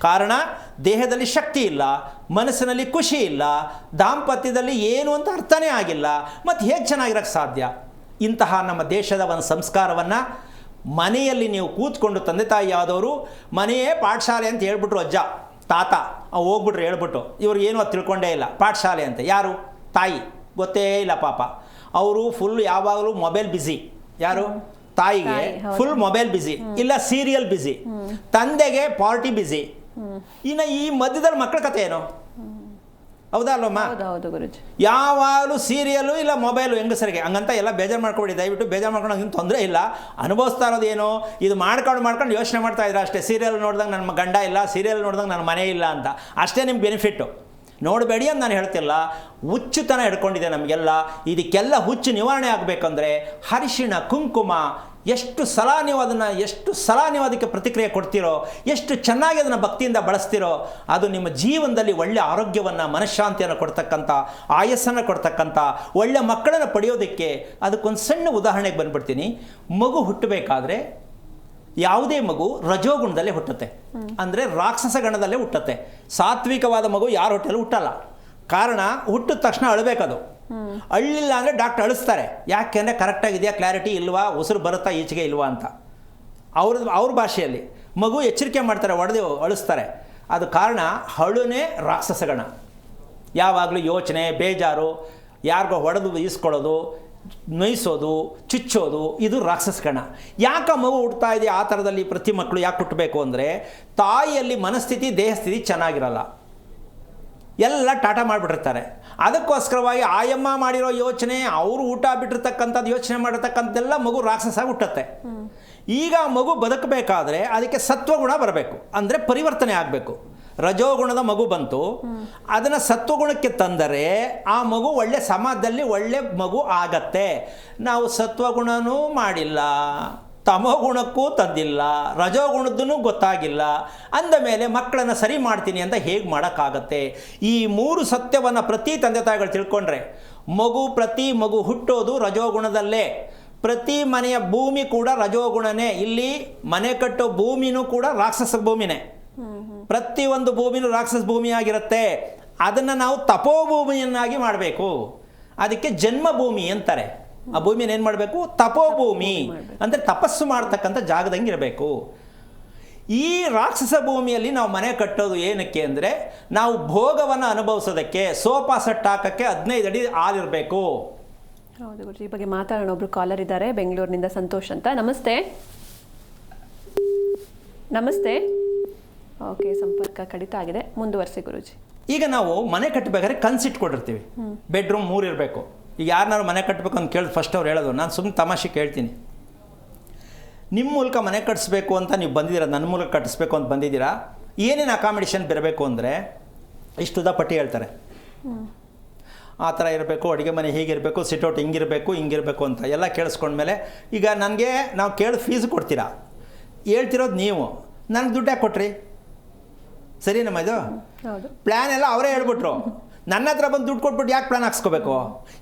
ಕಾರಣ ದೇಹದಲ್ಲಿ ಶಕ್ತಿ ಇಲ್ಲ, ಮನಸ್ಸಿನಲ್ಲಿ ಖುಷಿ ಇಲ್ಲ, ದಾಂಪತ್ಯದಲ್ಲಿ ಏನು ಅಂತ ಅರ್ಥನೇ ಆಗಿಲ್ಲ. ಮತ್ತು ಹೇಗೆ ಚೆನ್ನಾಗಿರೋಕ್ಕೆ ಸಾಧ್ಯ? ಇಂತಹ ನಮ್ಮ ದೇಶದ ಒಂದು ಸಂಸ್ಕಾರವನ್ನು ಮನೆಯಲ್ಲಿ ನೀವು ಕೂತ್ಕೊಂಡು ತಂದೆ ತಾಯಿ ಆದವರು ಮನೆಯೇ ಪಾಠಶಾಲೆ ಅಂತ ಹೇಳ್ಬಿಟ್ರು ಅಜ್ಜ ತಾತ ಹೋಗ್ಬಿಟ್ರು ಹೇಳ್ಬಿಟ್ಟು, ಇವ್ರಿಗೆ ಏನೋ ತಿಳ್ಕೊಂಡೇ ಇಲ್ಲ. ಪಾಠಶಾಲೆ ಅಂತ ಯಾರು? ತಾಯಿ ಗೊತ್ತೇ ಇಲ್ಲ ಪಾಪ. ಅವರು ಫುಲ್ ಯಾವಾಗಲೂ ಮೊಬೈಲ್ ಬ್ಯುಸಿ. ಯಾರು? ತಾಯಿಗೆ ಫುಲ್ ಮೊಬೈಲ್ ಬ್ಯುಸಿ, ಇಲ್ಲ ಸೀರಿಯಲ್ ಬ್ಯುಸಿ, ತಂದೆಗೆ ಪಾರ್ಟಿ ಬ್ಯುಸಿ. ಇನ್ನು ಈ ಮಧ್ಯದಲ್ಲಿ ಮಕ್ಕಳ ಕತೆ ಏನು? ಹೌದಾ ಅಲ್ವಮ್ಮ? ಯಾವಾಗಲೂ ಸೀರಿಯಲ್ಲು ಇಲ್ಲ ಮೊಬೈಲು ಹೆಂಗಸರಿಗೆ. ಹಂಗಂತ ಎಲ್ಲ ಬೇಜಾರು ಮಾಡ್ಕೊಬಿಡಿ, ದಯವಿಟ್ಟು ಬೇಜಾರು ಮಾಡ್ಕೊಂಡು ತೊಂದರೆ ಇಲ್ಲ. ಅನುಭವಿಸ್ತಾ ಇರೋದು ಏನು, ಇದು ಮಾಡ್ಕೊಂಡು ಯೋಚನೆ ಮಾಡ್ತಾ ಇದ್ರೆ ಅಷ್ಟೇ. ಸೀರಿಯಲ್ ನೋಡ್ದಂಗೆ ನನ್ನ ಗಂಡ ಇಲ್ಲ, ಸೀರಿಯಲ್ ನೋಡ್ದಂಗೆ ನನ್ನ ಮನೆ ಇಲ್ಲ ಅಂತ ಅಷ್ಟೇ ನಿಮ್ಗೆ ಬೆನಿಫಿಟ್ಟು. ನೋಡಬೇಡಿ ಅಂತ ನಾನು ಹೇಳ್ತಿಲ್ಲ, ಹುಚ್ಚುತನ ಹಿಡ್ಕೊಂಡಿದೆ ನಮಗೆಲ್ಲ. ಇದಕ್ಕೆಲ್ಲ ಹುಚ್ಚು ನಿವಾರಣೆ ಆಗಬೇಕಂದ್ರೆ ಅರಿಶಿಣ, ಕುಂಕುಮ, ಎಷ್ಟು ಸಲ ನೀವು ಅದಕ್ಕೆ ಪ್ರತಿಕ್ರಿಯೆ ಕೊಡ್ತೀರೋ, ಎಷ್ಟು ಚೆನ್ನಾಗಿ ಅದನ್ನು ಭಕ್ತಿಯಿಂದ ಬಳಸ್ತೀರೋ, ಅದು ನಿಮ್ಮ ಜೀವನದಲ್ಲಿ ಒಳ್ಳೆಯ ಆರೋಗ್ಯವನ್ನು, ಮನಃಶಾಂತಿಯನ್ನು ಕೊಡ್ತಕ್ಕಂಥ, ಆಯಸ್ಸನ್ನು ಕೊಡ್ತಕ್ಕಂಥ, ಒಳ್ಳೆಯ ಮಕ್ಕಳನ್ನು ಪಡೆಯೋದಕ್ಕೆ. ಅದಕ್ಕೊಂದು ಸಣ್ಣ ಉದಾಹರಣೆಗೆ ಬಂದುಬಿಡ್ತೀನಿ. ಮಗು ಹುಟ್ಟಬೇಕಾದ್ರೆ ಯಾವುದೇ ಮಗು ರಜೋಗುಣದಲ್ಲೇ ಹುಟ್ಟುತ್ತೆ, ಅಂದರೆ ರಾಕ್ಷಸ ಗಣದಲ್ಲೇ ಹುಟ್ಟುತ್ತೆ. ಸಾತ್ವಿಕವಾದ ಮಗು ಯಾರ ಹೊಟ್ಟೆಲ್ಲೂ ಹುಟ್ಟಲ್ಲ. ಕಾರಣ ಹುಟ್ಟಿದ ತಕ್ಷಣ ಅಳಬೇಕದು. ಅಳ್ಳಿಲ್ಲ ಅಂದರೆ ಡಾಕ್ಟರ್ ಅಳಿಸ್ತಾರೆ. ಯಾಕೆಂದರೆ ಕರೆಕ್ಟಾಗಿದೆಯಾ, ಕ್ಲಾರಿಟಿ ಇಲ್ವಾ, ಉಸಿರು ಬರುತ್ತಾ ಈಚೆಗೆ ಇಲ್ವಾ ಅಂತ. ಅವ್ರ ಭಾಷೆಯಲ್ಲಿ ಮಗು ಎಚ್ಚರಿಕೆ ಮಾಡ್ತಾರೆ, ಹೊಡೆದು ಅಳಿಸ್ತಾರೆ. ಅದು ಕಾರಣ ಹಳುನೇ ರಾಕ್ಷಸಗಣ. ಯಾವಾಗಲೂ ಯೋಚನೆ, ಬೇಜಾರು, ಯಾರಿಗೋ ಹೊಡೆದು ಈಸ್ಕೊಳ್ಳೋದು, ನೋಯಿಸೋದು, ಚುಚ್ಚೋದು, ಇದು ರಾಕ್ಷಸಗಣ. ಯಾಕೆ ಮಗು ಹುಟ್ಟುತ್ತಾ ಇದೆ ಆ ಥರದಲ್ಲಿ ಪ್ರತಿ ಮಕ್ಕಳು ಯಾಕೆ ಹುಟ್ಟಬೇಕು ಅಂದರೆ ತಾಯಿಯಲ್ಲಿ ಮನಸ್ಥಿತಿ ದೇಹಸ್ಥಿತಿ ಚೆನ್ನಾಗಿರಲ್ಲ, ಎಲ್ಲ ಟಾಟಾ ಮಾಡಿಬಿಟ್ಟಿರ್ತಾರೆ. ಅದಕ್ಕೋಸ್ಕರವಾಗಿ ಆಯಮ್ಮ ಮಾಡಿರೋ ಯೋಚನೆ, ಅವರು ಊಟ ಬಿಟ್ಟಿರ್ತಕ್ಕಂಥದ್ದು ಯೋಚನೆ ಮಾಡಿರ್ತಕ್ಕಂಥದ್ದೆಲ್ಲ ಮಗು ರಾಕ್ಷಸ ಹುಟ್ಟುತ್ತೆ. ಈಗ ಮಗು ಬದುಕಬೇಕಾದ್ರೆ ಅದಕ್ಕೆ ಸತ್ವಗುಣ ಬರಬೇಕು, ಅಂದರೆ ಪರಿವರ್ತನೆ ಆಗಬೇಕು. ರಜೋಗುಣದ ಮಗು ಬಂತು, ಅದನ್ನು ಸತ್ವಗುಣಕ್ಕೆ ತಂದರೆ ಆ ಮಗು ಒಳ್ಳೆ ಸಮಾಜದಲ್ಲಿ ಒಳ್ಳೆ ಮಗು ಆಗತ್ತೆ. ನಾವು ಸತ್ವಗುಣನೂ ಮಾಡಿಲ್ಲ, ತಮೋಗುಣಕ್ಕೂ ತಂದಿಲ್ಲ, ರಜೋಗುಣದ್ದೂ ಗೊತ್ತಾಗಿಲ್ಲ ಅಂದ ಮೇಲೆ ಮಕ್ಕಳನ್ನು ಸರಿ ಮಾಡ್ತೀನಿ ಅಂತ ಹೇಗೆ ಮಾಡೋಕ್ಕಾಗತ್ತೆ? ಈ 3 ಸತ್ಯವನ್ನು ಪ್ರತಿ ತಂದೆ ತಾಯಿಗಳು ತಿಳ್ಕೊಂಡ್ರೆ ಪ್ರತಿ ಮಗು ಹುಟ್ಟೋದು ರಜೋಗುಣದಲ್ಲೇ. ಪ್ರತಿ ಮನೆಯ ಭೂಮಿ ಕೂಡ ರಜೋಗುಣನೇ. ಇಲ್ಲಿ ಮನೆ ಕಟ್ಟೋ ಭೂಮಿನೂ ಕೂಡ ರಾಕ್ಷಸ ಭೂಮಿನೇ. ಪ್ರತಿಯೊಂದು ಭೂಮಿನೂ ರಾಕ್ಷಸ ಭೂಮಿಯಾಗಿರುತ್ತೆ. ಅದನ್ನು ನಾವು ತಪೋಭೂಮಿಯನ್ನಾಗಿ ಮಾಡಬೇಕು. ಅದಕ್ಕೆ ಜನ್ಮಭೂಮಿ ಅಂತಾರೆ. ಆ ಭೂಮಿನ ಏನು ಮಾಡಬೇಕು? ತಪೋಭೂಮಿ ಅಂದರೆ ತಪಸ್ಸು ಮಾಡ್ತಕ್ಕಂಥ ಜಾಗದಂಗೆ ಇರಬೇಕು. ಈ ರಾಕ್ಷಸ ಭೂಮಿಯಲ್ಲಿ ನಾವು ಮನೆ ಕಟ್ಟೋದು ಏನಕ್ಕೆ ಅಂದರೆ ನಾವು ಭೋಗವನ್ನು ಅನುಭವಿಸೋದಕ್ಕೆ. ಸೋಫಾ ಸೆಟ್ ಹಾಕೋಕ್ಕೆ 15 ಅಡಿ ಹಾಲಿರಬೇಕು. ಹೌದು ಗುರುಜಿ, ಈ ಬಗ್ಗೆ ಮಾತಾಡೋಣ. ಒಬ್ರು ಕಾಲರ್ ಇದ್ದಾರೆ ಬೆಂಗಳೂರಿನಿಂದ, ಸಂತೋಷ್ ಅಂತ. ನಮಸ್ತೆ. ನಮಸ್ತೆ. ಓಕೆ, ಸಂಪರ್ಕ ಕಡಿತ ಆಗಿದೆ, ಮುಂದುವರಿಸಿ ಗುರುಜಿ. ಈಗ ನಾವು ಮನೆ ಕಟ್ಟಬೇಕಾದ್ರೆ ಕನ್ಸಿಟ್ಕೊಂಡಿರ್ತೀವಿ, ಬೆಡ್ರೂಮ್ 3 ಇರಬೇಕು. ಈಗ ಯಾರನ್ನಾರು ಮನೆ ಕಟ್ಟಬೇಕು ಅಂತ ಕೇಳಿದ್ ಫಸ್ಟ್ ಅವ್ರು ಹೇಳೋದು, ನಾನು ಸುಮ್ಮನೆ ತಮಾಷೆ ಕೇಳ್ತೀನಿ, ನಿಮ್ಮ ಮೂಲಕ ಮನೆ ಕಟ್ಟಿಸ್ಬೇಕು ಅಂತ ನೀವು ಬಂದಿದ್ದೀರಾ, ನನ್ನ ಮೂಲಕ ಕಟ್ಟಿಸ್ಬೇಕು ಅಂತ ಬಂದಿದ್ದೀರಾ, ಏನೇನು ಅಕಾಮಿಡೇಷನ್ ಬರಬೇಕು ಅಂದರೆ ಇಷ್ಟುದ ಪಟ್ಟಿ ಹೇಳ್ತಾರೆ. ಆ ಥರ ಇರಬೇಕು, ಅಡುಗೆ ಮನೆ ಹೀಗಿರಬೇಕು, ಸಿಟೌಟ್ ಹಿಂಗಿರಬೇಕು ಅಂತ ಎಲ್ಲ ಕೇಳಿಸ್ಕೊಂಡ್ಮೇಲೆ ಈಗ ನನಗೆ ನಾವು ಕೇಳಿ ಫೀಸ್ ಕೊಡ್ತೀರಾ, ಹೇಳ್ತಿರೋದು ನೀವು, ನನಗೆ ದುಡ್ಡು ಯಾಕೆ ಕೊಟ್ರಿ? ಸರಿನಮ್ಮ ಇದು? ಪ್ಲ್ಯಾನ್ ಎಲ್ಲ ಅವರೇ ಹೇಳ್ಬಿಟ್ರು, ನನ್ನ ಹತ್ರ ಬಂದು ದುಡ್ಡು ಕೊಟ್ಬಿಟ್ಟು ಯಾಕೆ ಪ್ಲ್ಯಾನ್ ಹಾಕ್ಸ್ಕೋಬೇಕು?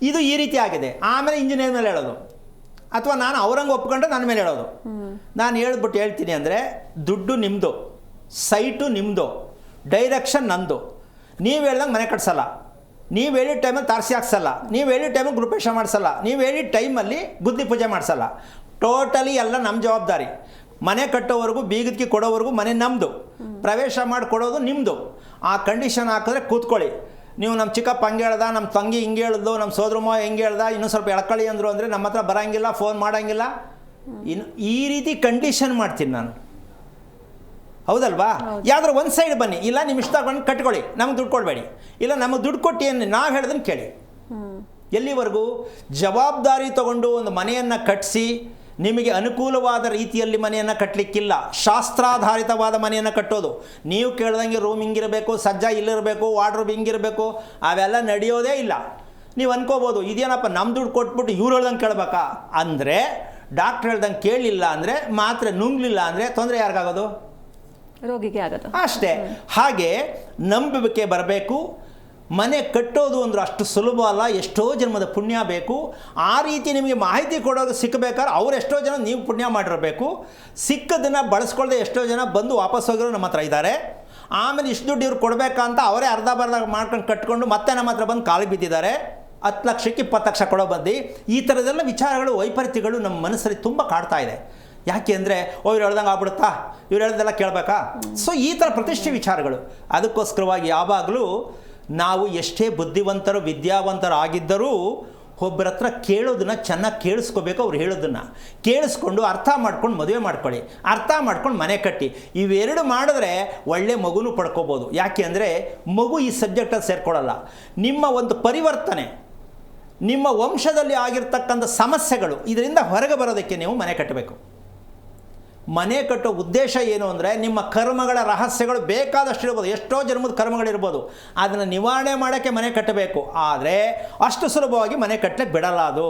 ಇದು ಈ ರೀತಿ ಆಗಿದೆ. ಆಮೇಲೆ ಇಂಜಿನಿಯರ್ ಮೇಲೆ ಹೇಳೋದು, ಅಥವಾ ನಾನು ಅವ್ರಂಗೆ ಒಪ್ಕೊಂಡ್ರೆ ನನ್ನ ಮೇಲೆ ಹೇಳೋದು. ನಾನು ಹೇಳ್ತೀನಿ ಅಂದರೆ ದುಡ್ಡು ನಿಮ್ಮದು, ಸೈಟು ನಿಮ್ಮದು, ಡೈರೆಕ್ಷನ್ ನಂದು. ನೀವು ಹೇಳ್ದಂಗೆ ಮನೆ ಕಟ್ಸಲ್ಲ, ನೀವು ಹೇಳಿದ ಟೈಮಲ್ಲಿ ತಾರಸಿ ಹಾಕ್ಸಲ್ಲ, ನೀವು ಹೇಳಿದ ಟೈಮಿಗೆ ಗೃಹಪ್ರವೇಶ ಮಾಡಿಸಲ್ಲ, ನೀವು ಹೇಳಿದ ಟೈಮಲ್ಲಿ ಗುದ್ದಿ ಪೂಜೆ ಮಾಡಿಸಲ್ಲ. ಟೋಟಲಿ ಎಲ್ಲ ನಮ್ಮ ಜವಾಬ್ದಾರಿ. ಮನೆ ಕಟ್ಟೋವರೆಗೂ, ಬೀಗದಕ್ಕೆ ಕೊಡೋವರೆಗೂ ಮನೆ ನಮ್ಮದು, ಪ್ರವೇಶ ಮಾಡಿ ಕೊಡೋದು ನಿಮ್ಮದು. ಆ ಕಂಡೀಷನ್ ಹಾಕಿದ್ರೆ ಕೂತ್ಕೊಳ್ಳಿ. ನೀವು ನಮ್ಮ ಚಿಕ್ಕಪ್ಪ ಹಂಗೆ ಹೇಳ್ದ, ನಮ್ಮ ತಂಗಿ ಹಿಂಗೆ ಹೇಳಿದ್ಲು, ನಮ್ಮ ಸೋದರಮ್ಮ ಹೆಂಗೆ ಹೇಳ್ದ, ಇನ್ನೂ ಸ್ವಲ್ಪ ಎಳ್ಕೊಳ್ಳಿ ಅಂದರು ಅಂದರೆ ನಮ್ಮ ಹತ್ರ ಬರೋಂಗಿಲ್ಲ, ಫೋನ್ ಮಾಡೋಂಗಿಲ್ಲ. ಇನ್ನು ಈ ರೀತಿ ಕಂಡೀಷನ್ ಮಾಡ್ತೀನಿ ನಾನು, ಹೌದಲ್ವಾ? ಯಾವ್ದಾರು ಒಂದು ಸೈಡ್ ಬನ್ನಿ, ಇಲ್ಲ ನಿಮ್ಮ ಇಷ್ಟ ಬಂದು ಕಟ್ಕೊಳ್ಳಿ, ನಮಗೆ ದುಡ್ಡು ಕೊಡಬೇಡಿ, ಇಲ್ಲ ನಮಗೆ ದುಡ್ಡು ಕೊಟ್ಟು ಏನು ನಾವು ಹೇಳ್ದನ್ನು ಕೇಳಿ. ಎಲ್ಲಿವರೆಗೂ? ಜವಾಬ್ದಾರಿ ತಗೊಂಡು ಒಂದು ಮನೆಯನ್ನು ಕಟ್ಟಿಸಿ ನಿಮಗೆ ಅನುಕೂಲವಾದ ರೀತಿಯಲ್ಲಿ ಮನೆಯನ್ನು ಕಟ್ಟಲಿಕ್ಕಿಲ್ಲ. ಶಾಸ್ತ್ರಾಧಾರಿತವಾದ ಮನೆಯನ್ನು ಕಟ್ಟೋದು. ನೀವು ಕೇಳ್ದಂಗೆ ರೂಮ್ ಹಿಂಗಿರಬೇಕು, ಸಜ್ಜ ಇಲ್ಲಿರಬೇಕು, ವಾರ್ಡ್ರೋಬ್ ಹಿಂಗಿರಬೇಕು, ಅವೆಲ್ಲ ನಡೆಯೋದೇ ಇಲ್ಲ. ನೀವು ಅನ್ಕೋಬೋದು, ಇದೇನಪ್ಪ ನಮ್ಮ ದುಡ್ಡು ಕೊಟ್ಬಿಟ್ಟು ಇವ್ರು ಹೇಳ್ದಂಗೆ ಕೇಳಬೇಕಾ ಅಂದರೆ, ಡಾಕ್ಟ್ರ್ ಹೇಳ್ದಂಗೆ ಕೇಳಲಿಲ್ಲ ಅಂದರೆ, ಮಾತ್ರೆ ನುಂಗ್ಲಿಲ್ಲ ಅಂದರೆ ತೊಂದರೆ ಯಾರಿಗಾಗೋದು? ರೋಗಿಗೆ ಆಗೋದು ಅಷ್ಟೇ. ಹಾಗೆ ನಂಬಿಕೆ ಬರಬೇಕು. ಮನೆ ಕಟ್ಟೋದು ಅಂದ್ರೆ ಅಷ್ಟು ಸುಲಭ ಅಲ್ಲ, ಎಷ್ಟೋ ಜನ್ಮದ ಪುಣ್ಯ ಬೇಕು. ಆ ರೀತಿ ನಿಮಗೆ ಮಾಹಿತಿ ಕೊಡೋದು ಸಿಕ್ಕಬೇಕಾದ್ರೆ ಅವ್ರು ಎಷ್ಟೋ ಜನ ನೀವು ಪುಣ್ಯ ಮಾಡಿರಬೇಕು. ಸಿಕ್ಕದನ್ನು ಬಳಸ್ಕೊಳ್ಳದೆ ಎಷ್ಟೋ ಜನ ಬಂದು ವಾಪಸ್ ಹೋಗಿರೋ ನಮ್ಮ ಹತ್ರ ಇದ್ದಾರೆ. ಆಮೇಲೆ ಇಷ್ಟು ದುಡ್ಡು ಇವ್ರು ಕೊಡಬೇಕಂತ ಅವರೇ ಅರ್ಧ ಮಾಡ್ಕೊಂಡು ಕಟ್ಕೊಂಡು ಮತ್ತೆ ನಮ್ಮ ಹತ್ರ ಬಂದು ಕಾಲಿಗೆ ಬಿದ್ದಿದ್ದಾರೆ. 10 ಲಕ್ಷಕ್ಕೆ 20 ಲಕ್ಷ ಕೊಡೋ ಬದ್ದಿ ಈ ಥರದೆಲ್ಲ ವಿಚಾರಗಳು, ವೈಪರೀತ್ಯಗಳು ನಮ್ಮ ಮನಸ್ಸಲ್ಲಿ ತುಂಬ ಕಾಡ್ತಾ ಇದೆ. ಯಾಕೆ ಅಂದರೆ ಇವ್ರು ಹೇಳ್ದಂಗೆ ಆಗ್ಬಿಡುತ್ತಾ, ಇವ್ರು ಹೇಳ್ದೆಲ್ಲ ಕೇಳಬೇಕಾ? ಸೊ ಈ ಥರ ಪ್ರತಿಷ್ಠೆ ವಿಚಾರಗಳು. ಅದಕ್ಕೋಸ್ಕರವಾಗಿ ಯಾವಾಗಲೂ ನಾವು ಎಷ್ಟೇ ಬುದ್ಧಿವಂತರು, ವಿದ್ಯಾವಂತರು ಆಗಿದ್ದರೂ ಒಬ್ಬರ ಹತ್ರ ಕೇಳೋದನ್ನು ಚೆನ್ನಾಗಿ ಕೇಳಿಸ್ಕೋಬೇಕು. ಅವ್ರು ಹೇಳೋದನ್ನು ಕೇಳಿಸ್ಕೊಂಡು ಅರ್ಥ ಮಾಡ್ಕೊಂಡು ಮದುವೆ ಮಾಡ್ಕೊಳ್ಳಿ, ಅರ್ಥ ಮಾಡ್ಕೊಂಡು ಮನೆ ಕಟ್ಟಿ. ಇವೆರಡು ಮಾಡಿದ್ರೆ ಒಳ್ಳೆ ಮಗುನೂ ಪಡ್ಕೋಬೋದು. ಯಾಕೆ ಅಂದರೆ ಮಗು ಈ ಸಬ್ಜೆಕ್ಟಲ್ಲಿ ಸೇರ್ಕೊಳ್ಳಲ್ಲ. ನಿಮ್ಮ ಒಂದು ಪರಿವರ್ತನೆ, ನಿಮ್ಮ ವಂಶದಲ್ಲಿ ಆಗಿರ್ತಕ್ಕಂಥ ಸಮಸ್ಯೆಗಳು, ಇದರಿಂದ ಹೊರಗೆ ಬರೋದಕ್ಕೆ ನೀವು ಮನೆ ಕಟ್ಟಬೇಕು. ಮನೆ ಕಟ್ಟೋ ಉದ್ದೇಶ ಏನು ಅಂದರೆ ನಿಮ್ಮ ಕರ್ಮಗಳ ರಹಸ್ಯಗಳು ಬೇಕಾದಷ್ಟು ಇರ್ಬೋದು, ಎಷ್ಟೋ ಜನ್ಮದ ಕರ್ಮಗಳಿರ್ಬೋದು, ಅದನ್ನು ನಿವಾರಣೆ ಮಾಡೋಕ್ಕೆ ಮನೆ ಕಟ್ಟಬೇಕು. ಆದರೆ ಅಷ್ಟು ಸುಲಭವಾಗಿ ಮನೆ ಕಟ್ಟಲಿಕ್ಕೆ ಬಿಡಲ್ಲ. ಅದು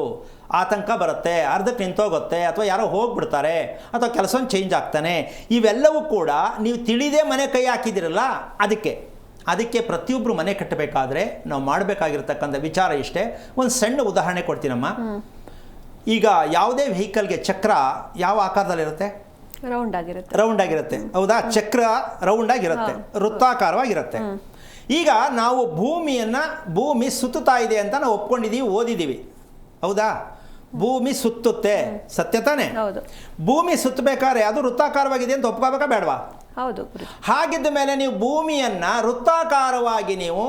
ಆತಂಕ ಬರುತ್ತೆ, ಅರ್ಧಕ್ಕೆ ನಿಂತೋಗುತ್ತೆ, ಅಥವಾ ಯಾರೋ ಹೋಗಿಬಿಡ್ತಾರೆ, ಅಥವಾ ಕೆಲಸ ಚೇಂಜ್ ಆಗ್ತಾನೆ. ಇವೆಲ್ಲವೂ ಕೂಡ ನೀವು ತಿಳಿದೇ ಮನೆ ಕೈ ಹಾಕಿದಿರಲ್ಲ. ಅದಕ್ಕೆ ಪ್ರತಿಯೊಬ್ಬರು ಮನೆ ಕಟ್ಟಬೇಕಾದ್ರೆ ನಾವು ಮಾಡಬೇಕಾಗಿರ್ತಕ್ಕಂಥ ವಿಚಾರ ಇಷ್ಟೇ. ಒಂದು ಸಣ್ಣ ಉದಾಹರಣೆ ಕೊಡ್ತೀನಮ್ಮ. ಈಗ ಯಾವುದೇ ವೆಹಿಕಲ್ಗೆ ಚಕ್ರ ಯಾವ ಆಕಾರದಲ್ಲಿರುತ್ತೆ? ರೌಂಡ್ ಆಗಿರುತ್ತೆ, ಹೌದಾ? ಚಕ್ರ ರೌಂಡ್ ಆಗಿರುತ್ತೆ, ವೃತ್ತಾಕಾರವಾಗಿರುತ್ತೆ. ಈಗ ನಾವು ಭೂಮಿ ಸುತ್ತುತ್ತಾ ಇದೆ ಅಂತ ನಾವು ಒಪ್ಕೊಂಡಿದ್ದೀವಿ, ಓದಿದ್ದೀವಿ, ಹೌದಾ? ಭೂಮಿ ಸುತ್ತುತ್ತೆ, ಸತ್ಯ ತಾನೇ? ಹೌದು ಭೂಮಿ ಸುತ್ತಬೇಕಾದ್ರೆ ಅದು ವೃತ್ತಾಕಾರವಾಗಿದೆ ಅಂತ ಒಪ್ಕೋಬೇಕಾ ಬೇಡವಾ? ಹೌದು ಗುರುಜಿ. ಹಾಗಿದ್ದ ಮೇಲೆ ನೀವು ಭೂಮಿಯನ್ನು ವೃತ್ತಾಕಾರವಾಗಿ ನೀವು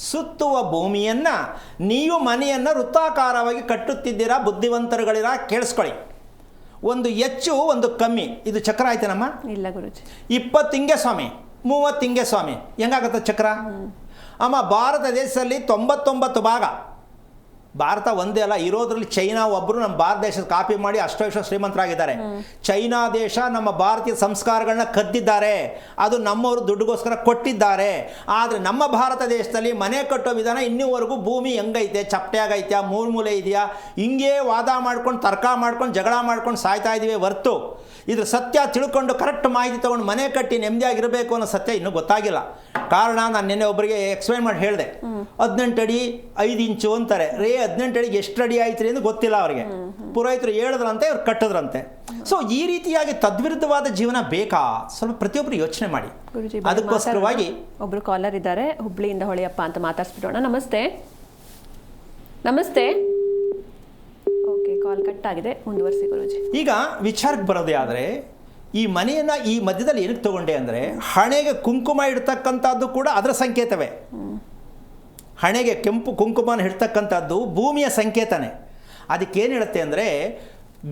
ಸುತ್ತುವ ಭೂಮಿಯನ್ನು ನೀವು ಮನೆಯನ್ನು ವೃತ್ತಾಕಾರವಾಗಿ ಕಟ್ಟುತ್ತಿದ್ದೀರಾ. ಬುದ್ಧಿವಂತರುಗಳಿರ ಕೇಳಿಸ್ಕೊಳ್ಳಿ. ಒಂದು ಹೆಚ್ಚು ಒಂದು ಕಮ್ಮಿ, ಇದು ಚಕ್ರ ಆಯ್ತೇನಮ್ಮ? ಇಲ್ಲ ಗುರುಜಿ. 20 ಹಿಂಗೆ ಸ್ವಾಮಿ, 30 ಹಿಂಗೆ ಸ್ವಾಮಿ, ಹೆಂಗಾಗತ್ತೆ ಚಕ್ರ? ಅಮ್ಮ ಭಾರತ ದೇಶದಲ್ಲಿ 99 ಭಾಗ, ಭಾರತ ಒಂದೇ ಅಲ್ಲ ಇರೋದ್ರಲ್ಲಿ ಚೈನಾ ಒಬ್ಬರು ನಮ್ಮ ಭಾರತ ದೇಶದ ಕಾಪಿ ಮಾಡಿ ಅಷ್ಟೋ ಶ್ರೀಮಂತರಾಗಿದ್ದಾರೆ. ಚೈನಾ ದೇಶ ನಮ್ಮ ಭಾರತೀಯ ಸಂಸ್ಕಾರಗಳನ್ನ ಕದ್ದಿದ್ದಾರೆ, ಅದು ನಮ್ಮವರು ದುಡ್ಡುಗೋಸ್ಕರ ಕೊಟ್ಟಿದ್ದಾರೆ. ಆದರೆ ನಮ್ಮ ಭಾರತ ದೇಶದಲ್ಲಿ ಮನೆ ಕಟ್ಟೋ ವಿಧಾನ ಇನ್ನೂವರೆಗೂ ಭೂಮಿ ಹೆಂಗೈತೆ, ಚಪ್ಪಟೆಯಾಗೈತೆ, ಮೂಲೆ ಇದೆಯಾ, ಹಿಂಗೆ ವಾದ ಮಾಡ್ಕೊಂಡು ತರ್ಕ ಮಾಡ್ಕೊಂಡು ಜಗಳ ಮಾಡ್ಕೊಂಡು ಸಾಯ್ತಾ ಇದ್ದೀವಿ ಹೊರ್ತು ಇದ್ರ ಸತ್ಯ ತಿಳ್ಕೊಂಡು ಕರೆಕ್ಟ್ ಮಾಹಿತಿ ತೊಗೊಂಡು ಮನೆ ಕಟ್ಟಿ ನೆಮ್ಮದಿಯಾಗಿರಬೇಕು ಅನ್ನೋ ಸತ್ಯ ಇನ್ನೂ ಗೊತ್ತಾಗಿಲ್ಲ. ಕಾರಣ ನಾನು ನಿನ್ನೆ ಒಬ್ಬರಿಗೆ ಎಕ್ಸ್ಪ್ಲೈನ್ ಮಾಡಿ ಹೇಳಿದೆ, 18 ಅಡಿ 5 ಇಂಚು ಅಂತಾರೆ ರೇ, 18 ಅಡಿಗೆ ಎಷ್ಟು ಅಡಿ ಆಯ್ತು ರೀ ಅಂತ ಗೊತ್ತಿಲ್ಲ ಅವರಿಗೆ. ಪುರೋಹಿತರು ಹೇಳಿದ್ರಂತೆ, ಅವ್ರು ಕಟ್ಟಿದ್ರಂತೆ. ಸೊ ಈ ರೀತಿಯಾಗಿ ತದ್ವಿರುದ್ಧವಾದ ಜೀವನ ಬೇಕಾ? ಸ್ವಲ್ಪ ಪ್ರತಿಯೊಬ್ಬರು ಯೋಚನೆ ಮಾಡಿ. ಅದಕ್ಕೋಸ್ಕರವಾಗಿ ಒಬ್ರು ಕಾಲರ್ ಇದ್ದಾರೆ, ಹುಬ್ಳಿಯಿಂದ ಹೊಳೆಯಪ್ಪ ಅಂತ ಮಾತಾಡ್ಸ್ಬಿಡೋಣ. ನಮಸ್ತೆ. ನಮಸ್ತೆ. ಓಕೆ, ಕಾಲ್ ಕಟ್ ಆಗಿದೆ, ಮುಂದುವರಿಸಿ ಗುರುಜಿ. ಈಗ ವಿಚಾರಕ್ಕೆ ಬರೋದೇ ಆದರೆ ಈ ಮನೆಯನ್ನು ಈ ಮಧ್ಯದಲ್ಲಿ ಏನಕ್ಕೆ ತಗೊಂಡೆ ಅಂದರೆ, ಹಣೆಗೆ ಕುಂಕುಮ ಇಡ್ತಕ್ಕಂಥದ್ದು ಕೂಡ ಅದರ ಸಂಕೇತವೇ. ಹಣೆಗೆ ಕೆಂಪು ಕುಂಕುಮನ ಇಡ್ತಕ್ಕಂಥದ್ದು ಭೂಮಿಯ ಸಂಕೇತನೇ. ಅದಕ್ಕೇನು ಹೇಳುತ್ತೆ ಅಂದರೆ,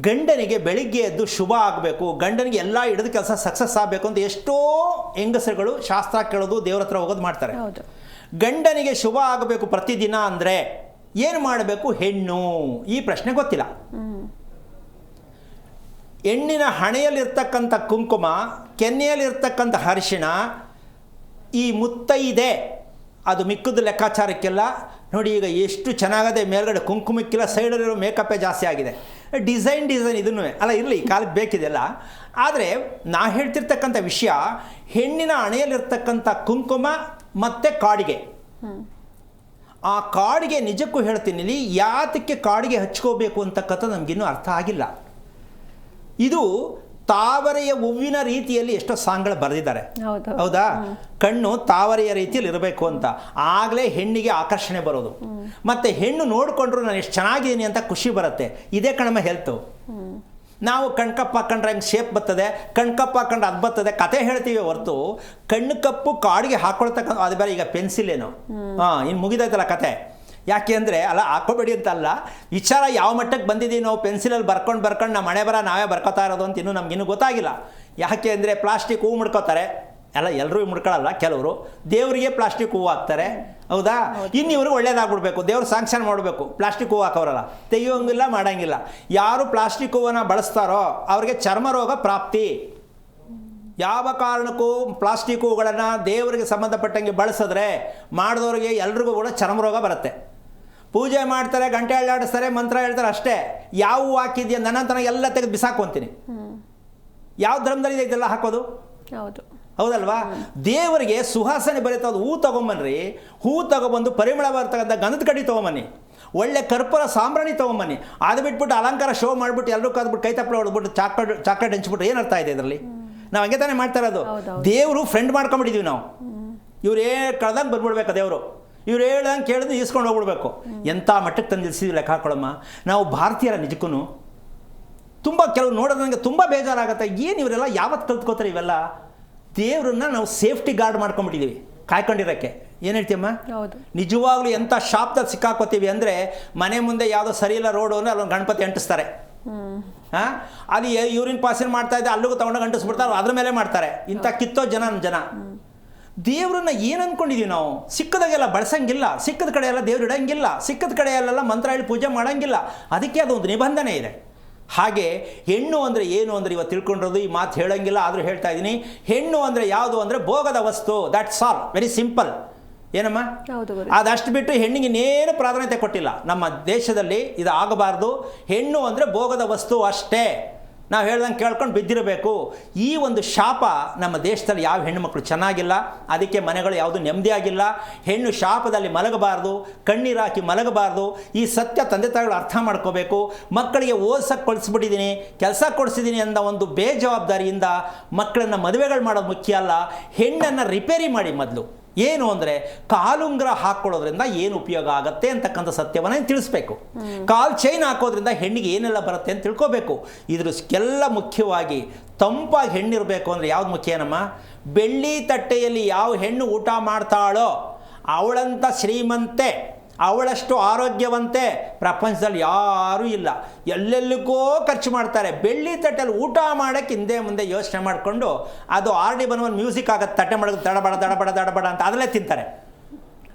ಗಂಡನಿಗೆ ಬೆಳಿಗ್ಗೆ ಎದ್ದು ಶುಭ ಆಗಬೇಕು, ಗಂಡನಿಗೆ ಎಲ್ಲ ಹಿಡಿದು ಕೆಲಸ ಸಕ್ಸಸ್ ಆಗಬೇಕು ಅಂತ ಎಷ್ಟೋ ಹೆಂಗಸರುಗಳು ಶಾಸ್ತ್ರ ಕೇಳೋದು, ದೇವ್ರ ಹತ್ರ ಹೋಗೋದು ಮಾಡ್ತಾರೆ. ಗಂಡನಿಗೆ ಶುಭ ಆಗಬೇಕು ಪ್ರತಿದಿನ ಅಂದರೆ ಏನು ಮಾಡಬೇಕು? ಹೆಣ್ಣು. ಈ ಪ್ರಶ್ನೆ ಗೊತ್ತಿಲ್ಲ. ಹೆಣ್ಣಿನ ಹಣೆಯಲ್ಲಿರ್ತಕ್ಕಂಥ ಕುಂಕುಮ, ಕೆನ್ನೆಯಲ್ಲಿರ್ತಕ್ಕಂಥ ಅರಿಶಿಣ, ಈ ಮುತ್ತೈದೆ ಅದು ಮಿಕ್ಕದ ಲೆಕ್ಕಾಚಾರಕ್ಕೆಲ್ಲ. ನೋಡಿ ಈಗ ಎಷ್ಟು ಚೆನ್ನಾಗದೆ, ಮೇಲ್ಗಡೆ ಕುಂಕುಮಕ್ಕೆಲ್ಲ ಸೈಡಲ್ಲಿರೋ ಮೇಕಪ್ಪೇ ಜಾಸ್ತಿ ಆಗಿದೆ. ಡಿಸೈನ್ ಇದನ್ನು ಅಲ್ಲ ಇರಲಿ, ಕಾಲಕ್ಕೆ ಬೇಕಿದೆಲ್ಲ. ಆದರೆ ನಾ ಹೇಳ್ತಿರ್ತಕ್ಕಂಥ ವಿಷಯ, ಹೆಣ್ಣಿನ ಹಣೆಯಲ್ಲಿರ್ತಕ್ಕಂಥ ಕುಂಕುಮ ಮತ್ತು ಕಾಡಿಗೆ. ಆ ಕಾಡಿಗೆ ನಿಜಕ್ಕೂ ಹೇಳ್ತೀನಿ, ಇಲ್ಲಿ ಯಾತಕ್ಕೆ ಕಾಡಿಗೆ ಹಚ್ಕೋಬೇಕು ಅಂತಕ್ಕಂಥ ನಮಗಿನ್ನೂ ಅರ್ಥ ಆಗಿಲ್ಲ. ಇದು ತಾವರೆಯ ಹೂವಿನ ರೀತಿಯಲ್ಲಿ ಎಷ್ಟೋ ಸಾಂಗ್ಗಳು ಬರೆದಿದ್ದಾರೆ, ಹೌದಾ? ಕಣ್ಣು ತಾವರೆಯ ರೀತಿಯಲ್ಲಿ ಇರಬೇಕು ಅಂತ, ಆಗಲೇ ಹೆಣ್ಣಿಗೆ ಆಕರ್ಷಣೆ ಬರೋದು. ಮತ್ತು ಹೆಣ್ಣು ನೋಡಿಕೊಂಡ್ರು ನಾನು ಎಷ್ಟು ಚೆನ್ನಾಗಿದ್ದೀನಿ ಅಂತ ಖುಷಿ ಬರುತ್ತೆ. ಇದೇ ಕಣಮ ಹೆಲ್ತು. ನಾವು ಕಣ್ಕಪ್ಪು ಹಾಕೊಂಡ್ರೆ ಹೆಂಗೆ ಶೇಪ್ ಬರ್ತದೆ, ಕಣ್ಕಪ್ಪು ಹಾಕೊಂಡ್ರೆ ಅದು ಬರ್ತದೆ, ಕತೆ ಹೇಳ್ತೀವಿ ಹೊರತು ಕಣ್ಣು ಕಪ್ಪು ಕಾಡಿಗೆ ಹಾಕೊಳ್ತಕ್ಕಂಥ ಅದು ಬೇರೆ. ಈಗ ಪೆನ್ಸಿಲೇನು ಇನ್ನು ಮುಗಿದೈತಲ್ಲ ಕತೆ. ಯಾಕೆ ಅಂದರೆ ಅಲ್ಲ ಹಾಕೋಬೇಡಿ ಅಂತ ಅಲ್ಲ, ವಿಚಾರ ಯಾವ ಮಟ್ಟಕ್ಕೆ ಬಂದಿದ್ದೀವಿ ನಾವು ಪೆನ್ಸಿಲಲ್ಲಿ ಬರ್ಕೊಂಡು ನಮ್ಮ ಮನೆ ಬರ ನಾವೇ ಬರ್ಕೋತಾ ಇರೋದು ಅಂತ ಇನ್ನೂ ಗೊತ್ತಾಗಿಲ್ಲ. ಯಾಕೆ ಅಂದರೆ ಪ್ಲಾಸ್ಟಿಕ್ ಹೂವು ಮುಡ್ಕೋತಾರೆ, ಎಲ್ಲರೂ ಮುಡ್ಕೊಳ್ಳಲ್ಲ, ಕೆಲವರು ದೇವರಿಗೆ ಪ್ಲಾಸ್ಟಿಕ್ ಹೂವು ಹಾಕ್ತಾರೆ, ಹೌದಾ? ಇನ್ನು ಇವ್ರಿಗೆ ಒಳ್ಳೇದಾಗ್ಬಿಡ್ಬೇಕು, ದೇವ್ರು ಸ್ಯಾಂಕ್ಷನ್ ಮಾಡಬೇಕು, ಪ್ಲಾಸ್ಟಿಕ್ ಹೂವು ಹಾಕೋರಲ್ಲ, ತೆಗಿಯೋಂಗಿಲ್ಲ, ಮಾಡೋಂಗಿಲ್ಲ. ಯಾರು ಪ್ಲಾಸ್ಟಿಕ್ ಹೂವನ್ನು ಬಳಸ್ತಾರೋ ಅವ್ರಿಗೆ ಚರ್ಮ ರೋಗ ಪ್ರಾಪ್ತಿ. ಯಾವ ಕಾರಣಕ್ಕೂ ಪ್ಲಾಸ್ಟಿಕ್ ಹೂವುಗಳನ್ನು ದೇವರಿಗೆ ಸಂಬಂಧಪಟ್ಟಂಗೆ ಬಳಸಿದ್ರೆ ಮಾಡಿದವ್ರಿಗೆ ಎಲ್ರಿಗೂ ಕೂಡ ಚರ್ಮ ರೋಗ ಬರುತ್ತೆ. ಪೂಜೆ ಮಾಡ್ತಾರೆ, ಗಂಟೆ ಅಳ್ಳಾಡಿಸ್ತಾರೆ, ಮಂತ್ರ ಹೇಳ್ತಾರೆ, ಅಷ್ಟೇ. ಯಾವ ಹೂವು ಹಾಕಿದ್ಯಾ ನನ್ನಂತನ ಎಲ್ಲ ತೆಗೆದು ಬಿಸಾಕೊಂತೀನಿ. ಯಾವ ಧರ್ಮದಲ್ಲಿ ಇದೆಲ್ಲ ಹಾಕೋದು? ಹೌದಲ್ವಾ? ದೇವರಿಗೆ ಸುವಾಸನೆ ಬರೀತದ ಹೂ ತೊಗೊಂಬನ್ರಿ, ಹೂ ತೊಗೊಬಂದು ಪರಿಮಳ ಬರ್ತಕ್ಕಂಥ ಗಂಧದ ಕಡ್ಡಿ ತೊಗೊಂಬನ್ನಿ, ಒಳ್ಳೆ ಕರ್ಪೂರ ಸಾಂಬ್ರಾಣಿ ತೊಗೊಂಬನ್ನಿ. ಅದು ಬಿಟ್ಬಿಟ್ಟು ಅಲಂಕಾರ ಶೋ ಮಾಡಿಬಿಟ್ಟು ಎಲ್ಲರೂ ಕದ್ಬಿಟ್ಟು ಕೈ ತಪ್ಪಲೆ ಹೊಡೆದ್ಬಿಟ್ಟು ಚಾಕ್ಲೇಟ್ ಹಂಚ್ಬಿಟ್ಟು ಏನು ಅರ್ಥ ಇದೆ ಇದರಲ್ಲಿ? ನಾವು ಹಂಗೆ ತಾನೇ ಮಾಡ್ತಾ ಇರೋದು. ದೇವರು ಫ್ರೆಂಡ್ ಮಾಡ್ಕೊಂಡ್ಬಿಟ್ಟಿದ್ದೀವಿ ನಾವು. ಇವ್ರು ಕಳ್ದಂಗೆ ಬಂದ್ಬಿಡ್ಬೇಕು, ದೇವರು ಇವ್ರು ಹೇಳ್ದಂಗೆ ಕೇಳಿದ್ರೆ ಈಸ್ಕೊಂಡು ಹೋಗ್ಬಿಡ್ಬೇಕು. ಎಂಥ ಮಟ್ಟಕ್ಕೆ ತಂದು ನಿಲ್ಸಿದ್ವಿ ಲೆಕ್ಕ ಹಾಕೊಳ್ಳಮ್ಮ. ನಾವು ಭಾರತೀಯರ ನಿಜಕ್ಕೂ ತುಂಬ ಕೆಲವು ನೋಡೋದು ನನಗೆ ತುಂಬ ಬೇಜಾರಾಗುತ್ತೆ. ಏನು ಇವರೆಲ್ಲ ಯಾವತ್ತು ಕಲ್ತ್ಕೋತಾರೆ ಇವೆಲ್ಲ? ದೇವ್ರನ್ನ ನಾವು ಸೇಫ್ಟಿ ಗಾರ್ಡ್ ಮಾಡ್ಕೊಂಡ್ಬಿಟ್ಟಿದ್ದೀವಿ ಕಾಯ್ಕೊಂಡಿರೋಕ್ಕೆ. ಏನು ಹೇಳ್ತೀಯಮ್ಮ? ನಿಜವಾಗ್ಲೂ ಎಂಥ ಶಾಪ್ದಲ್ಲಿ ಸಿಕ್ಕಾಕೋತೀವಿ ಅಂದರೆ, ಮನೆ ಮುಂದೆ ಯಾವುದೋ ಸರಿ ಇಲ್ಲ ರೋಡು ಅಂದರೆ ಅಲ್ಲೊಂದು ಗಣಪತಿ ಅಂಟಿಸ್ತಾರೆ. ಅಲ್ಲಿ ಯೂರಿನ್ ಪಾಸಿನ ಮಾಡ್ತಾ ಇದ್ದೆ, ಅಲ್ಲಿಗೂ ತೊಗೊಂಡು ಅಂಟಿಸ್ಬಿಡ್ತಾರೆ, ಅದ್ರ ಮೇಲೆ ಮಾಡ್ತಾರೆ. ಇಂಥ ಕಿತ್ತೋ ಜನ ದೇವ್ರನ್ನ ಏನು ಅಂದ್ಕೊಂಡಿದ್ದೀವಿ ನಾವು? ಸಿಕ್ಕದಾಗೆಲ್ಲ ಬಳಸಂಗಿಲ್ಲ, ಸಿಕ್ಕದ ಕಡೆ ಎಲ್ಲ ದೇವ್ರು ಇಡಂಗಿಲ್ಲ, ಸಿಕ್ಕದ ಕಡೆಯಲ್ಲೆಲ್ಲ ಮಂತ್ರ ಹೇಳಿ ಪೂಜೆ ಮಾಡೋಂಗಿಲ್ಲ. ಅದಕ್ಕೆ ಅದೊಂದು ನಿಬಂಧನೆ ಇದೆ. ಹಾಗೆ ಹೆಣ್ಣು ಅಂದರೆ ಏನು ಅಂದರೆ ಇವತ್ತು ತಿಳ್ಕೊಂಡಿರೋದು, ಈ ಮಾತು ಹೇಳೋಂಗಿಲ್ಲ ಆದರೂ ಹೇಳ್ತಾ ಇದ್ದೀನಿ. ಹೆಣ್ಣು ಅಂದರೆ ಯಾವುದು ಅಂದರೆ ಭೋಗದ ವಸ್ತು. That's all, very simple. ಏನಮ್ಮ? ಅದಷ್ಟು ಬಿಟ್ಟು ಹೆಣ್ಣಿಗೆ ಇನ್ನೇನು ಪ್ರಾಧಾನ್ಯತೆ ಕೊಟ್ಟಿಲ್ಲ ನಮ್ಮ ದೇಶದಲ್ಲಿ. ಇದು ಆಗಬಾರ್ದು. ಹೆಣ್ಣು ಅಂದರೆ ಭೋಗದ ವಸ್ತು ಅಷ್ಟೇ. ನಾವು ಹೇಳ್ದಂಗೆ ಕೇಳ್ಕೊಂಡು ಬಿದ್ದಿರಬೇಕು. ಈ ಒಂದು ಶಾಪ ನಮ್ಮ ದೇಶದಲ್ಲಿ ಯಾವ ಹೆಣ್ಣುಮಕ್ಕಳು ಚೆನ್ನಾಗಿಲ್ಲ. ಅದಕ್ಕೆ ಮನೆಗಳು ಯಾವುದು ನೆಮ್ಮದಿಯಾಗಿಲ್ಲ. ಹೆಣ್ಣು ಶಾಪದಲ್ಲಿ ಮಲಗಬಾರ್ದು, ಕಣ್ಣೀರಾಕಿ ಮಲಗಬಾರ್ದು. ಈ ಸತ್ಯ ತಂದೆ ತಾಯಿಗಳು ಅರ್ಥ ಮಾಡ್ಕೋಬೇಕು. ಮಕ್ಕಳಿಗೆ ಓದ್ಸಕ್ಕೆ ಕಳಿಸ್ಬಿಟ್ಟಿದ್ದೀನಿ, ಕೆಲಸ ಕೊಡಿಸಿದ್ದೀನಿ ಅನ್ನೋ ಒಂದು ಬೇಜವಾಬ್ದಾರಿಯಿಂದ ಮಕ್ಕಳನ್ನು ಮದುವೆಗಳು ಮಾಡೋದು ಮುಖ್ಯ ಅಲ್ಲ. ಹೆಣ್ಣನ್ನು ರಿಪೇರಿ ಮಾಡಿ ಮೊದಲು. ಏನು ಅಂದರೆ ಕಾಲುಂಗುರ ಹಾಕ್ಕೊಳ್ಳೋದ್ರಿಂದ ಏನು ಉಪಯೋಗ ಆಗುತ್ತೆ ಅಂತಕ್ಕಂಥ ಸತ್ಯವನ್ನು ತಿಳಿಸ್ಬೇಕು. ಕಾಲು ಚೈನ್ ಹಾಕೋದ್ರಿಂದ ಹೆಣ್ಣಿಗೆ ಏನೆಲ್ಲ ಬರುತ್ತೆ ಅಂತ ತಿಳ್ಕೊಬೇಕು. ಇದ್ರಕ್ಕೆಲ್ಲ ಮುಖ್ಯವಾಗಿ ತಂಪಾಗಿ ಹೆಣ್ಣಿರಬೇಕು ಅಂದರೆ ಯಾವ್ದು ಮುಖ್ಯನಮ್ಮ? ಬೆಳ್ಳಿ ತಟ್ಟೆಯಲ್ಲಿ ಯಾವ ಹೆಣ್ಣು ಊಟ ಮಾಡ್ತಾಳೋ ಅವಳಂಥ ಶ್ರೀಮಂತೆ, ಅವಳಷ್ಟು ಆರೋಗ್ಯವಂತೆ ಪ್ರಪಂಚದಲ್ಲಿ ಯಾರೂ ಇಲ್ಲ. ಎಲ್ಲೆಲ್ಲಿಗೋ ಖರ್ಚು ಮಾಡ್ತಾರೆ. ಬೆಳ್ಳಿ ತಟ್ಟೆಯಲ್ಲಿ ಊಟ ಮಾಡೋಕ್ಕೆ ಹಿಂದೆ ಮುಂದೆ ಯೋಚನೆ ಮಾಡಿಕೊಂಡು ಅದು RD ಬನ್ವನ್ ಮ್ಯೂಸಿಕ್ ಆಗುತ್ತೆ, ತಟ್ಟೆ ಮಾಡೋದು ದಡಬಡ ದಡಬಡ ದಡಬಡ ಅಂತ ಅದರಲ್ಲೇ ತಿಂತಾರೆ.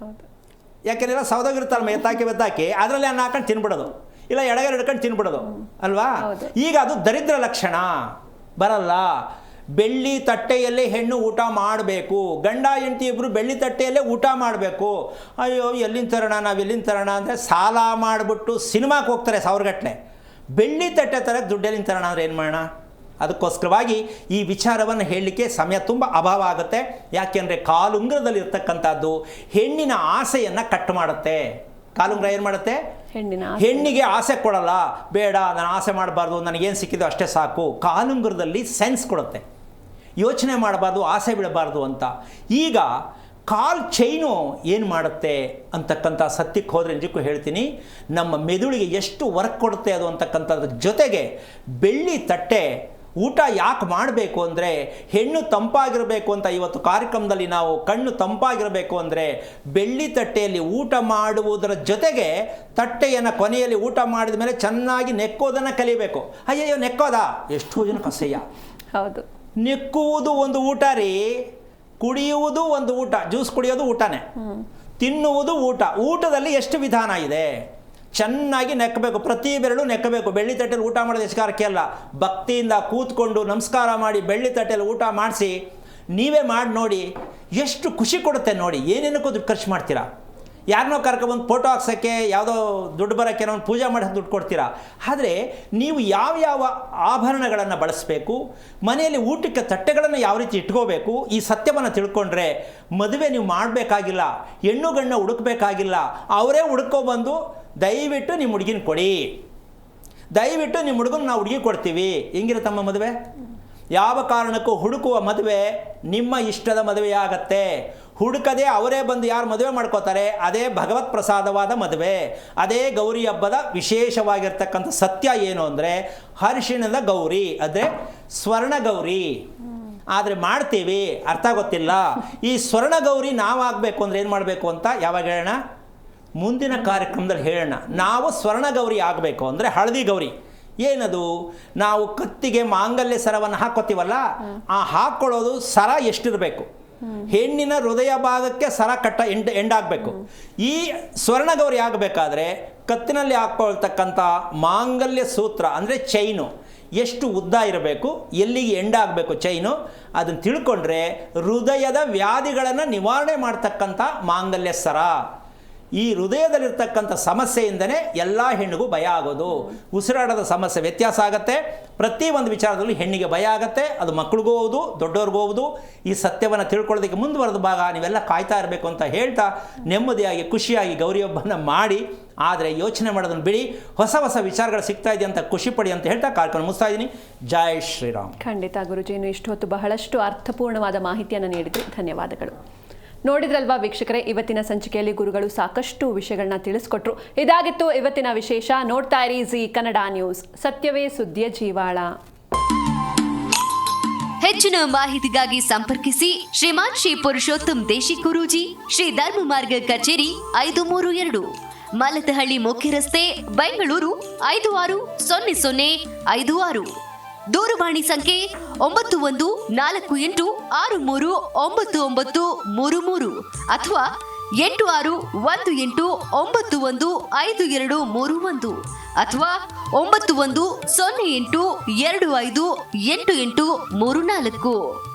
ಯಾಕೆಂದರೆ ಸೌದೋಗಿರ್ತಾರಮ್ಮ ಎತ್ತಾಕಿ ಅದರಲ್ಲೇ ಅನ್ನ ಹಾಕೊಂಡು ತಿನ್ಬಿಡೋದು, ಇಲ್ಲ ಎಡಗಡೆ ಹಿಡ್ಕೊಂಡು ತಿನ್ಬಿಡೋದು ಅಲ್ವಾ? ಈಗ ಅದು ದರಿದ್ರ ಲಕ್ಷಣ ಬರಲ್ಲ. ಬೆಳ್ಳಿ ತಟ್ಟೆಯಲ್ಲೇ ಹೆಣ್ಣು ಊಟ ಮಾಡಬೇಕು. ಗಂಡ ಹೆಂಡತಿ ಇಬ್ಬರು ಬೆಳ್ಳಿ ತಟ್ಟೆಯಲ್ಲೇ ಊಟ ಮಾಡಬೇಕು. ಅಯ್ಯೋ ಎಲ್ಲಿಂದ ತರೋಣ, ನಾವು ಎಲ್ಲಿಂದ ತರೋಣ ಅಂದರೆ ಸಾಲ ಮಾಡಿಬಿಟ್ಟು ಸಿನಿಮಾಕ್ಕೆ ಹೋಗ್ತಾರೆ ಸಾವಿರಗಟ್ಟಲೆ. ಬೆಳ್ಳಿ ತಟ್ಟೆ ತರಕ್ಕೆ ದುಡ್ಡೆಲ್ಲಿಂದ ತರೋಣ ಅಂದರೆ ಏನು ಮಾಡೋಣ? ಅದಕ್ಕೋಸ್ಕರವಾಗಿ ಈ ವಿಚಾರವನ್ನು ಹೇಳಲಿಕ್ಕೆ ಸಮಯ ತುಂಬ ಅಭಾವ ಆಗುತ್ತೆ. ಯಾಕೆಂದರೆ ಕಾಲುಂಗುರದಲ್ಲಿ ಇರ್ತಕ್ಕಂಥದ್ದು ಹೆಣ್ಣಿನ ಆಸೆಯನ್ನು ಕಟ್ ಮಾಡುತ್ತೆ. ಕಾಲುಂಗುರ ಏನು ಮಾಡುತ್ತೆ? ಹೆಣ್ಣಿಗೆ ಆಸೆ ಕೊಡಲ್ಲ. ಬೇಡ, ನಾನು ಆಸೆ ಮಾಡಬಾರ್ದು, ನನಗೇನು ಸಿಕ್ಕಿದೋ ಅಷ್ಟೇ ಸಾಕು. ಕಾಲುಂಗುರದಲ್ಲಿ ಸೆನ್ಸ್ ಕೊಡುತ್ತೆ, ಯೋಚನೆ ಮಾಡಬಾರ್ದು, ಆಸೆ ಬಿಡಬಾರ್ದು ಅಂತ. ಈಗ ಕಾಲ್ ಚೈನು ಏನು ಮಾಡುತ್ತೆ ಅಂತಕ್ಕಂಥ ಸತ್ಯಕ್ಕೆ ಹೋದರೆ ನಿಜಕ್ಕೂ ಹೇಳ್ತೀನಿ, ನಮ್ಮ ಮೆದುಳಿಗೆ ಎಷ್ಟು ವರ್ಕ್ ಕೊಡುತ್ತೆ ಅದು ಅಂತಕ್ಕಂಥದ್ರ ಜೊತೆಗೆ ಬೆಳ್ಳಿ ತಟ್ಟೆ ಊಟ ಯಾಕೆ ಮಾಡಬೇಕು ಅಂದರೆ ಹೆಣ್ಣು ತಂಪಾಗಿರಬೇಕು ಅಂತ ಇವತ್ತು ಕಾರ್ಯಕ್ರಮದಲ್ಲಿ ನಾವು ಕಣ್ಣು ತಂಪಾಗಿರಬೇಕು ಅಂದರೆ ಬೆಳ್ಳಿ ತಟ್ಟೆಯಲ್ಲಿ ಊಟ ಮಾಡುವುದರ ಜೊತೆಗೆ ತಟ್ಟೆಯನ್ನು ಕೊನೆಯಲ್ಲಿ ಊಟ ಮಾಡಿದ ಮೇಲೆ ಚೆನ್ನಾಗಿ ನೆಕ್ಕೋದನ್ನು ಕಲಿಬೇಕು. ಅಯ್ಯಯ್ಯೋ ನೆಕ್ಕೋದಾ? ಎಷ್ಟೋ ಜನಕ್ಕೆ ಅಸಹ್ಯ. ಹೌದು, ನೆಕ್ಕುವುದು ಒಂದು ಊಟ ರೀ, ಕುಡಿಯುವುದು ಒಂದು ಊಟ. ಜ್ಯೂಸ್ ಕುಡಿಯೋದು ಊಟನೇ, ತಿನ್ನುವುದು ಊಟ. ಊಟದಲ್ಲಿ ಎಷ್ಟು ವಿಧಾನ ಇದೆ. ಚೆನ್ನಾಗಿ ನೆಕ್ಕಬೇಕು, ಪ್ರತಿ ಬೆರಳು ನೆಕ್ಕಬೇಕು. ಬೆಳ್ಳಿ ತಟ್ಟೆಯಲ್ಲಿ ಊಟ ಮಾಡೋದು ಎಸ್ಕಾರಕ್ಕೆ ಅಲ್ಲ, ಭಕ್ತಿಯಿಂದ ಕೂತ್ಕೊಂಡು ನಮಸ್ಕಾರ ಮಾಡಿ ಬೆಳ್ಳಿ ತಟ್ಟೆಯಲ್ಲಿ ಊಟ ಮಾಡಿಸಿ ನೀವೇ ಮಾಡಿ ನೋಡಿ, ಎಷ್ಟು ಖುಷಿ ಕೊಡುತ್ತೆ ನೋಡಿ. ಏನೇನಕ್ಕೂ ದುಡ್ಡು ಖರ್ಚು ಮಾಡ್ತೀರಾ? ಯಾರನ್ನೋ ಕರ್ಕೊಬಂದು ಫೋಟೋ ಹಾಕ್ಸೋಕ್ಕೆ, ಯಾವುದೋ ದುಡ್ಡು ಬರೋಕ್ಕೆ ಒಂದು ಪೂಜೆ ಮಾಡೋಕ್ಕೆ ದುಡ್ಡು ಕೊಡ್ತೀರಾ. ಆದರೆ ನೀವು ಯಾವ್ಯಾವ ಆಭರಣಗಳನ್ನು ಬಳಸಬೇಕು, ಮನೆಯಲ್ಲಿ ಊಟಕ್ಕೆ ತಟ್ಟೆಗಳನ್ನು ಯಾವ ರೀತಿ ಇಟ್ಕೋಬೇಕು, ಈ ಸತ್ಯವನ್ನು ತಿಳ್ಕೊಂಡ್ರೆ ಮದುವೆ ನೀವು ಮಾಡಬೇಕಾಗಿಲ್ಲ, ಹೆಣ್ಣು ಗಂಡ ಹುಡುಕಬೇಕಾಗಿಲ್ಲ. ಅವರೇ ಹುಡ್ಕೊಬಂದು ದಯವಿಟ್ಟು ನಿಮ್ಮ ಹುಡುಗಿನ ಕೊಡಿ, ದಯವಿಟ್ಟು ನಿಮ್ಮ ಹುಡುಗನ ನಾವು ಹುಡುಗಿ ಕೊಡ್ತೀವಿ. ಹೆಂಗಿರುತ್ತಮ್ಮ ಮದುವೆ? ಯಾವ ಕಾರಣಕ್ಕೂ ಹುಡುಕುವ ಮದುವೆ ನಿಮ್ಮ ಇಷ್ಟದ ಮದುವೆಯಾಗತ್ತೆ. ಹುಡುಕದೆ ಅವರೇ ಬಂದು ಯಾರು ಮದುವೆ ಮಾಡ್ಕೋತಾರೆ ಅದೇ ಭಗವತ್ ಪ್ರಸಾದವಾದ ಮದುವೆ. ಅದೇ ಗೌರಿ ಹಬ್ಬದ ವಿಶೇಷವಾಗಿರ್ತಕ್ಕಂಥ ಸತ್ಯ ಏನು ಅಂದರೆ ಅರಿಶಿಣದ ಗೌರಿ, ಅದೇ ಸ್ವರ್ಣ ಗೌರಿ. ಆದರೆ ಮಾಡ್ತೀವಿ, ಅರ್ಥ ಗೊತ್ತಿಲ್ಲ. ಈ ಸ್ವರ್ಣ ಗೌರಿ ನಾವಾಗಬೇಕು ಅಂದರೆ ಏನು ಮಾಡಬೇಕು ಅಂತ ಯಾವಾಗ ಹೇಳೋಣ? ಮುಂದಿನ ಕಾರ್ಯಕ್ರಮದಲ್ಲಿ ಹೇಳೋಣ. ನಾವು ಸ್ವರ್ಣ ಗೌರಿ ಆಗಬೇಕು ಅಂದರೆ ಹಳದಿ ಗೌರಿ. ಏನದು? ನಾವು ಕತ್ತಿಗೆ ಮಾಂಗಲ್ಯ ಸರವನ್ನು ಹಾಕೋತೀವಲ್ಲ, ಆ ಹಾಕ್ಕೊಳ್ಳೋದು ಸರ ಎಷ್ಟಿರಬೇಕು? ಹೆಣ್ಣಿನ ಹೃದಯ ಭಾಗಕ್ಕೆ ಸರ ಎಂಡಾಗಬೇಕು. ಈ ಸ್ವರ್ಣಗೌರಿ ಆಗಬೇಕಾದ್ರೆ ಕತ್ತಿನಲ್ಲಿ ಹಾಕ್ಕೊಳ್ತಕ್ಕಂಥ ಮಾಂಗಲ್ಯ ಸೂತ್ರ ಅಂದರೆ ಚೈನು ಎಷ್ಟು ಉದ್ದ ಇರಬೇಕು, ಎಲ್ಲಿಗೆ ಎಂಡಾಗಬೇಕು ಚೈನು, ಅದನ್ನು ತಿಳ್ಕೊಂಡ್ರೆ ಹೃದಯದ ವ್ಯಾಧಿಗಳನ್ನು ನಿವಾರಣೆ ಮಾಡ್ತಕ್ಕಂಥ ಮಾಂಗಲ್ಯ ಸರ. ಈ ಹೃದಯದಲ್ಲಿರ್ತಕ್ಕಂಥ ಸಮಸ್ಯೆಯಿಂದನೇ ಎಲ್ಲ ಹೆಣ್ಣಿಗೂ ಭಯ ಆಗೋದು. ಉಸಿರಾಟದ ಸಮಸ್ಯೆ ವ್ಯತ್ಯಾಸ ಆಗುತ್ತೆ. ಪ್ರತಿ ಒಂದು ವಿಚಾರದಲ್ಲಿ ಹೆಣ್ಣಿಗೆ ಭಯ ಆಗುತ್ತೆ. ಅದು ಮಕ್ಕಳಿಗೂ ಹೌದು, ದೊಡ್ಡವ್ರಿಗೂ ಹೌದು. ಈ ಸತ್ಯವನ್ನು ತಿಳ್ಕೊಳ್ಳೋದಕ್ಕೆ ಮುಂದುವರೆದ ಭಾಗ ನೀವೆಲ್ಲ ಕಾಯ್ತಾ ಇರಬೇಕು ಅಂತ ಹೇಳ್ತಾ ನೆಮ್ಮದಿಯಾಗಿ ಖುಷಿಯಾಗಿ ಗೌರಿ ಹಬ್ಬನ ಮಾಡಿ, ಆದರೆ ಯೋಚನೆ ಮಾಡೋದನ್ನು ಬಿಡಿ. ಹೊಸ ಹೊಸ ವಿಚಾರಗಳು ಸಿಗ್ತಾ ಇದೆ ಅಂತ ಖುಷಿ ಪಡಿ ಅಂತ ಹೇಳ್ತಾ ಕಾರ್ಯಕ್ರಮ ಮುಗಿಸ್ತಾ ಇದ್ದೀನಿ. ಜೈ ಶ್ರೀರಾಮ್. ಖಂಡಿತ ಗುರುಜಿ, ಇಷ್ಟೊತ್ತು ಬಹಳಷ್ಟು ಅರ್ಥಪೂರ್ಣವಾದ ಮಾಹಿತಿಯನ್ನು ನೀಡಿದ್ರಿ. ಧನ್ಯವಾದಗಳು. ನೋಡಿದ್ರಲ್ವಾ ವೀಕ್ಷಕರೇ, ಇವತ್ತಿನ ಸಂಚಿಕೆಯಲ್ಲಿ ಗುರುಗಳು ಸಾಕಷ್ಟು ವಿಷಯಗಳನ್ನ ತಿಳಿಸ್ಕೊಟ್ರು. ಇದಾಗಿತ್ತು ಇವತ್ತಿನ ವಿಶೇಷ. ನೋಡ್ತಾ ಇರಿ ಜಿ ಕನ್ನಡ ನ್ಯೂಸ್, ಸತ್ಯವೇ ಸುದ್ದಿಯ ಜೀವಾಳ. ಹೆಚ್ಚಿನ ಮಾಹಿತಿಗಾಗಿ ಸಂಪರ್ಕಿಸಿ ಶ್ರೀಮಾನ್ ಶ್ರೀ ಪುರುಷೋತ್ತಮ್ ದೇಶಿ ಗುರೂಜಿ, ಶ್ರೀ ಧರ್ಮ ಮಾರ್ಗ ಕಚೇರಿ 532, ಮಲತಹಳ್ಳಿ ಮುಖ್ಯ ರಸ್ತೆ, ಬೆಂಗಳೂರು 560056. ದೂರವಾಣಿ ಸಂಖ್ಯೆ 9148639933 ಅಥವಾ 8618915231 ಅಥವಾ 9108258834.